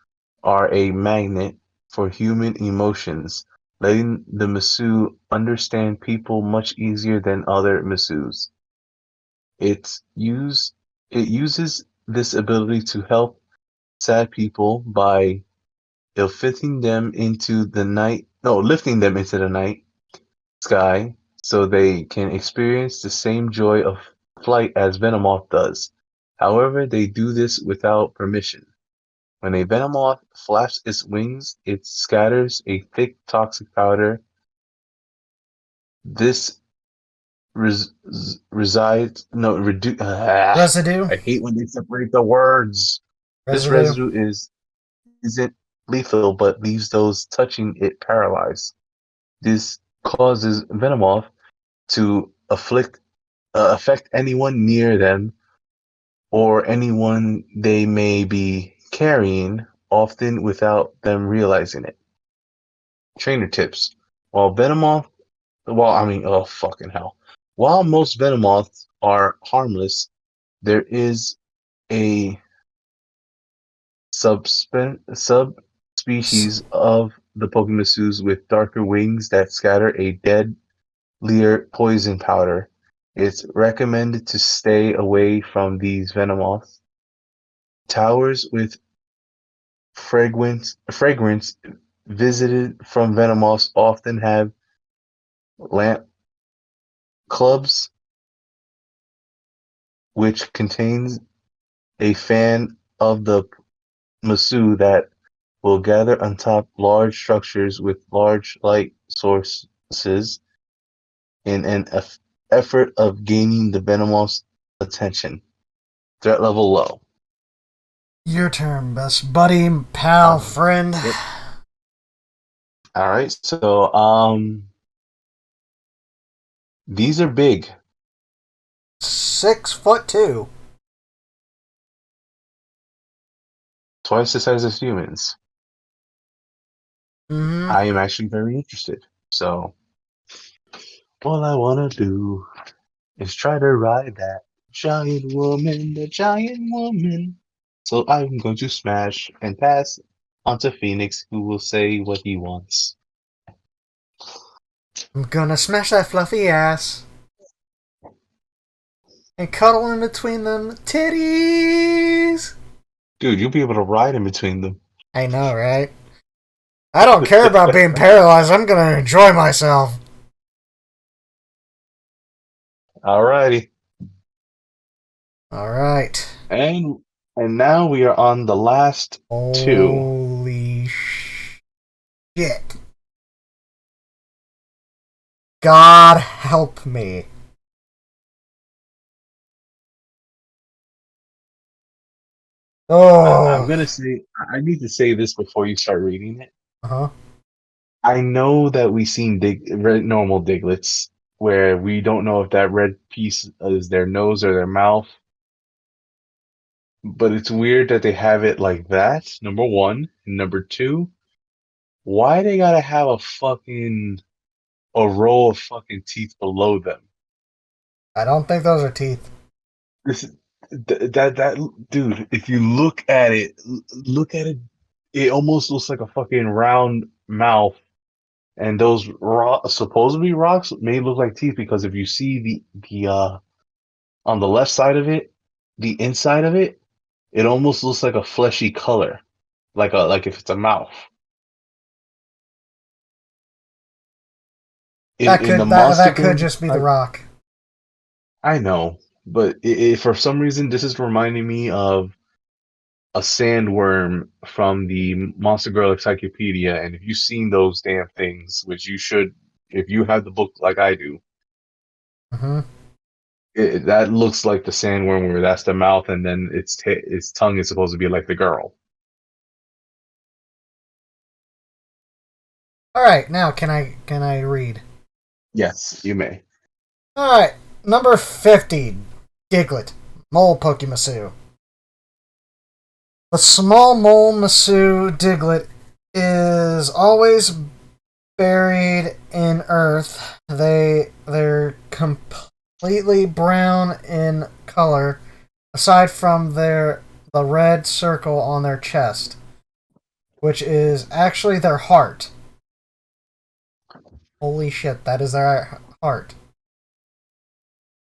are a magnet for human emotions, letting the Masu understand people much easier than other Masus. It's use it uses this ability to help sad people by lifting them into the night sky so they can experience the same joy of flight as Venomoth does. However, they do this without permission. When a Venomoth flaps its wings, it scatters a thick toxic powder. This res- resides no redu- Residue. I hate when they separate the words. This Residue. residue isn't lethal, but leaves those touching it paralyzed. This causes Venomoth to affect anyone near them or anyone they may be carrying, often without them realizing it. Trainer tips. While Venomoth, oh fucking hell. While most Venomoths are harmless, there is a subspecies of the Pokemusus with darker wings that scatter a deadlier poison powder. It's recommended to stay away from these Venomoths. Towers with fragrance visited from Venomoths often have lamp clubs, which contains a fan of the Masu that will gather on top large structures with large light sources in an effort of gaining the Venomoth's attention. Threat level low. Your turn, best buddy, pal, friend. Yep. All right, so these are big. 6'2". Twice the size of humans. Mm-hmm. I am actually very interested. So all I wanna do is try to ride that giant woman, the giant woman. So I'm going to smash and pass onto Phoenix, who will say what he wants. I'm gonna smash that fluffy ass and cuddle in between them titties. Dude, you'll be able to ride in between them. I know, right? I don't care about being paralyzed. I'm gonna enjoy myself. Alrighty. All right. And now we are on the last two. Holy shit. God help me. I'm Oh. gonna say I need to say this before you start reading it. Uh-huh. I know that we've seen normal Diglets where we don't know if that red piece is their nose or their mouth, but it's weird that they have it like that. Number one, and number two, why they gotta have a row of fucking teeth below them? I don't think those are teeth. This that dude. If you look at it. It almost looks like a fucking round mouth, and those supposedly rocks may look like teeth because if you see the on the left side of it, the inside of it, it almost looks like a fleshy color, like if it's a mouth. That In the could monster that could game, just be the rock. I know, but for some reason this is reminding me of a sandworm from the Monster Girl Encyclopedia, and if you've seen those damn things, which you should, if you have the book like I do, Mm-hmm. that looks like the sandworm where that's the mouth, and then its tongue is supposed to be like the girl. All right, now can I read? Yes, you may. All right, number 50, Diglett, mole Pokemusu. The small mole Masu Diglett is always buried in earth. They're completely brown in color, aside from the red circle on their chest, which is actually their heart. Holy shit, that is their heart.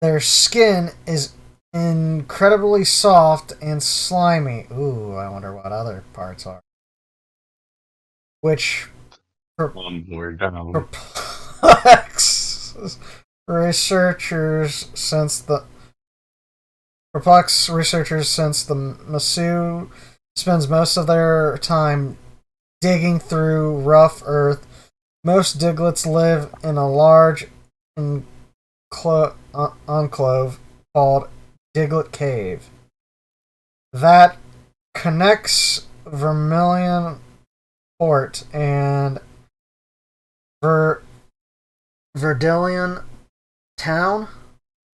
Their skin is incredibly soft and slimy. Ooh, I wonder what other parts are. Which We're down. perplexes researchers since the Masu spends most of their time digging through rough earth. Most Diglets live in a large enclave called Diglet Cave that connects Vermilion Port and Verdilion Town.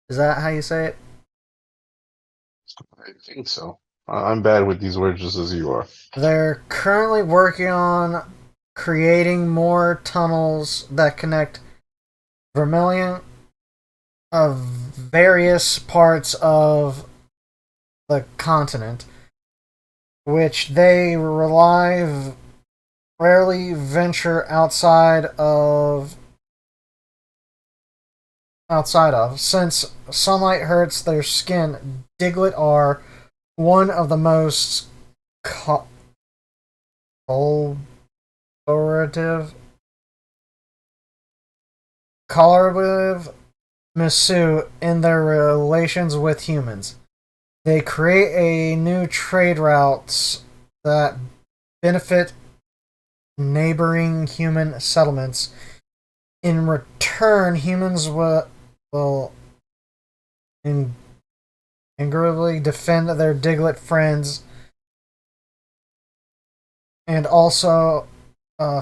Is that how you say it? I think so. I'm bad with these words just as you are. They're currently working on creating more tunnels that connect Vermilion of various parts of the continent, which they rarely venture outside of. Since sunlight hurts their skin, Diglett are one of the most collaborative Masu in their relations with humans. They create a new trade routes that benefit neighboring human settlements. In return, humans will angrily defend their Diglett friends and also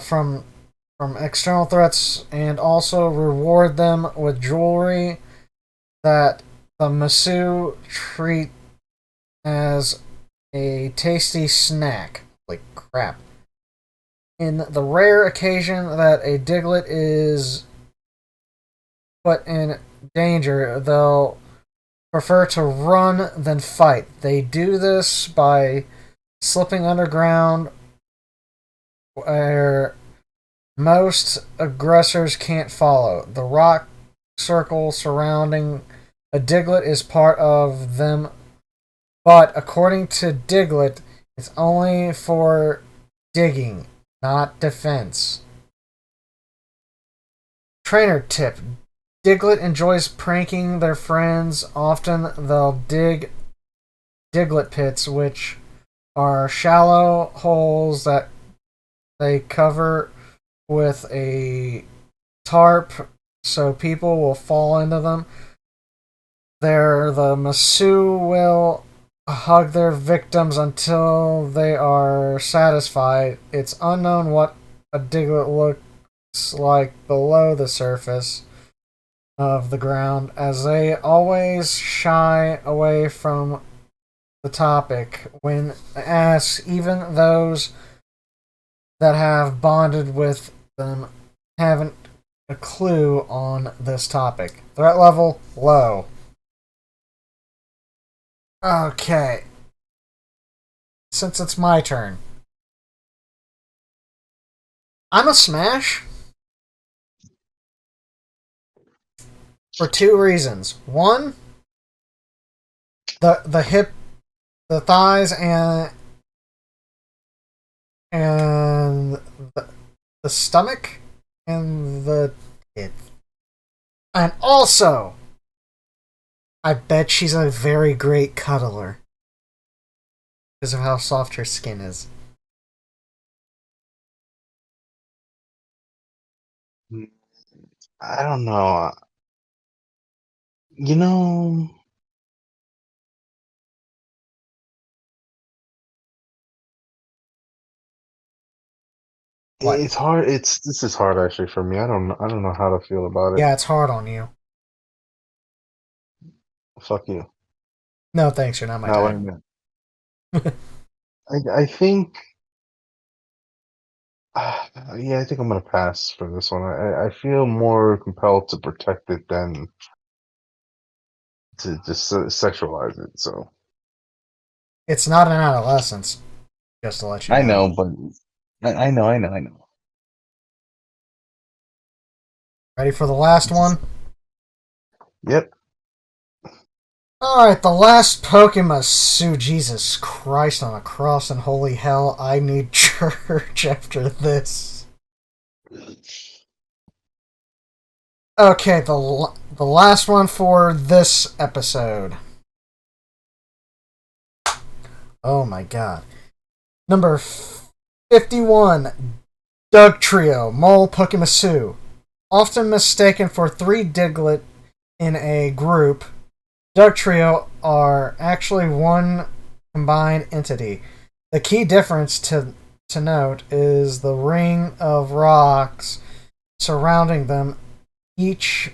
from external threats, and also reward them with jewelry that the Masu treat as a tasty snack. Like crap. In the rare occasion that a Diglett is put in danger, they'll prefer to run than fight. They do this by slipping underground where most aggressors can't follow. The rock circle surrounding a Diglett is part of them, but according to Diglett, It's only for digging, not defense. Trainer tip. Diglett enjoys pranking their friends. Often they'll dig Diglett pits, which are shallow holes that they cover with a tarp so people will fall into them. There, the Masu will hug their victims until they are satisfied. It's unknown what a Diglett looks like below the surface of the ground, as they always shy away from the topic when asked. Even those that have bonded with them haven't a clue on this topic. Threat level low. Okay. Since it's my turn, I'm a smash for two reasons. One, the hip, the thighs, and the stomach and the tits. And also, I bet she's a very great cuddler because of how soft her skin is. I don't know. You know, What? it's hard. This is hard actually for me. I don't know how to feel about it. Yeah, it's hard on you. Fuck you. No, thanks. You're not my Not what type. I meant. I think. Yeah, I think I'm gonna pass for this one. I feel more compelled to protect it than to just sexualize it. So It's not an adolescence, just to let you I know. know, but I know. Ready for the last one? Yep. Alright, the last Pokemusu. Jesus Christ on a cross and holy hell, I need church after this. Okay, the last one for this episode. Oh my god. Number 51, Doug Trio, Mole Pokemusu. Often mistaken for three Diglett in a group, Doug Trio are actually one combined entity. The key difference to note is the ring of rocks surrounding them. Each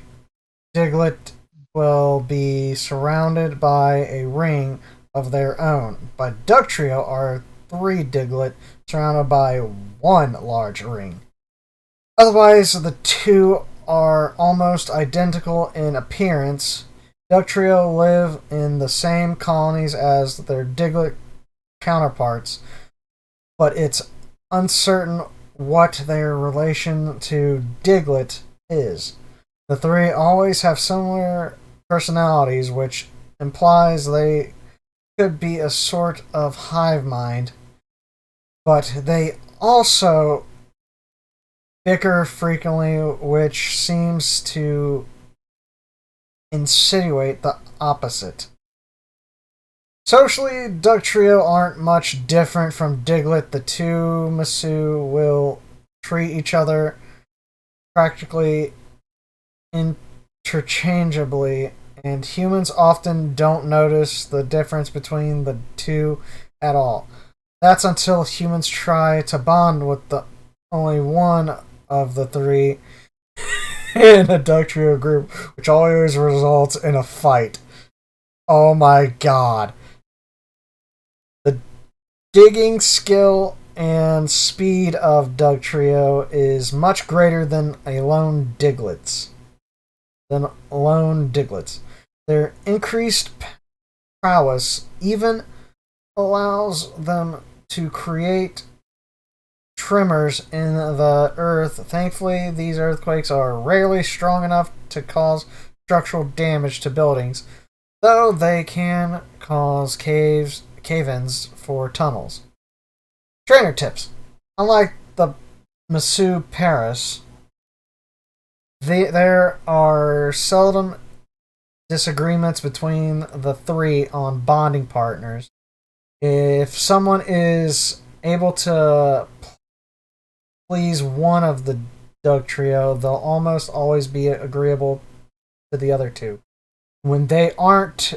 Diglett will be surrounded by a ring of their own, but Doug Trio are three Diglett surrounded by one large ring. Otherwise, the two are almost identical in appearance. Duck Trio live in the same colonies as their Diglett counterparts, but it's uncertain what their relation to Diglett is. The three always have similar personalities, which implies they could be a sort of hive mind, but they also bicker frequently, which seems to insinuate the opposite. Socially, Duck Trio aren't much different from Diglett. The two Masu will treat each other practically interchangeably, and humans often don't notice the difference between the two at all. That's until humans try to bond with the only one of the three in a Duck Trio group, which always results in a fight. Oh my god. The digging skill and speed of Duck Trio is much greater than lone Diglett's. Their increased prowess even allows them to create tremors in the earth. Thankfully, these earthquakes are rarely strong enough to cause structural damage to buildings, though they can cause cave-ins for tunnels. Trainer tips. Unlike the Masu Paris, there are seldom disagreements between the three on bonding partners. If someone is able to please one of the Doug trio, they'll almost always be agreeable to the other two. When they aren't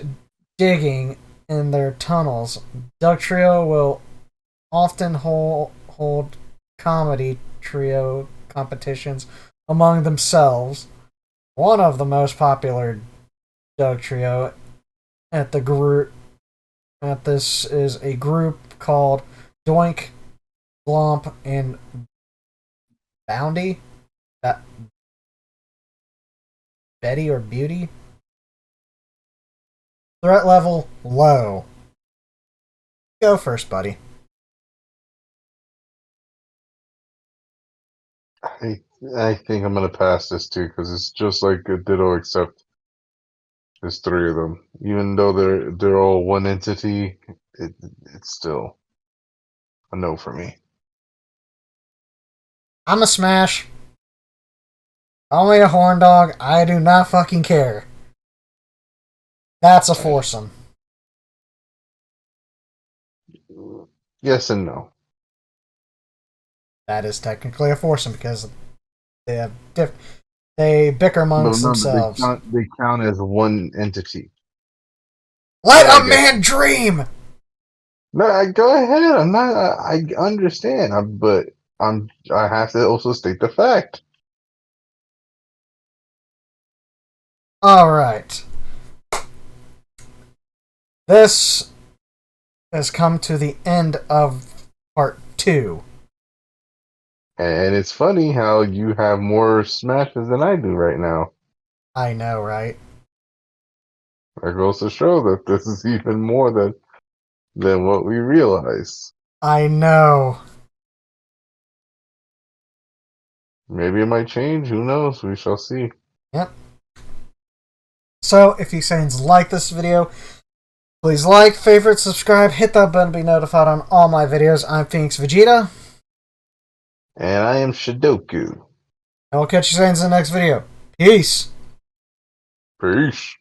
digging in their tunnels, Doug trio will often hold comedy trio competitions among themselves. One of the most popular Doug trio at this is a group called Doink, Glomp, and Boundy. Betty or Beauty. Threat level low. Go first, buddy. I think I'm gonna pass this too because it's just like a Ditto, except there's three of them. Even though they're all one entity, it's still a no for me. I'm a smash. Only a horn dog. I do not fucking care. That's a foursome. Yes and no. That is technically a foursome because they have they bicker But amongst remember, themselves. they count as one entity. Let Yeah, a man dream. No, go ahead. I'm not. I understand. But I have to also state the fact. All right. This has come to the end of part 2. And it's funny how you have more smashes than I do right now. I know, right? That goes to show that this is even more than what we realize. I know. Maybe it might change. Who knows? We shall see. Yep. So, if you Saiyans like this video, please like, favorite, subscribe, hit that button to be notified on all my videos. I'm Phoenix Vegeta. And I am Shadoku. And we'll catch you Saiyans in the next video. Peace. Peace.